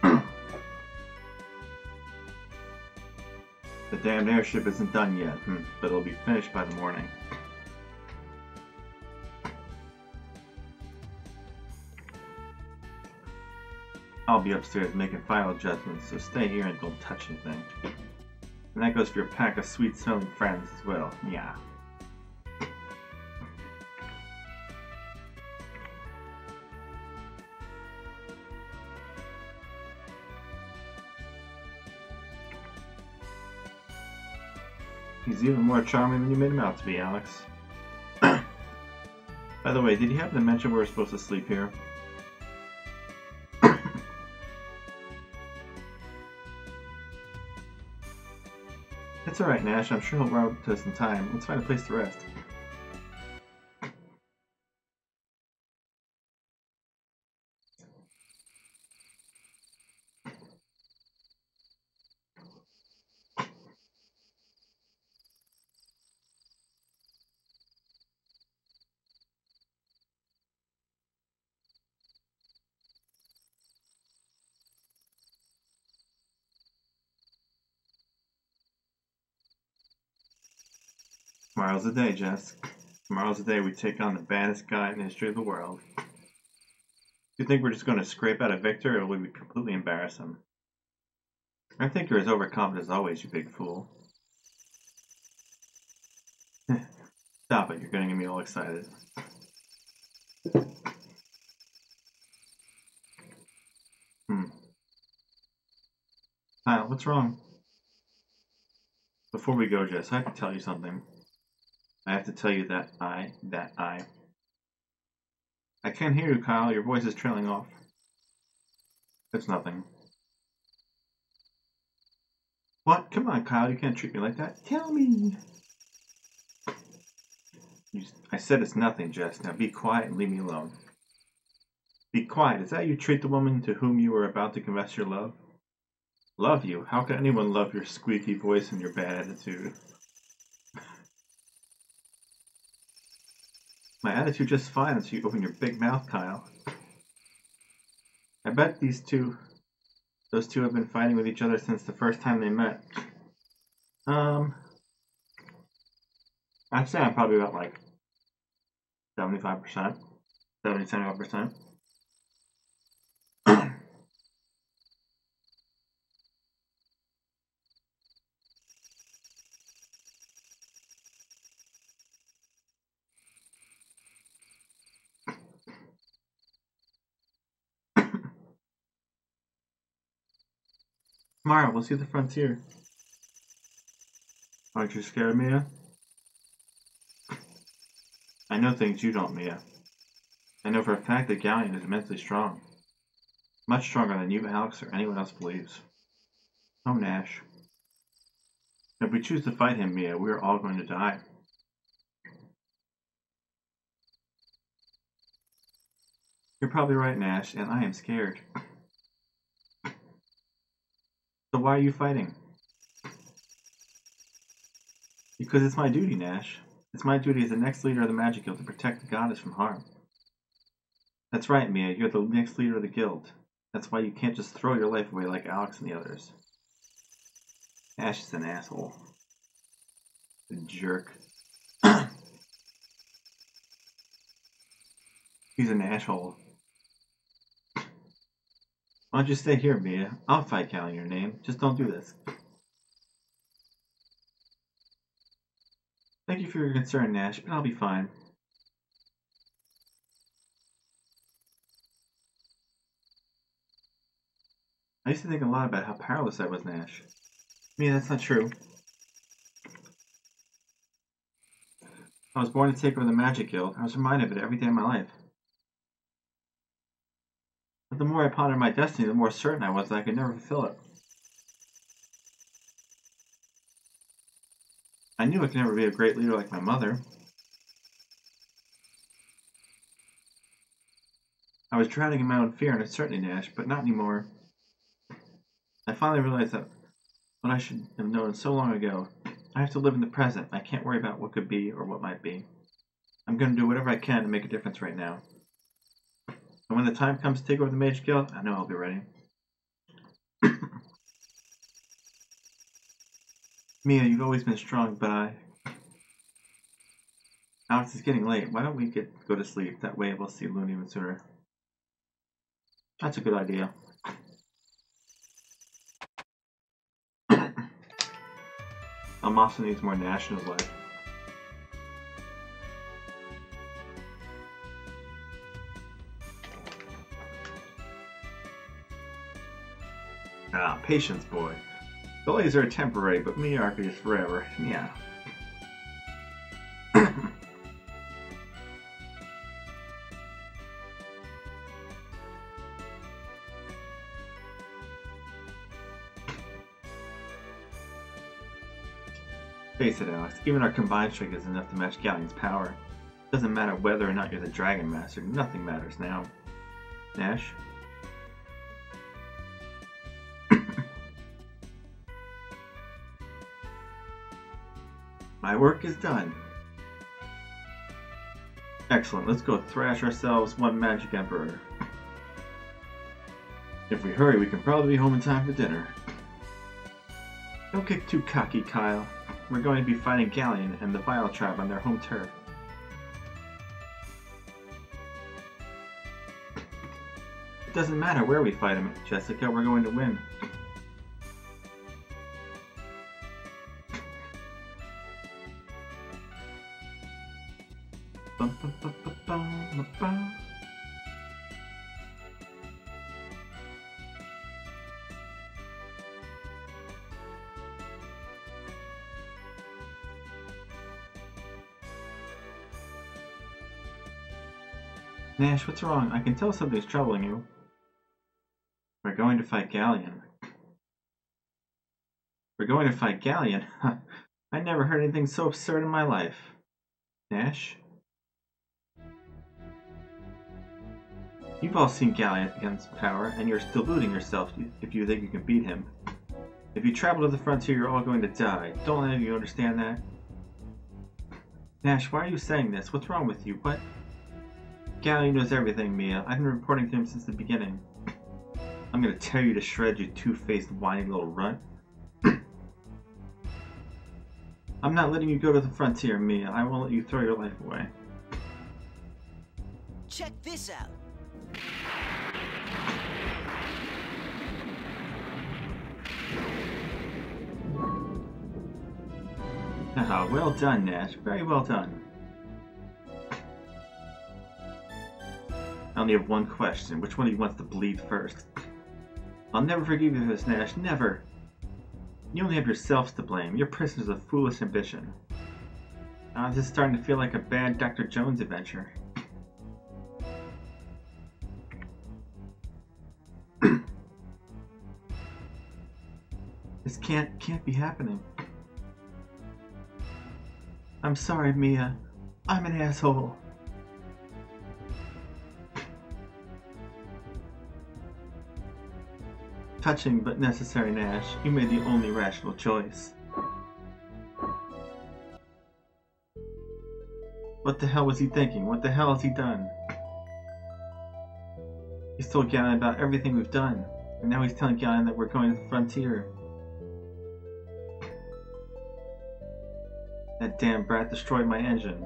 way. The damned airship isn't done yet, but it'll be finished by the morning. I'll be upstairs making final adjustments, so stay here and don't touch anything. And that goes for your pack of sweet-smelling friends as well. Yeah. He's even more charming than you made him out to be, Alex. By the way, did you happen to mention we were supposed to sleep here? It's alright, Nash. I'm sure he'll run to us in time. Let's find a place to rest. Tomorrow's the day, Jess. Tomorrow's the day we take on the baddest guy in the history of the world. You think we're just going to scrape out a victor, or will we completely embarrass him? I think you're as overconfident as always, you big fool. Stop it, you're getting me all excited. Kyle, what's wrong? Before we go, Jess, I have to tell you something. I have to tell you that I can't hear you, Kyle. Your voice is trailing off. It's nothing. What? Come on, Kyle. You can't treat me like that. Tell me. I said it's nothing, Jess. Now be quiet and leave me alone. Be quiet. Is that how you treat the woman to whom you were about to confess your love? Love you? How can anyone love your squeaky voice and your bad attitude? My attitude just fine until you open your big mouth, Kyle. I bet those two have been fighting with each other since the first time they met. I'd say I'm probably about like 75%. 70-75%. Tomorrow, we'll see the frontier. Aren't you scared, Mia? I know things you don't, Mia. I know for a fact that Galleon is immensely strong. Much stronger than you, Alex, or anyone else believes. Oh, Nash. If we choose to fight him, Mia, we are all going to die. You're probably right, Nash, and I am scared. So why are you fighting? Because it's my duty, Nash. It's my duty as the next leader of the Magic Guild to protect the goddess from harm. That's right, Mia. You're the next leader of the guild. That's why you can't just throw your life away like Alex and the others. Ash is an asshole. A jerk. He's an asshole. Why don't you stay here, Mia? I'll fight Cal in your name. Just don't do this. Thank you for your concern, Nash, but I'll be fine. I used to think a lot about how powerless I was, Nash. Mia, that's not true. I was born to take over the Magic Guild. I was reminded of it every day of my life. But the more I pondered my destiny, the more certain I was that I could never fulfill it. I knew I could never be a great leader like my mother. I was drowning in my own fear and uncertainty, Nash, but not anymore. I finally realized that what I should have known so long ago. I have to live in the present. I can't worry about what could be or what might be. I'm going to do whatever I can to make a difference right now. And when the time comes to take over the Mage Guild, I know I'll be ready. Mia, you've always been strong, but Alex, it's getting late. Why don't we go to sleep? That way we'll see Loon even sooner. That's a good idea. Amasa needs more Nash in his life. Ah, patience, boy. Delays are temporary, but mediocrity is forever. Yeah. Face it, Alex, even our combined strength is enough to match Galleon's power. Doesn't matter whether or not you're the Dragon Master, nothing matters now. Nash? My work is done. Excellent, let's go thrash ourselves one Magic Emperor. If we hurry, we can probably be home in time for dinner. Don't get too cocky, Kyle. We're going to be fighting Galleon and the Vile Tribe on their home turf. It doesn't matter where we fight him, Jessica, we're going to win. Nash, what's wrong? I can tell something's troubling you. We're going to fight Galleon. We're going to fight Galleon? I never heard anything so absurd in my life. Nash? You've all seen Galleon's power, and you're deluding yourself if you think you can beat him. If you travel to the frontier, you're all going to die. Don't any of you understand that? Nash, why are you saying this? What's wrong with you? What? Galleon knows everything, Mia. I've been reporting to him since the beginning. I'm gonna tear you to shreds, you two-faced, whiny little runt. I'm not letting you go to the frontier, Mia. I won't let you throw your life away. Check this out. Ah, well done, Nash. Very well done. I only have one question. Which one of you wants to bleed first? I'll never forgive you for this, Nash. Never. You only have yourselves to blame. You're prisoners of foolish ambition. This is starting to feel like a bad Dr. Jones adventure. This can't be happening. I'm sorry, Mia. I'm an asshole. Touching but necessary, Nash. You made the only rational choice. What the hell was he thinking? What the hell has he done? He's told Galleon about everything we've done, and now he's telling Galleon that we're going to the frontier. That damn brat destroyed my engine.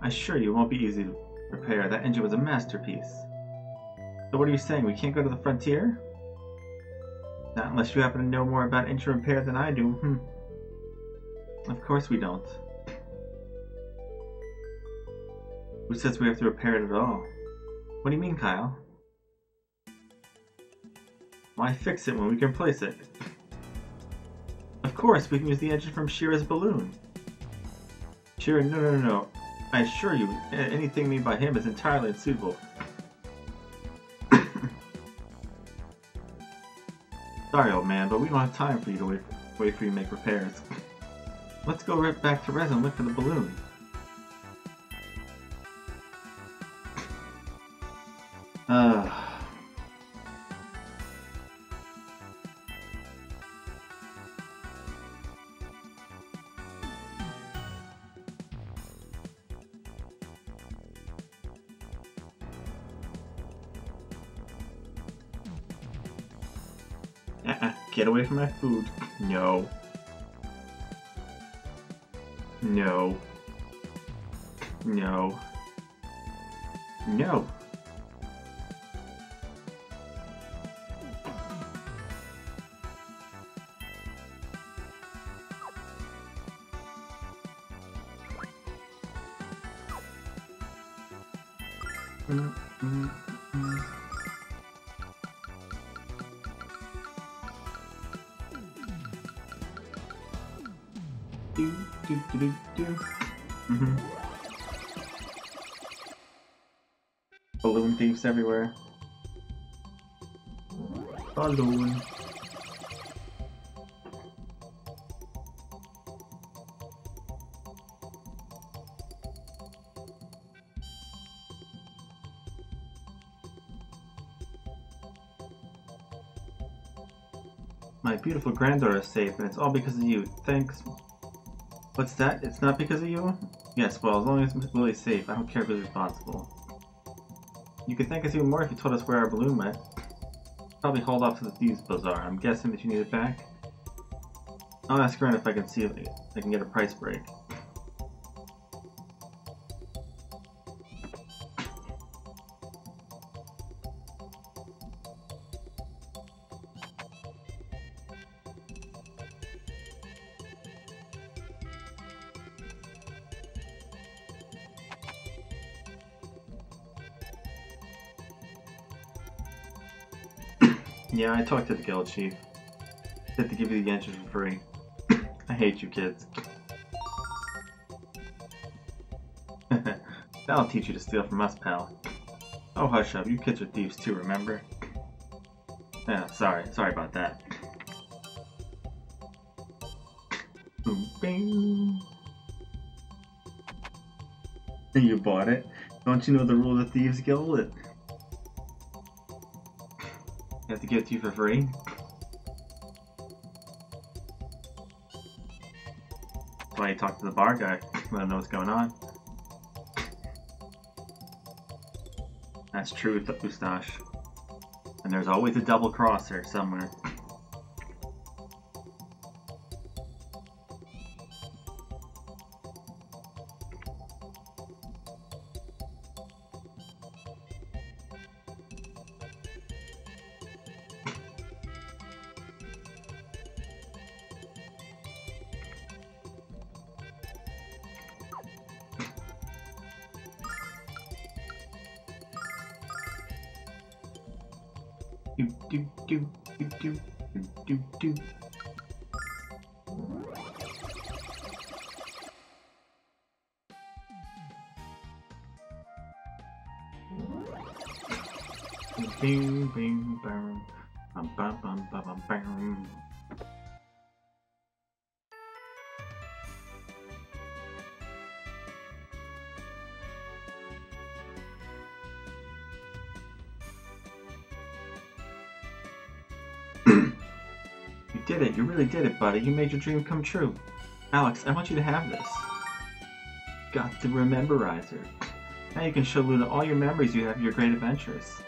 I assure you it won't be easy to repair. That engine was a masterpiece. So what are you saying? We can't go to the frontier? Not unless you happen to know more about engine repair than I do. Of course we don't. Who says we have to repair it at all? What do you mean, Kyle? Why fix it when we can replace it? Of course, we can use the engine from Shira's balloon. Shira, no. I assure you, anything made by him is entirely unsuitable. Sorry, old man, but we don't have time for you to wait for you to make repairs. Let's go right back to Res and look for the balloon. Get away from my food. No. No. No. No. Balloon thieves everywhere. Balloon. My beautiful granddaughter is safe, and it's all because of you. Thanks. What's that? It's not because of you? Yes, well, as long as Lily's safe, I don't care who's responsible. You could thank us even more if you told us where our balloon went. Probably hauled off to the Thieves' Bazaar. I'm guessing that you need it back? I'll ask around if I can see if I can get a price break. Yeah, I talked to the guild chief. He said to give you the engine for free. I hate you kids. That'll teach you to steal from us, pal. Oh, hush up. You kids are thieves too, remember? Yeah, sorry about that. Boom, bing. You bought it? Don't you know the rule of the Thieves Guild? You have to give it to you for free? That's why you talk to the bar guy. Let him know what's going on. That's true, Ustash. And there's always a double crosser somewhere. Do. Bing, bing, bam, bam, bam, bam, bam, bam. You did it. You really did it, buddy. You made your dream come true. Alex, I want you to have this. Got the Rememberizer. Now you can show Luna all your memories you have of your great adventures.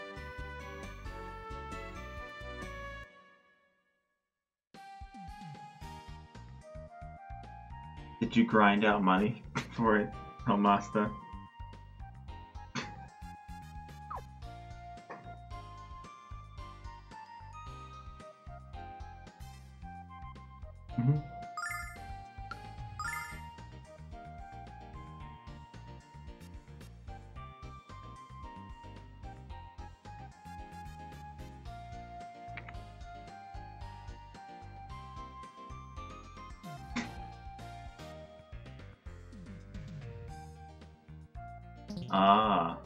Did you grind out money for it, Helmasta? Ah.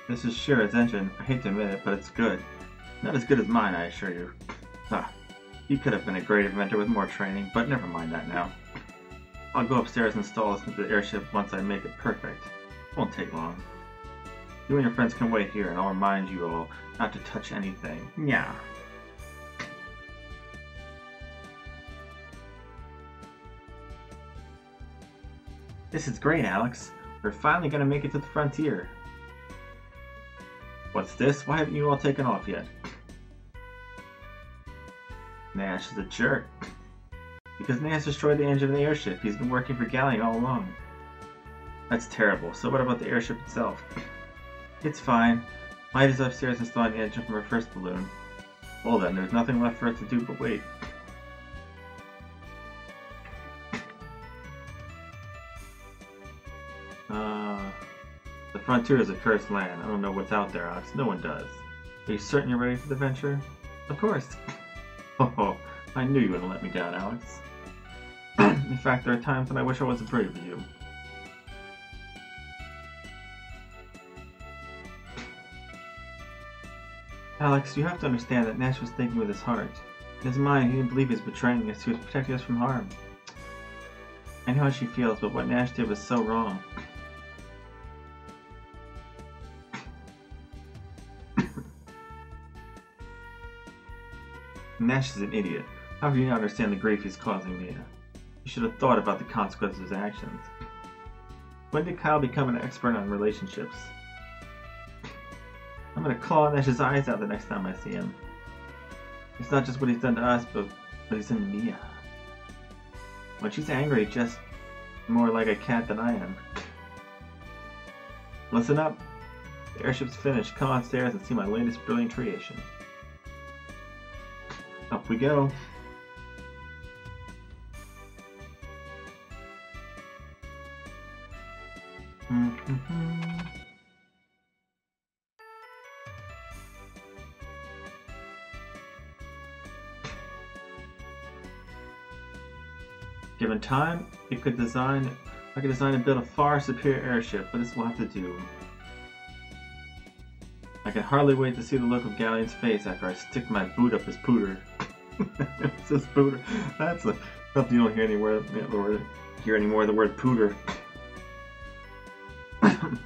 This is Shira's engine. I hate to admit it, but it's good. Not as good as mine, I assure you. He could have been a great inventor with more training, but never mind that now. I'll go upstairs and install this into the airship once I make it perfect. It won't take long. You and your friends can wait here, and I'll remind you all not to touch anything. Yeah. This is great, Alex. We're finally gonna make it to the frontier. What's this? Why haven't you all taken off yet? Nash is a jerk. Because Nash destroyed the engine of the airship. He's been working for Galleon all along. That's terrible. So what about the airship itself? It's fine. Light is upstairs installing the engine from her first balloon. Well then, there's nothing left for us to do but wait. The frontier is a cursed land. I don't know what's out there, Alex. No one does. Are you certain you're ready for the venture? Of course. Oh, I knew you wouldn't let me down, Alex. In fact, there are times when I wish I wasn't brave with you. Alex, you have to understand that Nash was thinking with his heart. In his mind, he didn't believe he was betraying us, he was protecting us from harm. I know how she feels, but what Nash did was so wrong. Nash is an idiot. How can you not understand the grief he's causing Mia? You should have thought about the consequences of his actions. When did Kyle become an expert on relationships? I'm gonna claw Nash's eyes out the next time I see him. It's not just what he's done to us, but what he's done to Mia. When she's angry, just more like a cat than I am. Listen up. The airship's finished. Come downstairs and see my latest brilliant creation. Up we go. Given time, I could design and build a far superior airship, but this will have to do. I can hardly wait to see the look of Galleon's face after I stick my boot up his pooter. It says pooter. That's something you don't hear anywhere. Hear anymore. The word pooter. I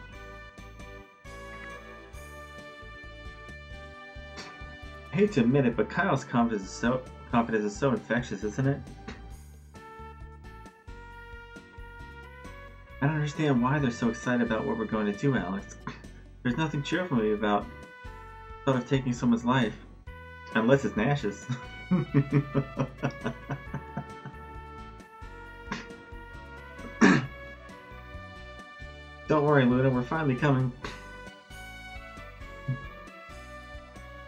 hate to admit it, but Kyle's confidence is so infectious, isn't it? I don't understand why they're so excited about what we're going to do, Alex. There's nothing cheerful me about the thought of taking someone's life. Unless it's Nash's. Don't worry, Luna, we're finally coming.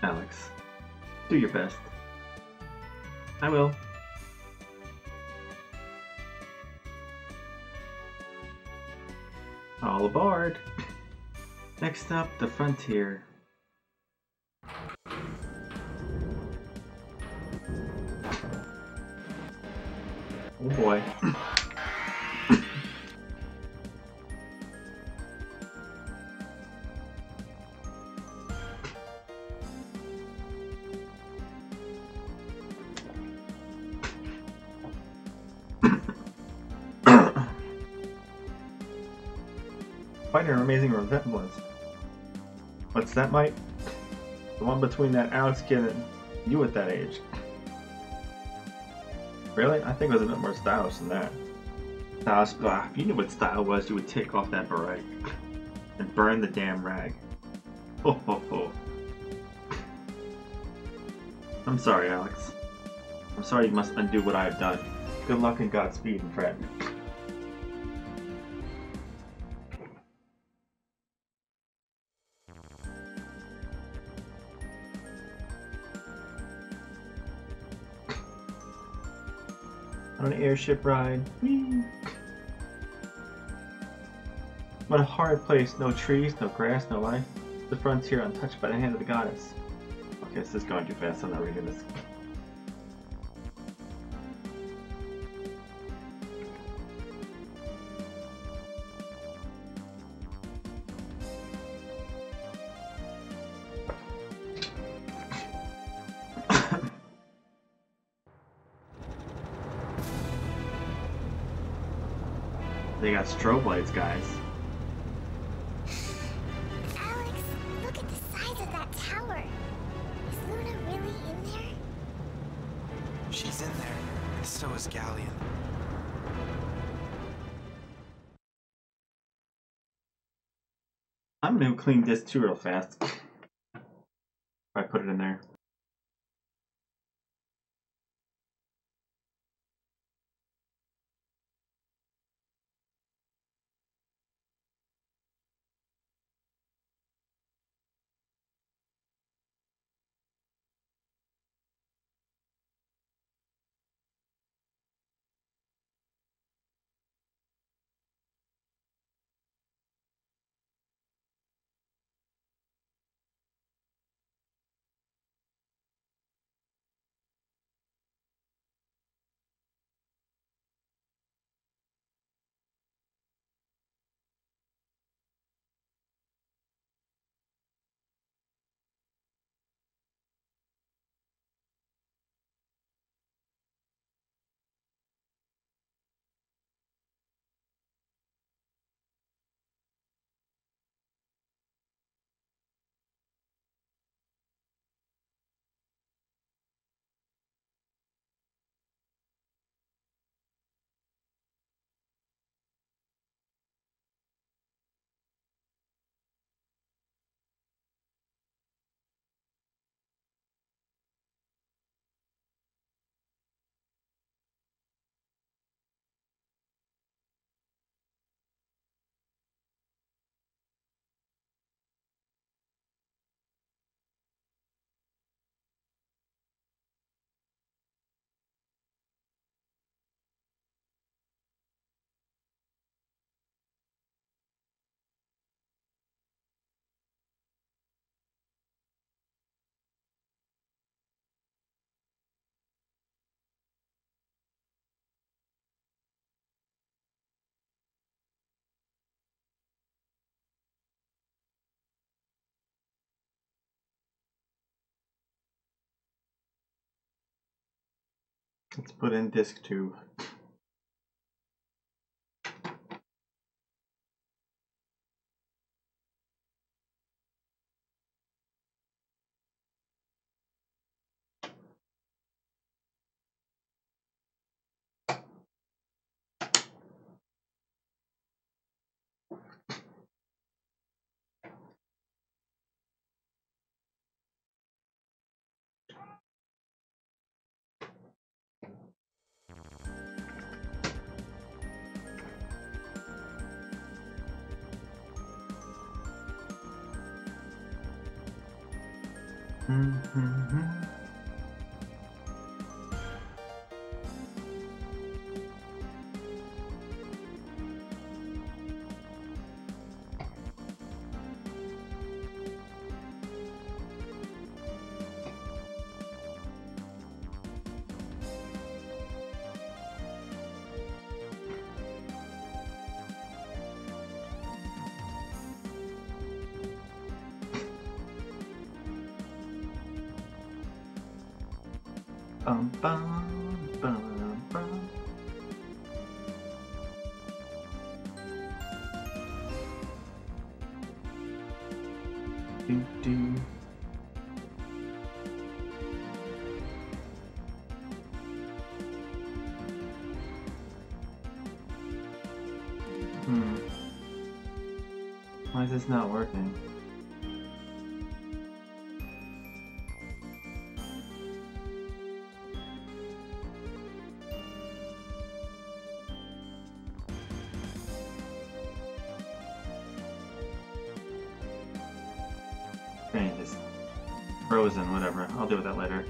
Alex, do your best. I will. All aboard! Next up, the frontier. Oh boy. Quite an amazing resemblance. What's that, Mike? The one between that Alex kid and you at that age. Really? I think it was a bit more stylish than that. Stylish, if you knew what style was, you would take off that beret and burn the damn rag. Ho ho ho. I'm sorry, Alex. I'm sorry you must undo what I have done. Good luck and Godspeed, friend. On an airship ride. Whee! What a hard place. No trees, no grass, no life. The frontier untouched by the hand of the goddess. Okay, this is going too fast. I'm not reading this. They got strobe lights, guys. Alex, look at the size of that tower. Is Luna really in there? She's in there, and so is Galleon. I'm gonna clean this too real fast. If I put it in there. Let's put in disc 2. Bum, bum, bum, bum. Do, do. Why is this not working? Okay, just frozen, whatever. I'll deal with that later.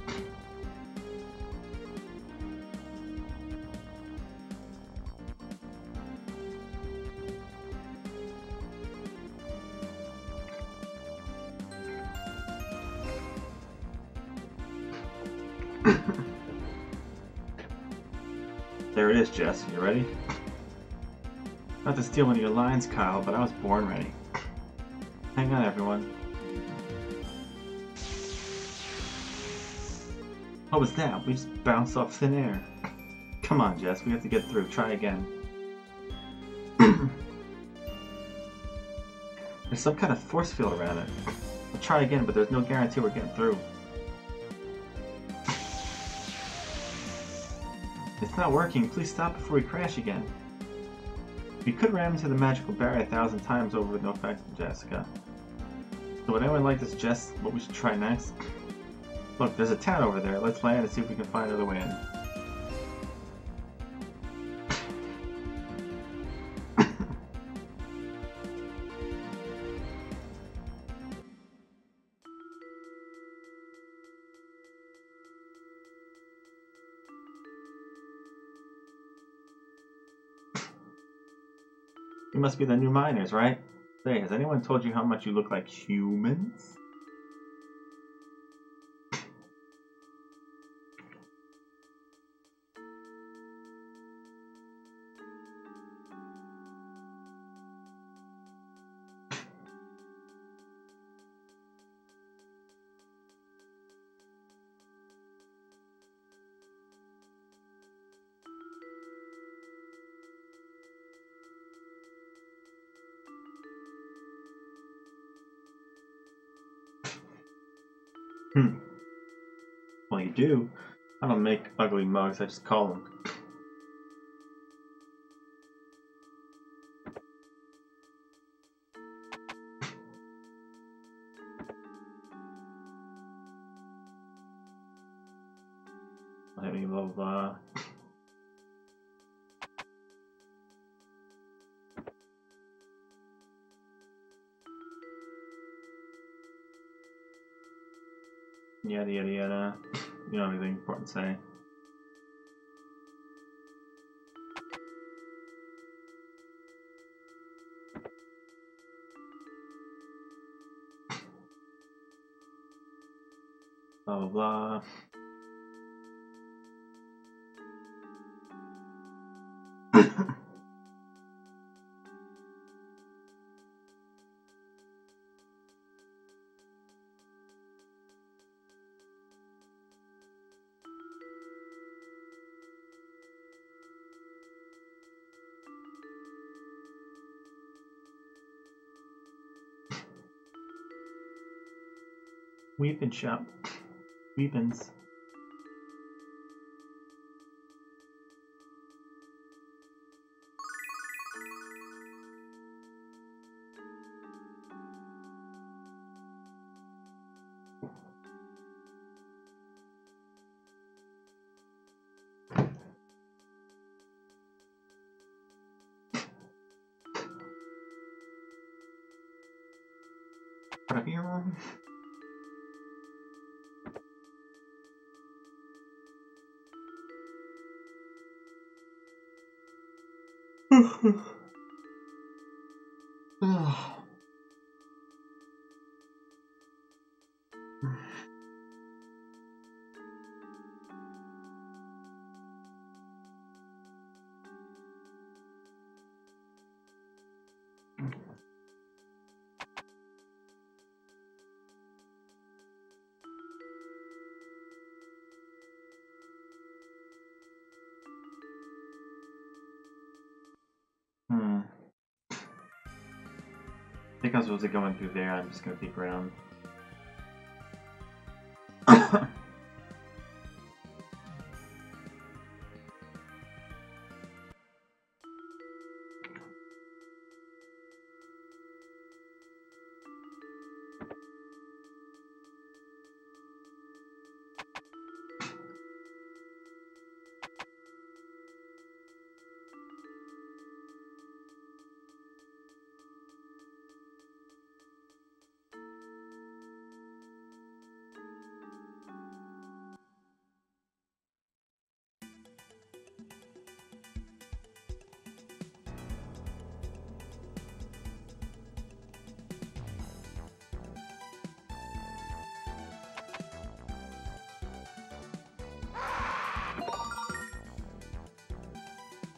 There it is, Jess. You ready? Not to steal one of your lines, Kyle, but I was born ready. Hang on, everyone. What was that? We just bounced off thin air. Come on, Jess. We have to get through. Try again. There's some kind of force field around it. We'll try again, but there's no guarantee we're getting through. It's not working. Please stop before we crash again. We could ram into the magical barrier 1,000 times over with no effect, Jessica. So would anyone like to suggest what we should try next? Look, there's a town over there. Let's land and see if we can find another way in. You must be the new miners, right? Say, has anyone told you how much you look like humans? Well, you do. I don't make ugly mugs, I just call them. Blah, blah, blah. Yada yada yada. You don't have anything important to say. Blah blah blah. Weapon shop. Weapons. I think I'm supposed to go in through there. I'm just gonna peek around.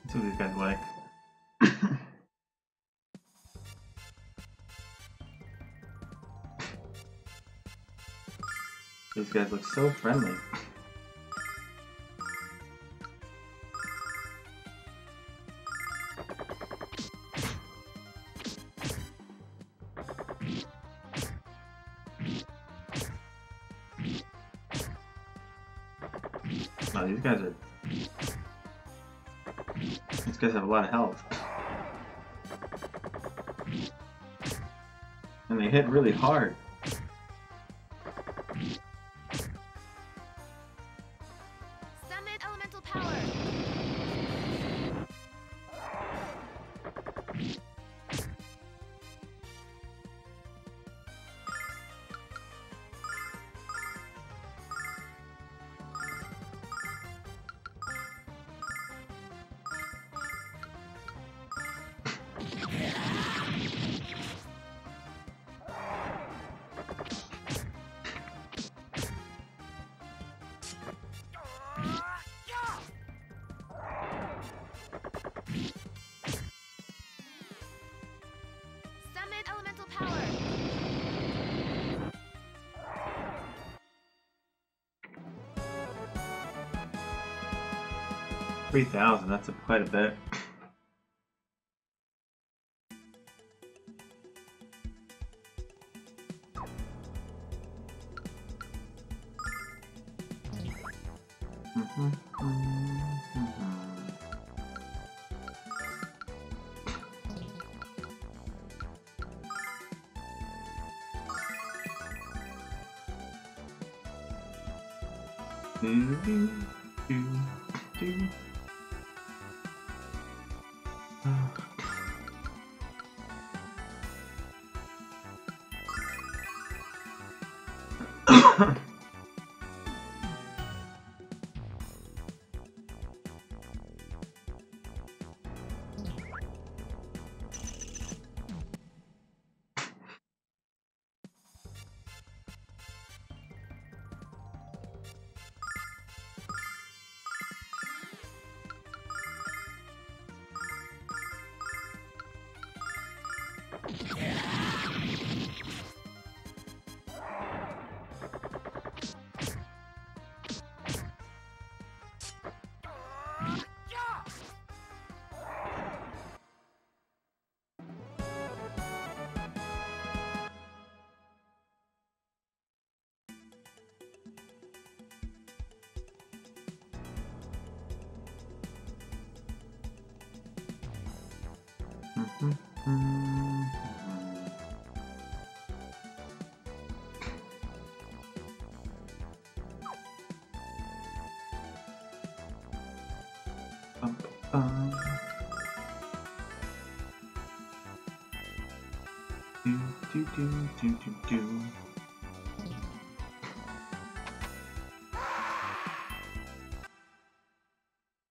That's what these guys like. These guys look so friendly. Wow, these guys have a lot of health. And they hit really hard. Summon elemental power. Summon elemental power. 3,000, that's quite a bit.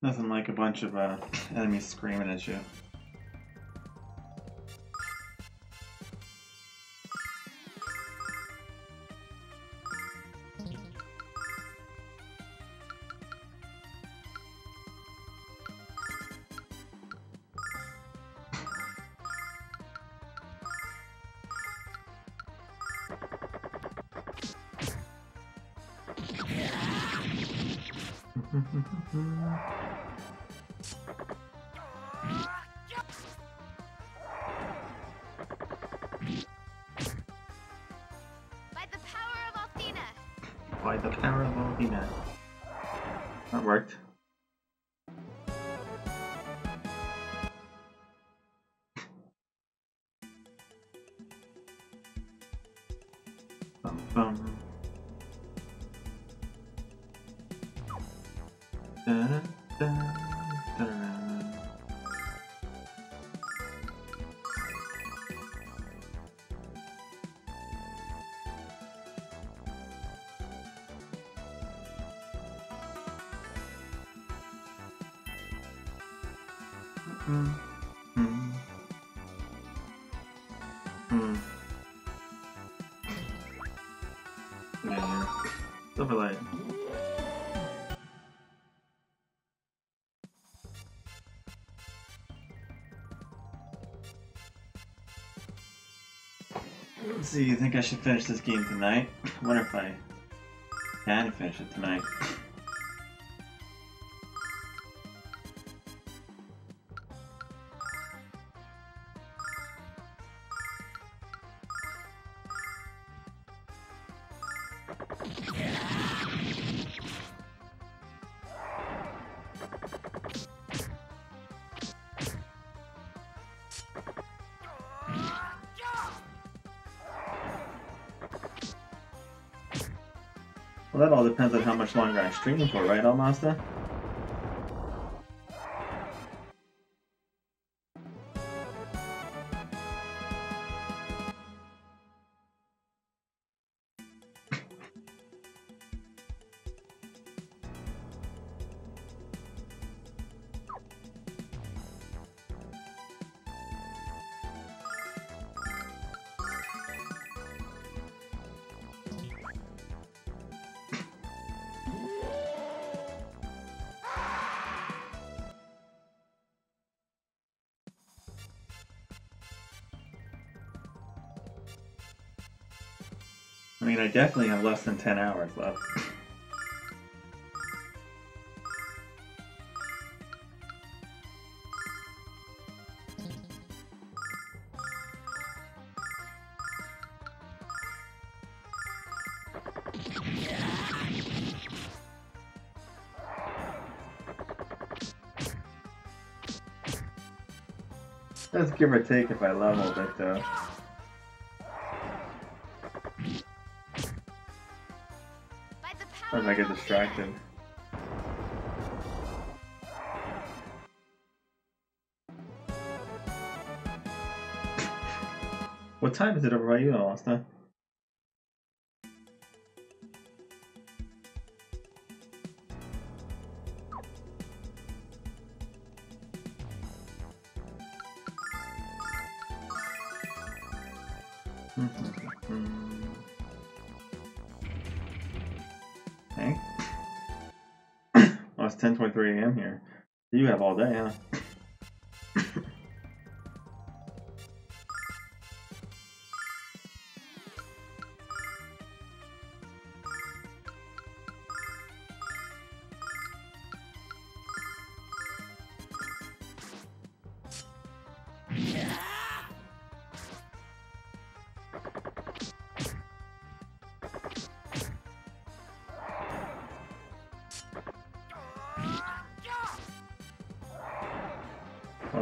Nothing like a bunch of enemies screaming at you. By the power of Athena. By the power of Athena. That worked. Bum, bum. Da, da, da, da. Yeah, silver light. Let's see, you think I should finish this game tonight? I wonder if I can finish it tonight. Well, that all depends on how much longer I stream for, right, Almasta? I mean, I definitely have less than 10 hours left. That's give or take if I leveled it, though. Or if I get distracted. What time is it over by you, Alasta? Okay. Well, it's 10:23 a.m. here. You have all day, huh?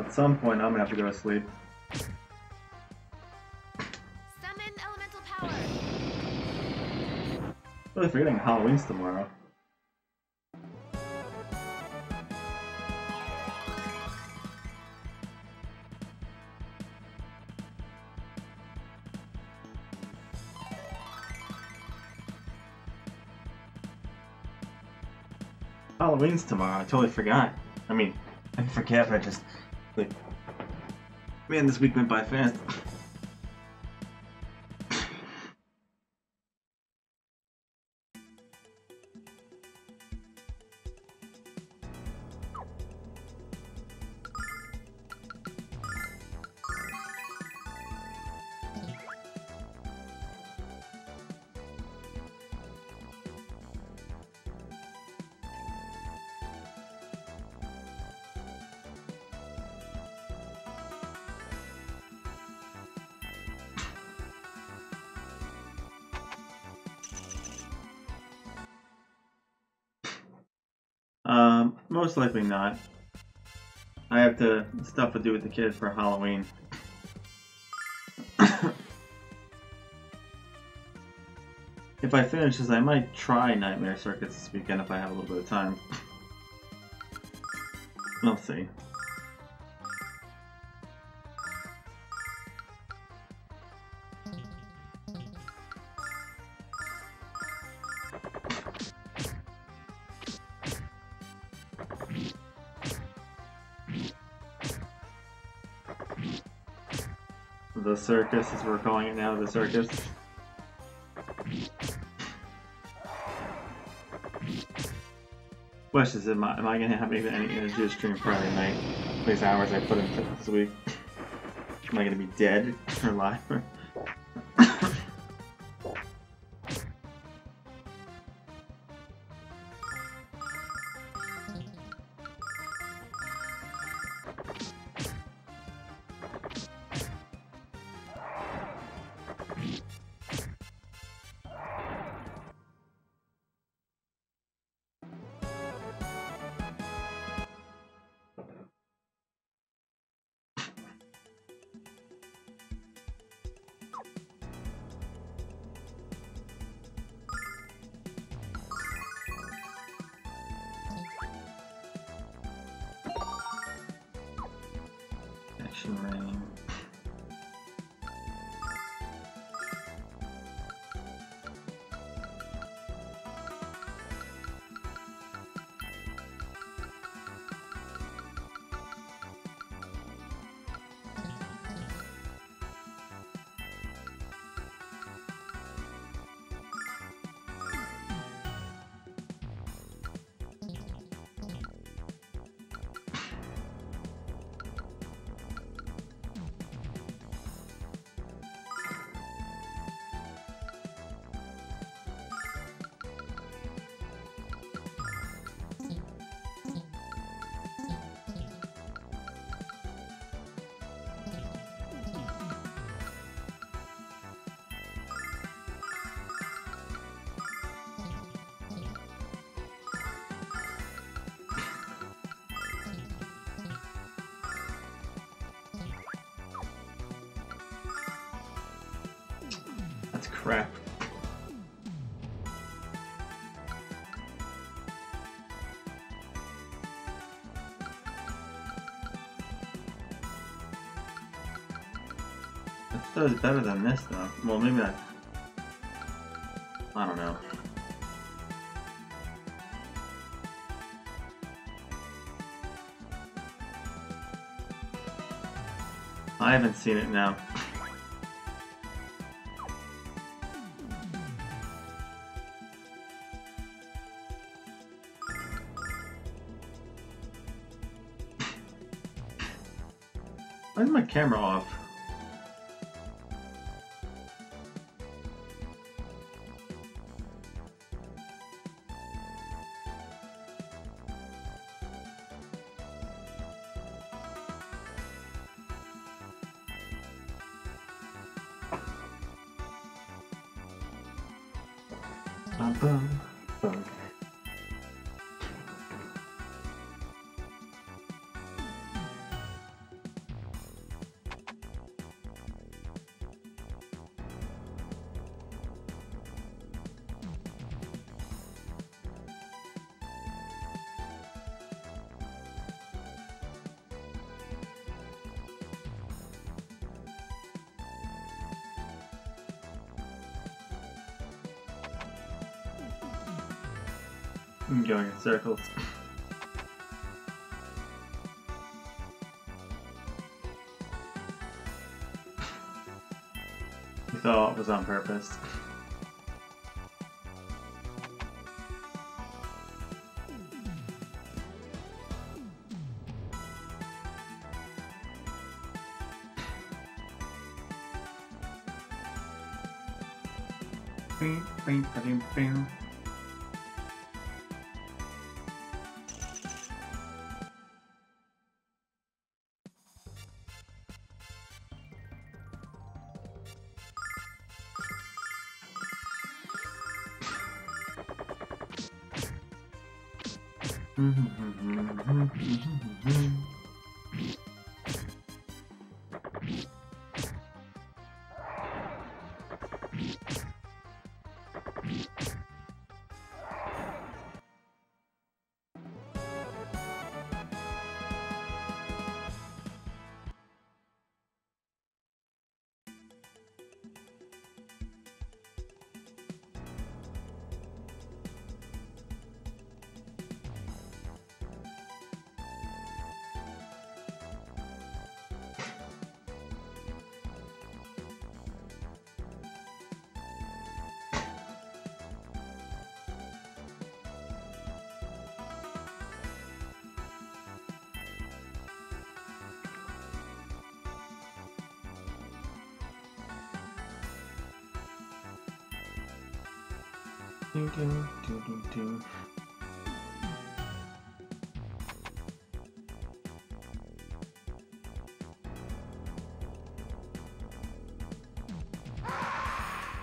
At some point, I'm gonna have to go to sleep. Summon elemental power. Really forgetting Halloween's tomorrow. Halloween's tomorrow. I totally forgot. I mean, I forget, but I just like, man, this week went by fast. Most likely not. I have stuff to do with the kids for Halloween. If I finish this, I might try Nightmare Circuits this weekend if I have a little bit of time. We'll see. The circus, as we're calling it now, the circus. Question is, am I going to have any energy to stream Friday night? These hours I put into this week. Am I going to be dead or alive? Rain. That's crap. This is better than this, though. Well, maybe not. I don't know. I haven't seen it now. Why is my camera off? Bum, bum, bum. I'm going in circles. You thought it was on purpose.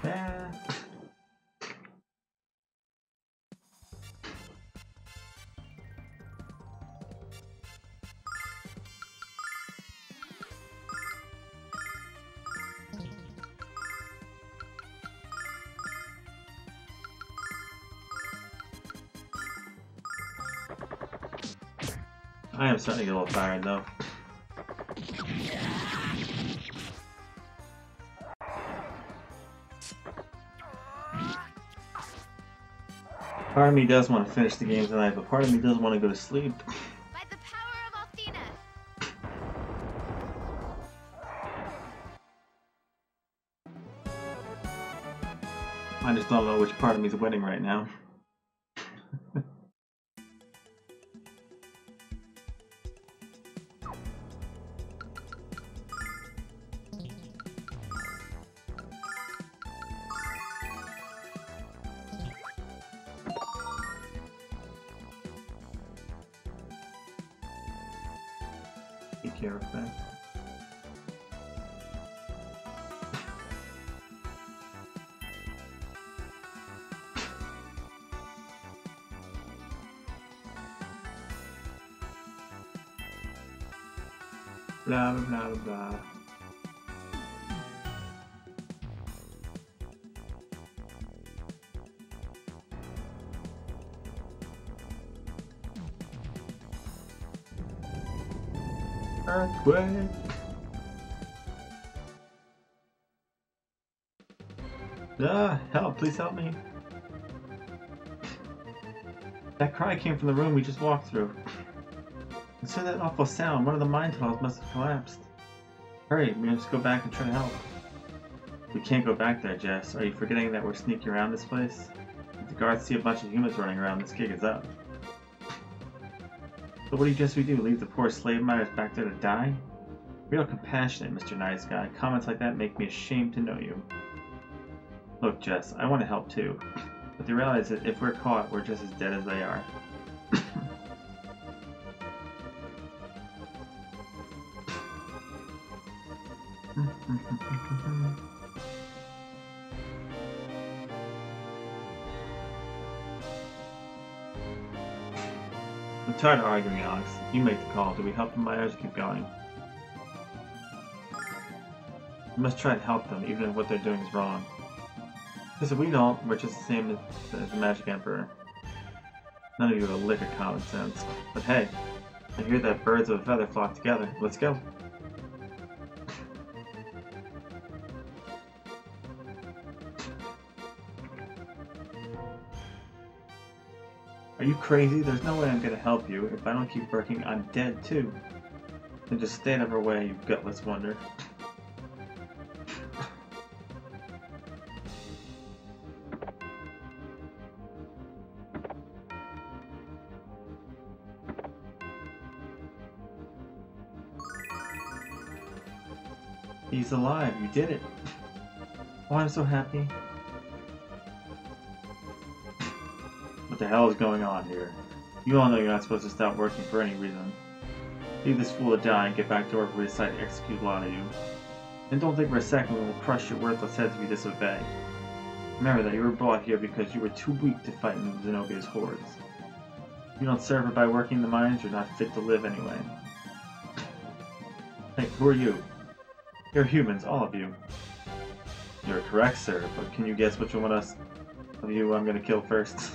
Yeah. I am starting to get a little tired though. Part of me does want to finish the game tonight, but part of me doesn't want to go to sleep. By the power of Athena. I just don't know which part of me is winning right now. Take care of that. Blah blah blah blah. Earthquake. Ah, help, please help me. That cry came from the room we just walked through. And so that awful sound, one of the mine tunnels must have collapsed. Hurry, we must go back and try to help. We can't go back there, Jess. Are you forgetting that we're sneaking around this place? If the guards see a bunch of humans running around, this gig is up. So what do you guess we do? Leave the poor slave miners back there to die? Real compassionate, Mr. Nice Guy. Comments like that make me ashamed to know you. Look, Jess, I want to help too. But the reality is that if we're caught, we're just as dead as they are. I'm tired of arguing, Alex. You make the call. Do we help the miners or keep going? We must try to help them, even if what they're doing is wrong. Because if we don't, we're just the same as the Magic Emperor. None of you have a lick of common sense. But hey, I hear that birds of a feather flock together. Let's go. Are you crazy? There's no way I'm gonna help you. If I don't keep working, I'm dead too. Then just stay out of her way, you gutless wonder. He's alive, you did it. Oh, I'm so happy. What the hell is going on here? You all know you're not supposed to stop working for any reason. Leave this fool to die and get back to work where we decide to execute a lot of you. And don't think for a second we will crush your worthless heads if you disobey. Remember that you were brought here because you were too weak to fight in Zenobia's hordes. If you don't serve her by working the mines, you're not fit to live anyway. Hey, who are you? You're humans, all of you. You're correct, sir, but can you guess which one of you I'm gonna kill first?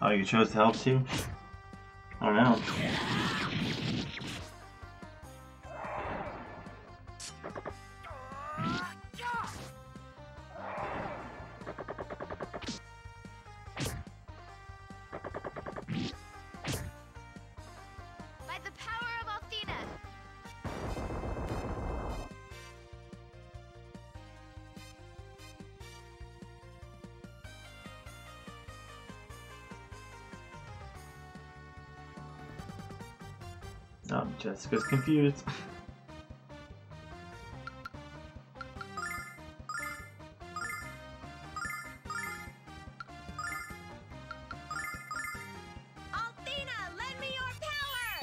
Oh, you chose to help too? I don't know. By the power of Althena! Oh, Jessica's confused. Althena, lend me your power!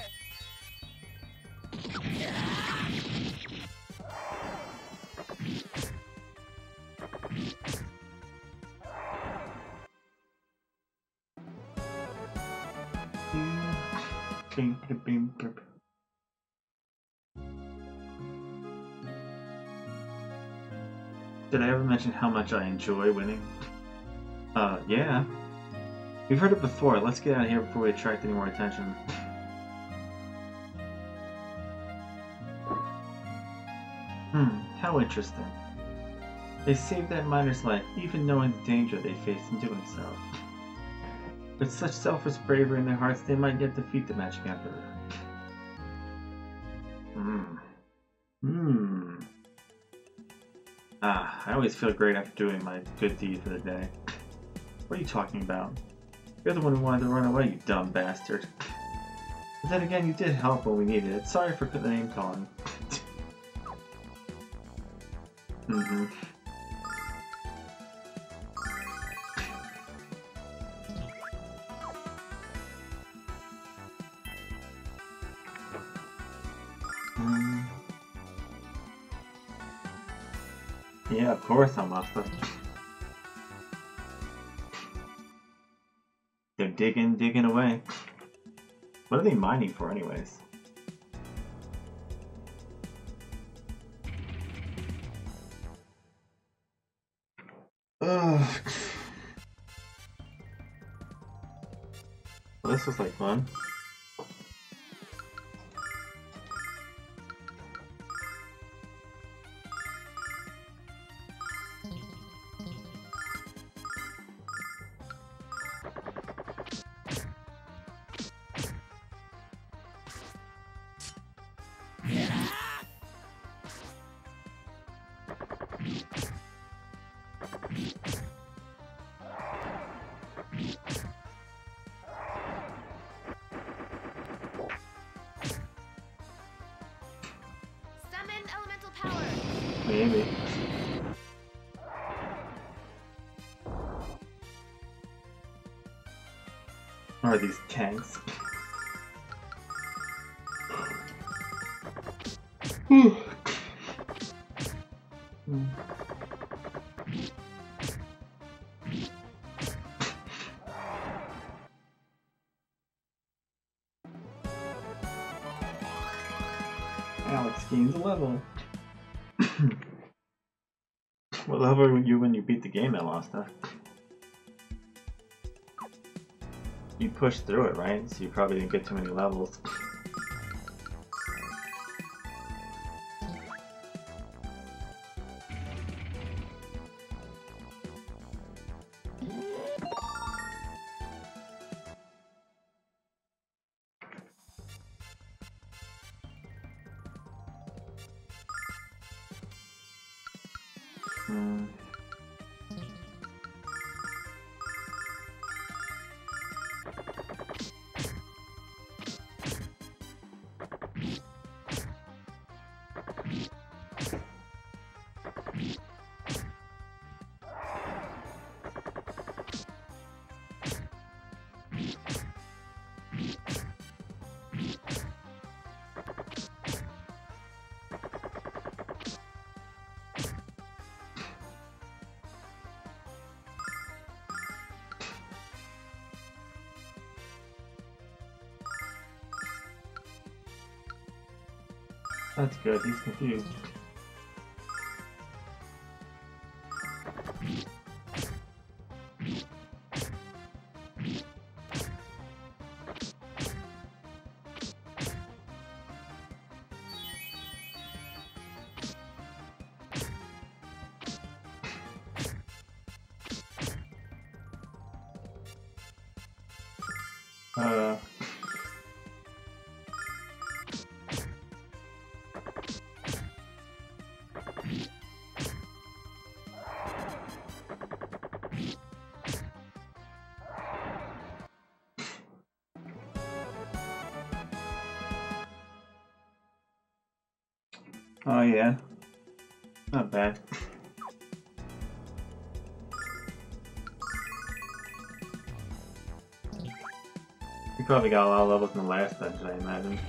Did I ever mention how much I enjoy winning? Yeah. We've heard it before. Let's get out of here before we attract any more attention. How interesting. They saved that miner's life, even knowing the danger they faced in doing so. With such selfless bravery in their hearts, they might yet defeat the Magic Emperor. I always feel great after doing my good deed for the day. What are you talking about? You're the one who wanted to run away, you dumb bastard. But then again, you did help when we needed it. Sorry for the name calling. Yeah, of course I'm Master. They're digging away. What are they mining for anyways? Ugh. Well, this was like fun. Summon elemental power! Maybe. Or are these tanks? Alex gains a level. What level were you when you beat the game at Lost, huh? You pushed through it, right? So you probably didn't get too many levels. Hmm. That's good, he's confused. Uh... Oh yeah, not bad. You probably got a lot of levels in the last dungeon, I imagine.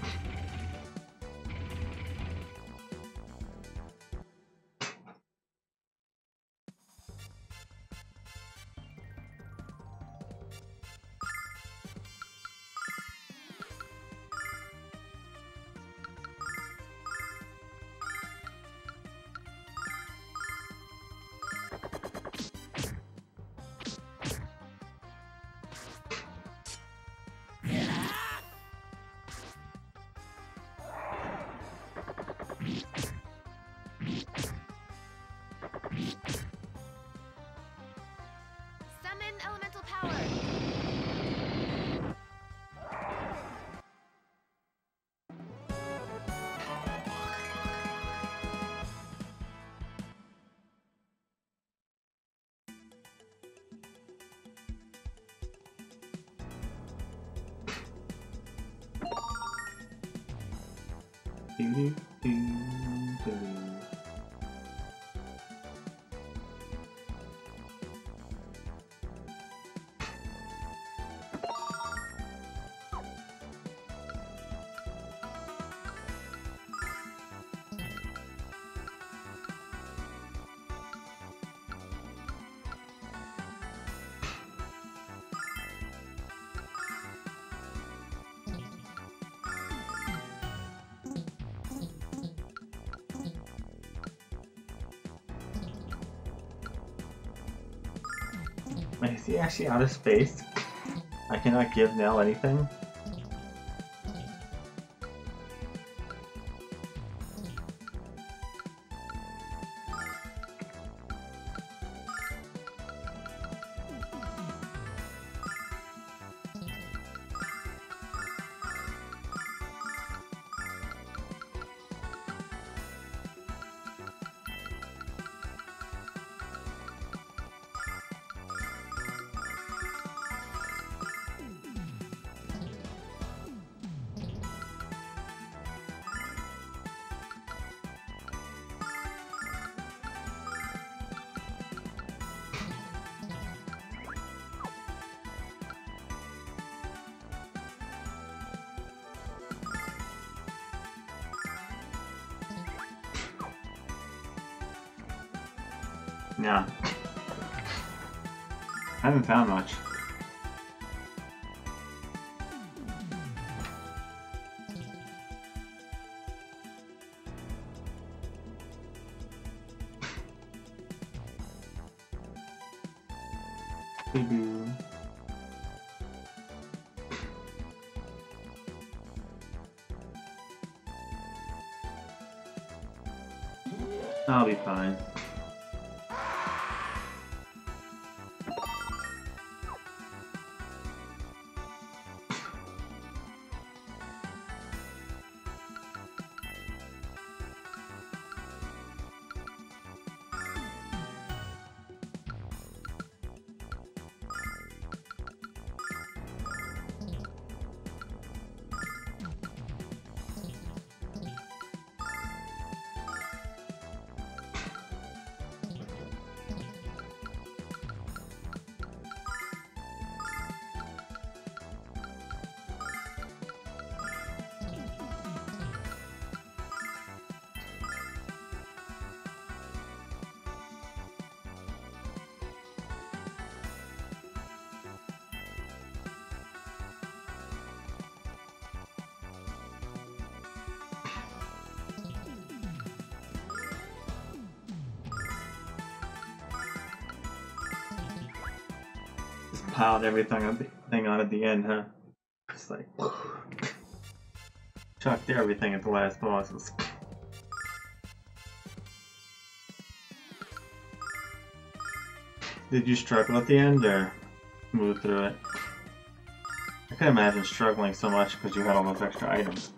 Summon elemental power. Wait, is he actually out of space? I cannot give Nell anything? Yeah. I haven't found much. Doo-doo. I'll be fine. Just piled everything on at the end, huh? Just like chucked everything at the last bosses. Did you struggle at the end or move through it? I can imagine struggling so much because you had all those extra items.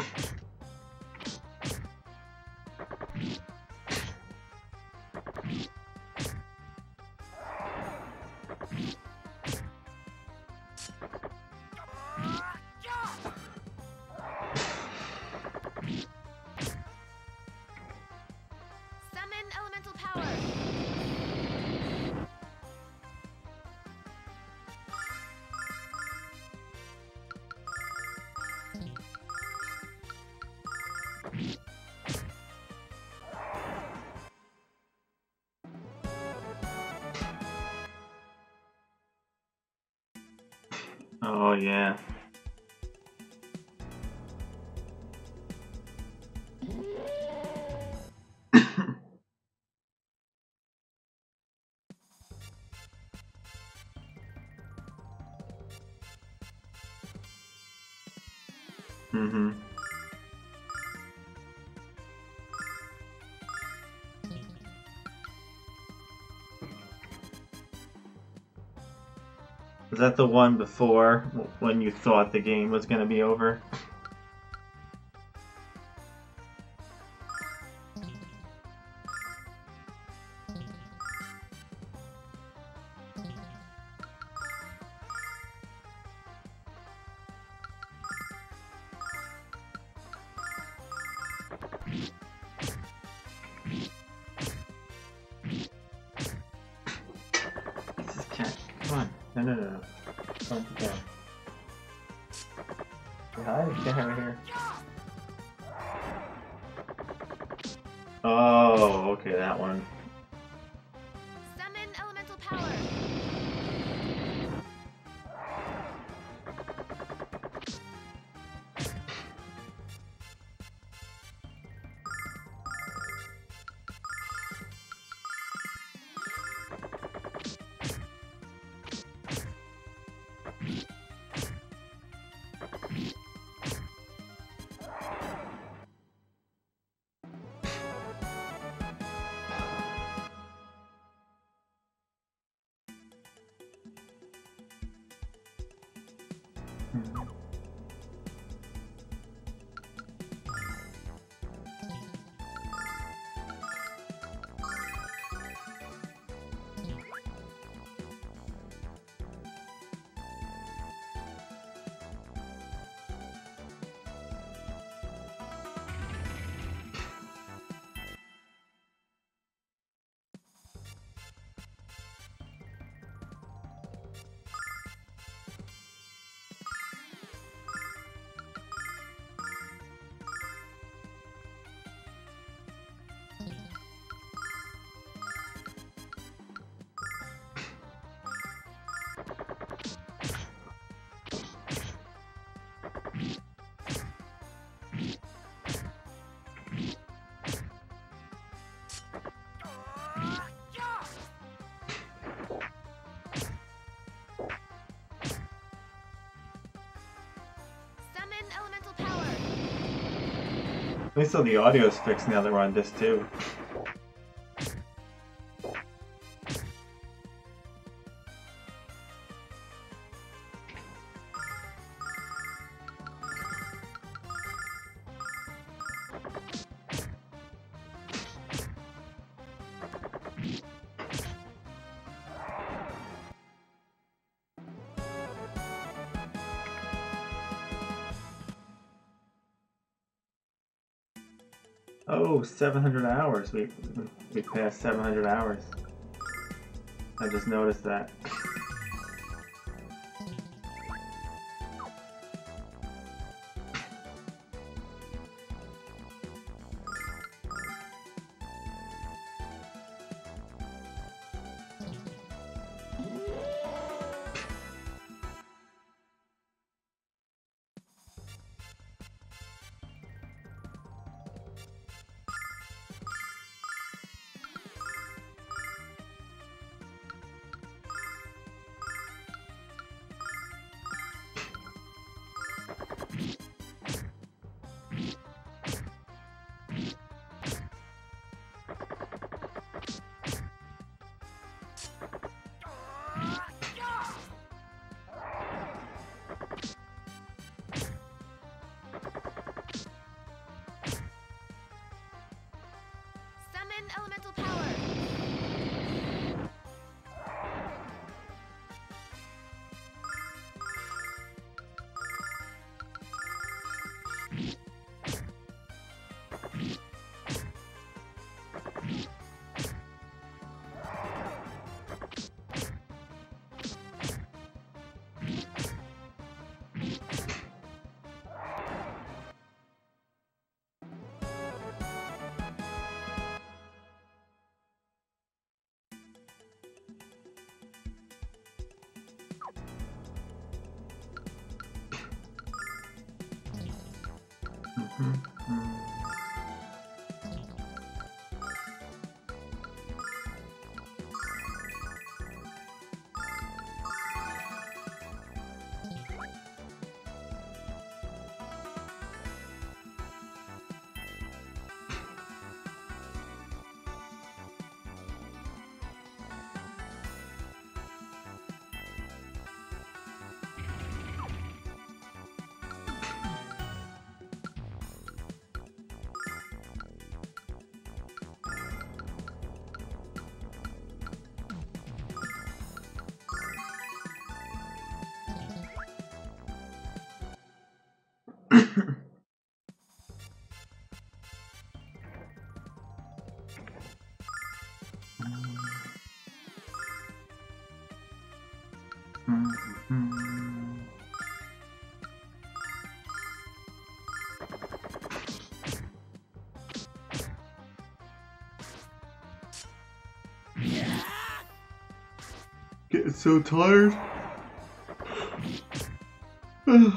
Summon elemental power. Oh yeah. Mm-hmm. Was that the one before when you thought the game was gonna be over? This is cat. Come on. No. Come on, down. Say hi, get over here. Oh, okay, that one. Summon elemental power. least all the audio is fixed now that we're on disc 2. Oh, 700 hours. We passed 700 hours. I just noticed that. Summon elemental power. Getting so tired. Summon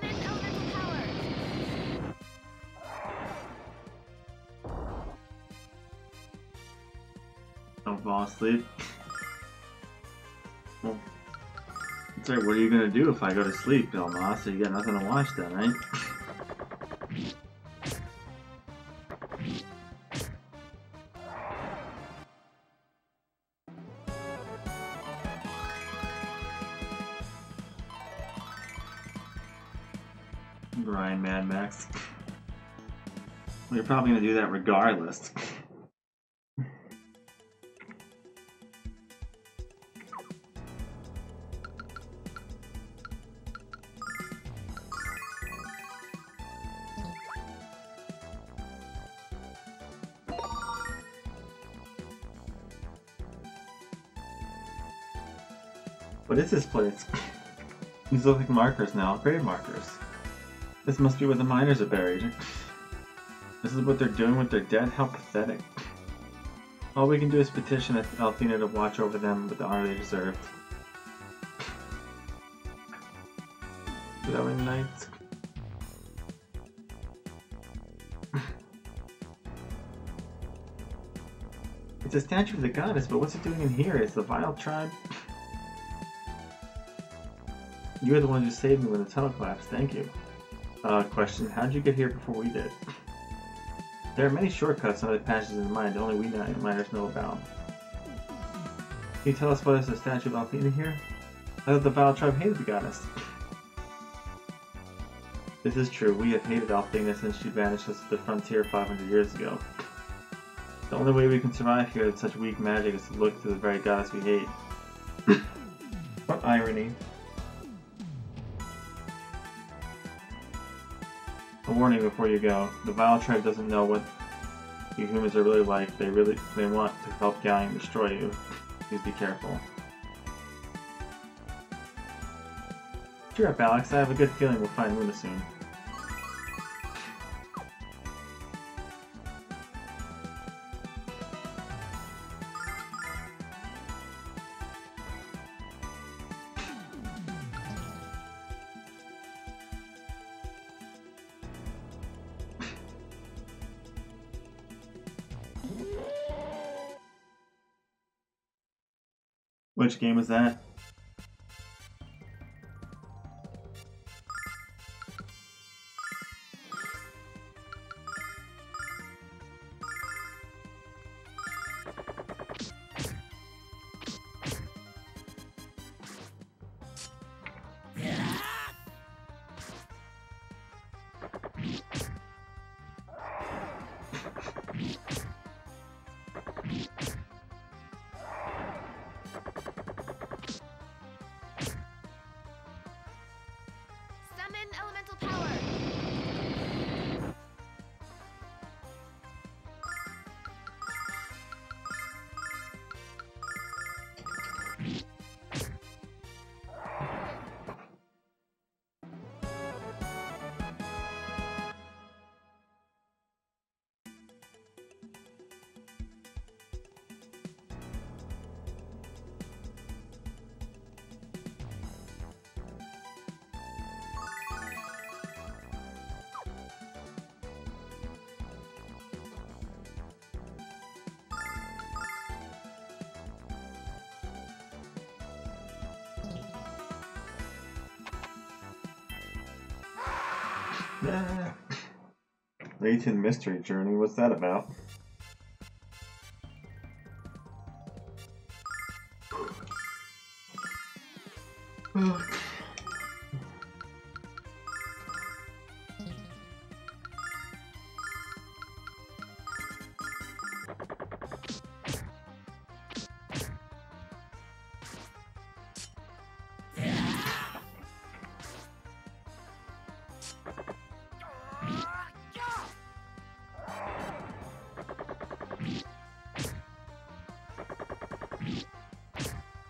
elemental power. Don't fall asleep. Well, it's like, what are you gonna do if I go to sleep, Elma? So you got nothing to watch then, right? Grind, Mad Max. Well, you're probably gonna do that regardless. What is this place? These look like markers now, grave markers. This must be where the miners are buried. This is what they're doing with their dead? How pathetic. All we can do is petition Althena to watch over them with the honor they deserve. Glowing nights. It's a statue of the goddess, but what's it doing in here? It's the Vile tribe? You were the one who saved me when the tunnel collapsed, thank you. Question, how'd you get here before we did? There are many shortcuts and other passages in the mine that only we miners know about. Can you tell us why there's a statue of Althena here? I thought the Vile tribe hated the goddess. This is true, we have hated Althena since she banished us to the frontier 500 years ago. The only way we can survive here with such weak magic is to look to the very goddess we hate. What irony. A warning before you go. The Vile tribe doesn't know what you humans are really like. They want to help Gallium and destroy you. Please be careful. Cheer up, Alex. I have a good feeling we'll find Luna soon. Which game was that? Summon elemental power. Layton Mystery Journey, what's that about?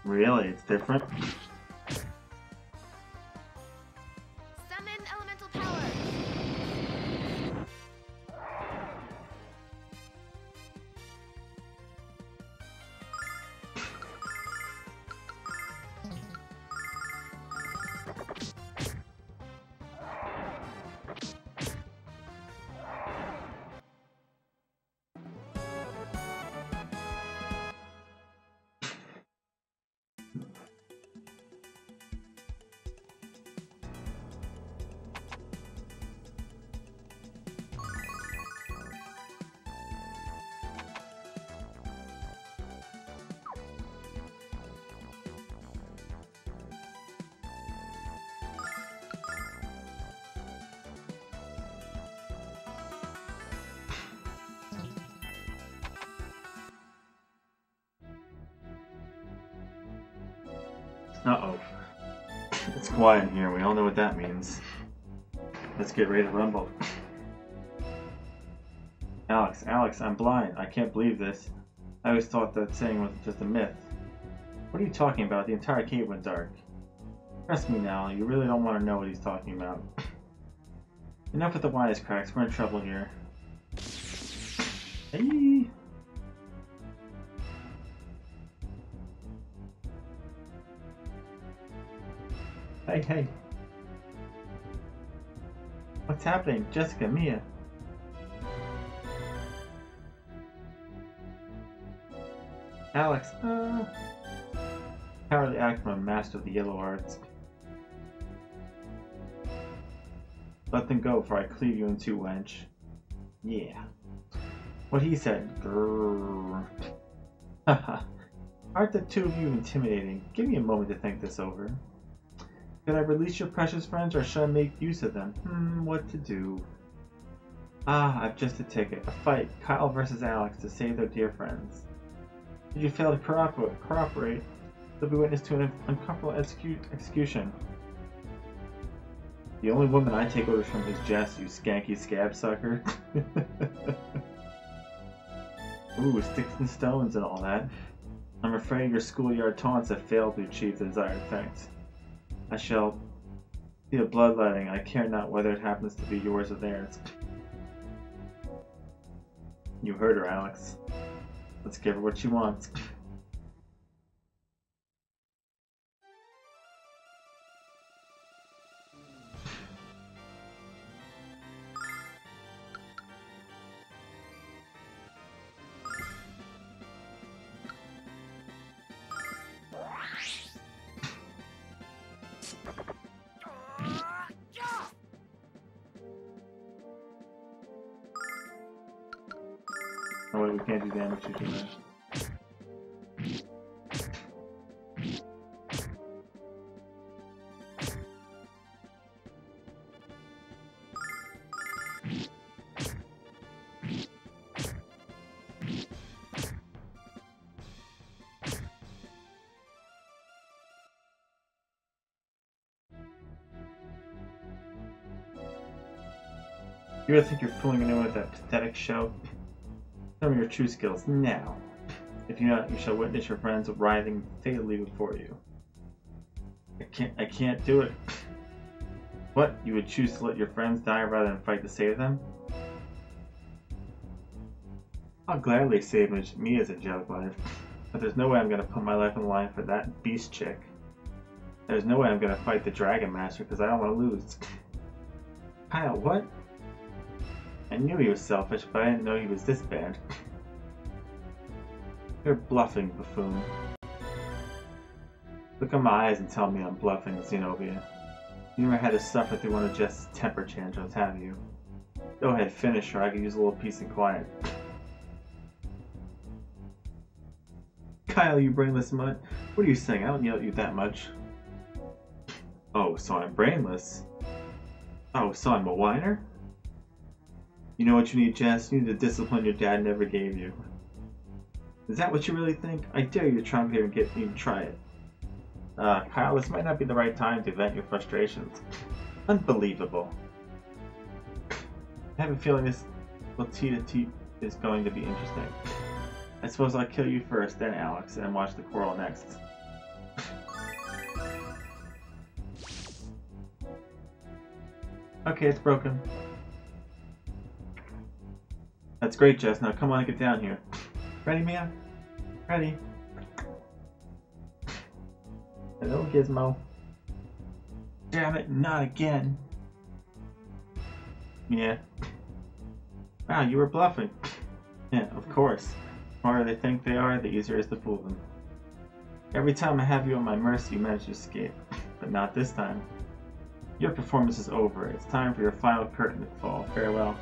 Really? It's different? Summon elemental power. Uh-oh. It's quiet in here, we all know what that means. Let's get ready to rumble. Alex, I'm blind. I can't believe this. I always thought that saying was just a myth. What are you talking about? The entire cave went dark. Trust me now, you really don't want to know what he's talking about. Enough with the wisecracks, we're in trouble here. Hey! Hey. What's happening? Jessica, Mia. Alex, cowardly act from a master of the yellow arts. Let them go, for I cleave you in two, wench. Yeah. What he said. Grrr. Haha. Aren't the two of you intimidating? Give me a moment to think this over. Should I release your precious friends, or should I make use of them? What to do? Ah, I've just a ticket. A fight. Kyle versus Alex to save their dear friends. Did you fail to cooperate? You'll be witness to an uncomfortable execution. The only woman I take orders from is Jess, you skanky scab sucker. Ooh, sticks and stones and all that. I'm afraid your schoolyard taunts have failed to achieve the desired effect. I shall see a bloodletting. I care not whether it happens to be yours or theirs. You heard her, Alex. Let's give her what she wants. Oh wait, we can't do damage to that. You really think you're fooling anyone with that pathetic show? Show me your true skills now. If not, you shall witness your friends writhing fatally before you. I can't do it. What? You would choose to let your friends die rather than fight to save them? I'll gladly save me as a joke life, but there's no way I'm gonna put my life on the line for that beast chick. There's no way I'm gonna fight the Dragon Master because I don't want to lose. Kyle, what? I knew he was selfish, but I didn't know he was this bad. You're bluffing, buffoon. Look in my eyes and tell me I'm bluffing, Zenobia. You never had to suffer through one of Jess's temper tantrums, have you? Go ahead, finish her. I could use a little peace and quiet. Kyle, you brainless mutt. What are you saying? I don't yell at you that much. Oh, so I'm brainless? Oh, so I'm a whiner? You know what you need, Jess? You need the discipline your dad never gave you. Is that what you really think? I dare you to try here and get me to try it. Kyle, this might not be the right time to vent your frustrations. Unbelievable. I have a feeling this Latita is going to be interesting. I suppose I'll kill you first, then Alex, and watch the quarrel next. Okay, it's broken. That's great, Jess. Now come on, get down here. Ready, Mia? Ready. Hello, Gizmo. Damn it, not again. Yeah. Wow, you were bluffing. Yeah, of course. The smarter they think they are, the easier it is to fool them. Every time I have you on my mercy, you manage to escape. But not this time. Your performance is over. It's time for your final curtain to fall. Farewell.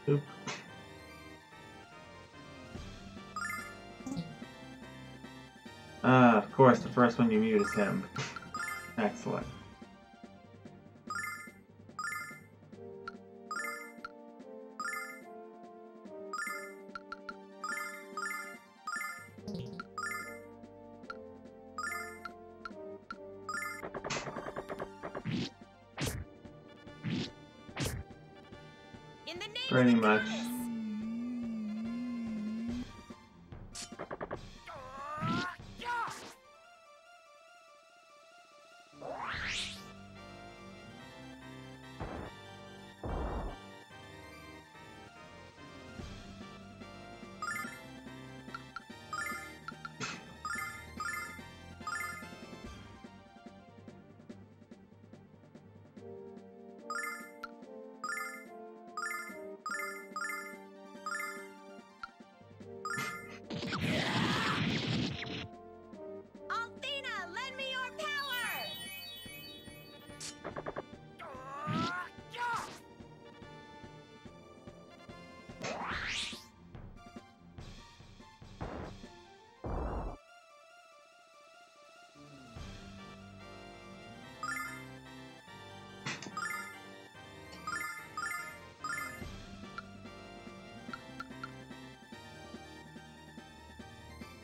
Oop. Of course, the first one you mute is him. Excellent. Pretty much. Althena, lend me your power!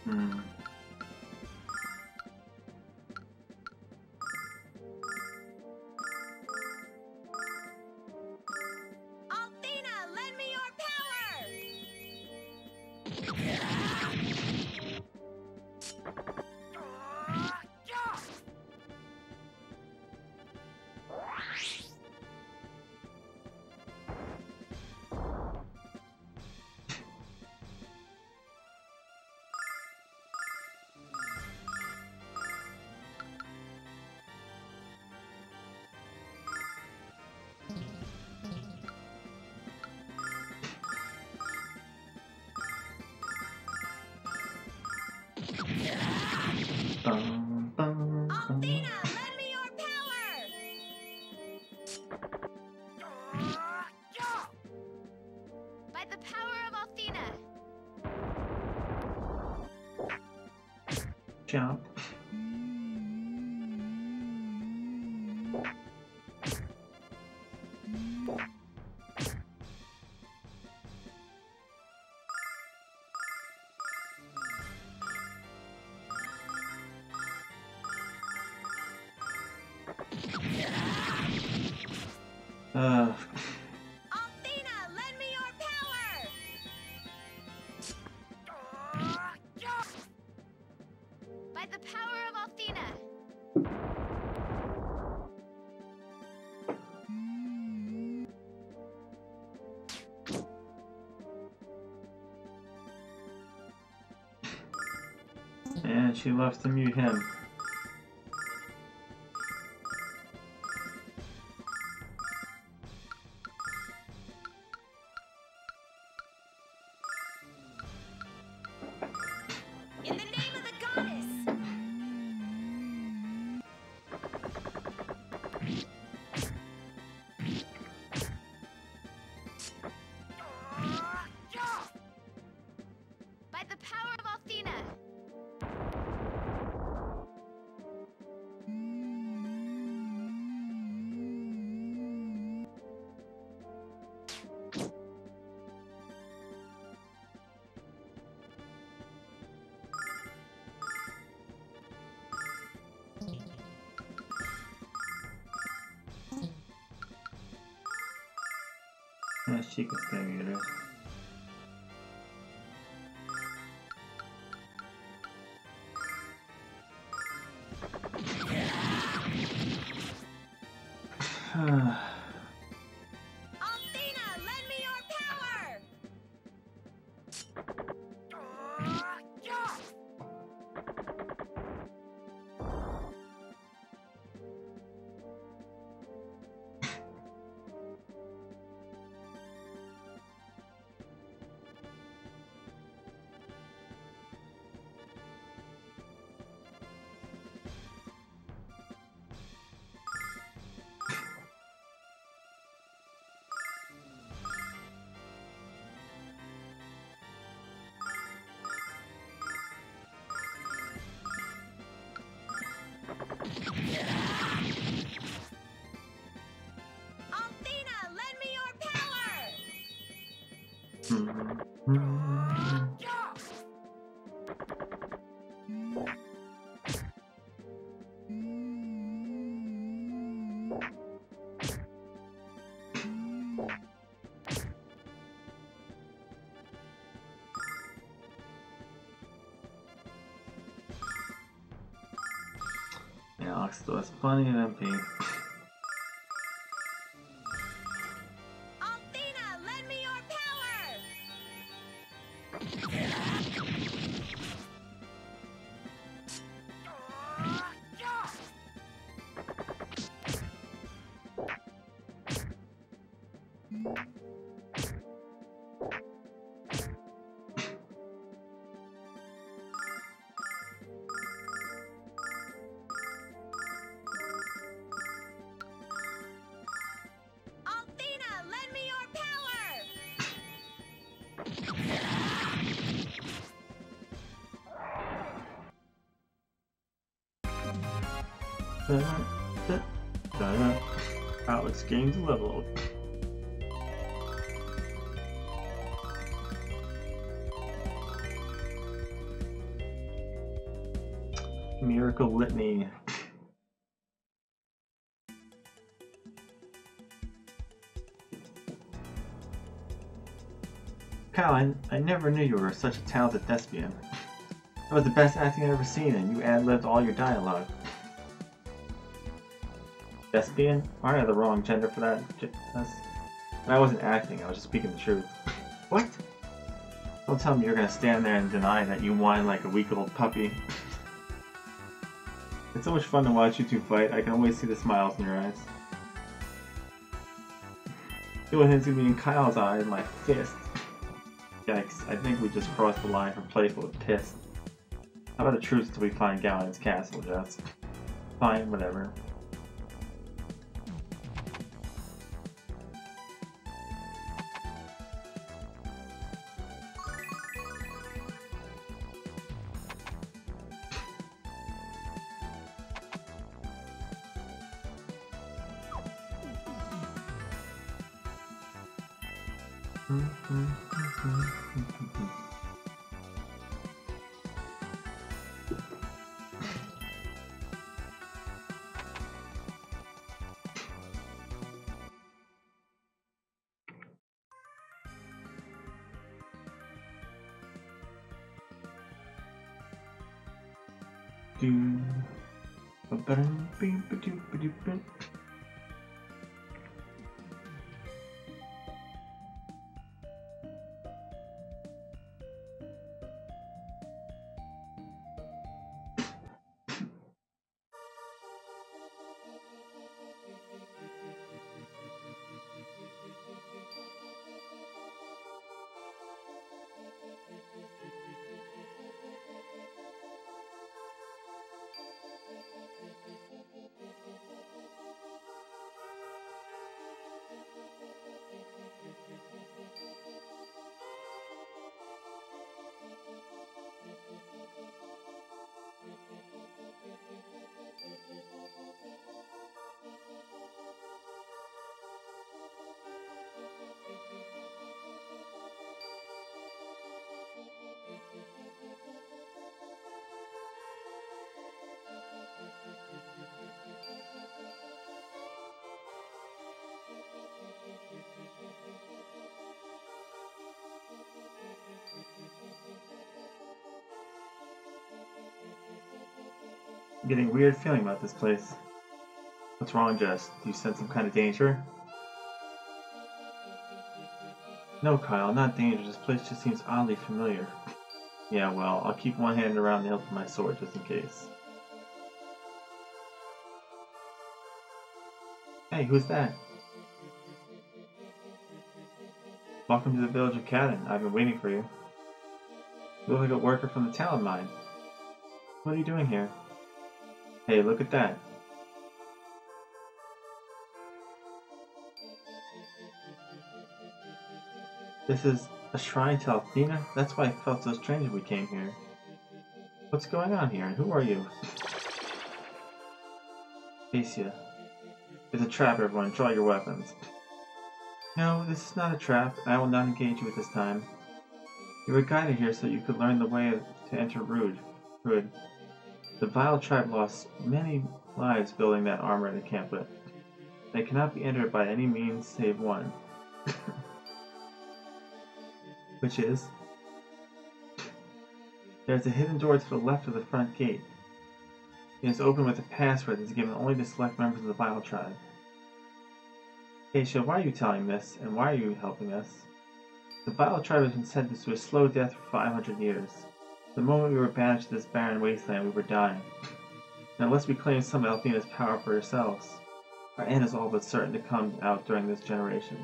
Hmm. Althena, lend me your power! Bum, bum, bum. Althena, lend me your power! By the power of Althena! Jump. Althena, lend me your power! By the power of Althena! And she loves to mute him. In the name of the goddess! By the power of Althena! She can stay muted. Althena, lend me your power! Althena, lend me your power! box still has plenty of MP. Althena, lend me your power! Althena, lend me your power! Alex gains a level. Miracle Litany. Kyle, I never knew you were such a talented thespian. That was the best acting I've ever seen, and you ad-libbed all your dialogue. Thespian? Aren't I the wrong gender for that? I wasn't acting, I was just speaking the truth. What? Don't tell me you're gonna stand there and deny that you whine like a week-old puppy. It's so much fun to watch you two fight, I can always see the smiles in your eyes. Feel what hints at me in Kyle's eye and my fist. Yikes, I think we just crossed the line from playful to pissed. How about a truce till we find Galen's castle, Jess? Fine, whatever. I'm getting a weird feeling about this place. What's wrong, Jess? Do you sense some kind of danger? No, Kyle, not danger. This place just seems oddly familiar. Yeah, well, I'll keep one hand around the hilt of my sword just in case. Hey, who's that? Welcome to the village of Cadden. I've been waiting for you. You look like a worker from the talent mine. What are you doing here? Hey, look at that. This is a shrine to Althena? That's why I felt so strange when we came here. What's going on here, and who are you? Acia. It's a trap, everyone. Draw your weapons. No, this is not a trap. I will not engage you at this time. You were guided here so you could learn the way to enter Rude. The vile tribe lost many lives building that armored encampment. They cannot be entered by any means save one. Which is? There's a hidden door to the left of the front gate. It is open with a password that is given only to select members of the Vile Tribe. Aisha, why are you telling this, and why are you helping us? The Vile Tribe has been sentenced to a slow death for 500 years. The moment we were banished to this barren wasteland, we were dying. And unless we claim some of Althena's power for ourselves, our end is all but certain to come out during this generation.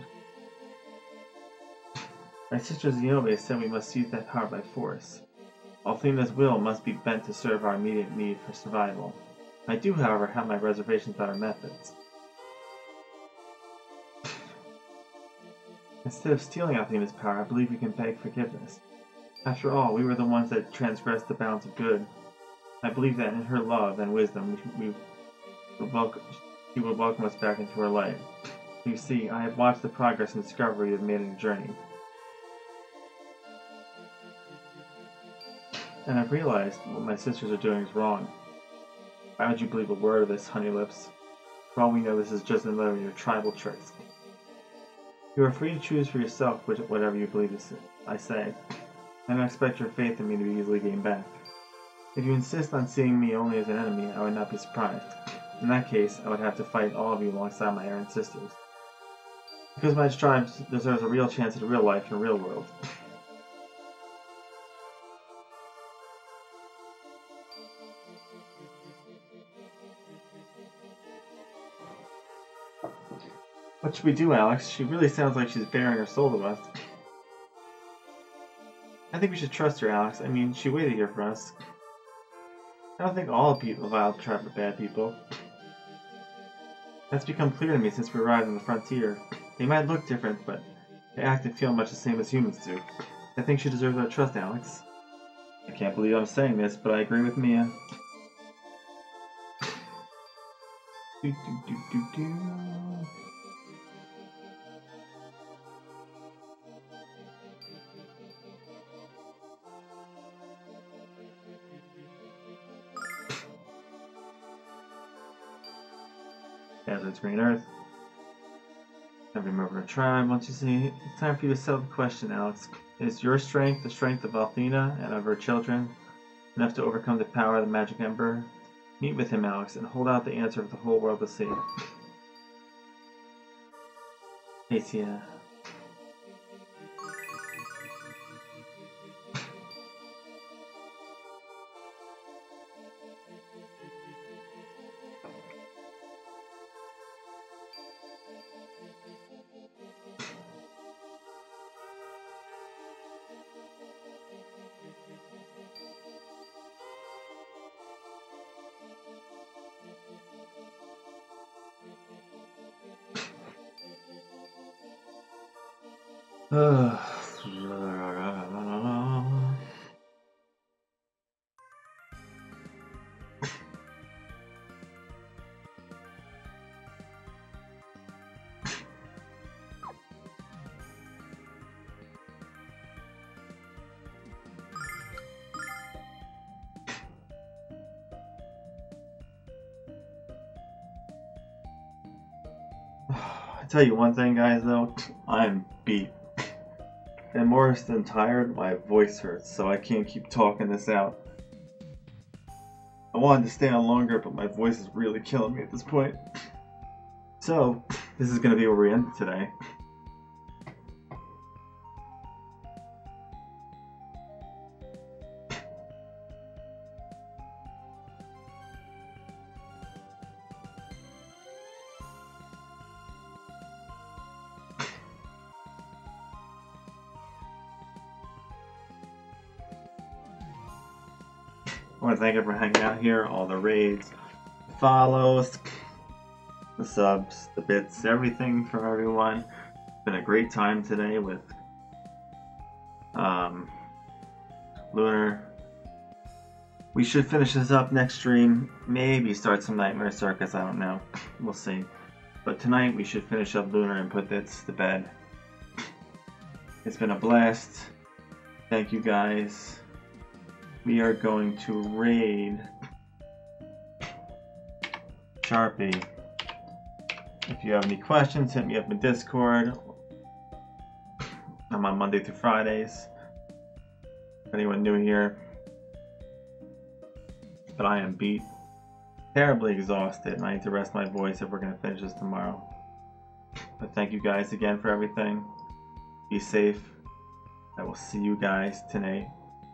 My sister Zenobia said we must use that power by force. Althena's will must be bent to serve our immediate need for survival. I do, however, have my reservations about our methods. Instead of stealing Althena's power, I believe we can beg forgiveness. After all, we were the ones that transgressed the bounds of good. I believe that in her love and wisdom, she will welcome us back into her life. You see, I have watched the progress and discovery you have made in your journey. And I've realized what my sisters are doing is wrong. Why would you believe a word of this, Honey Lips? For all we know, this is just another of your tribal tricks. You are free to choose for yourself whatever you believe I say. I don't expect your faith in me to be easily gained back. If you insist on seeing me only as an enemy, I would not be surprised. In that case, I would have to fight all of you alongside my errant sisters. Because my tribe deserves a real chance at a real life in a real world. What should we do, Alex? She really sounds like she's bearing her soul to us. I think we should trust her, Alex. I mean, she waited here for us. I don't think all people of the Vile Tribe are bad people. That's become clear to me since we arrived on the frontier. They might look different, but they act and feel much the same as humans do. I think she deserves our trust, Alex. I can't believe I'm saying this, but I agree with Mia. Hazard's Green Earth. Every member of a tribe, once you see it, it's time for you to settle the question, Alex. Is your strength the strength of Althena and of her children enough to overcome the power of the Magic Emperor? Meet with him, Alex, and hold out the answer for the whole world to see. Acia. I tell you one thing, guys, though, I'm beat. And more than tired, my voice hurts, so I can't keep talking this out. I wanted to stay on longer, but my voice is really killing me at this point. So, this is going to be where we end today. I want to thank everyone for hanging out here, all the raids, the follows, the subs, the bits, everything from everyone. It's been a great time today with Lunar. We should finish this up next stream, maybe start some Nightmare Circus, I don't know, we'll see. But tonight we should finish up Lunar and put this to bed. It's been a blast. Thank you guys. We are going to raid Sharpie. If you have any questions, hit me up in Discord. I'm on Monday through Fridays. If anyone new here. But I am beat. terribly exhausted and I need to rest my voice if we're going to finish this tomorrow. But thank you guys again for everything. Be safe. I will see you guys tonight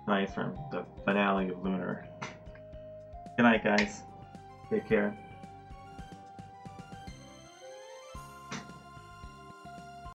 for the finale of Lunar. Good night, guys. Take care.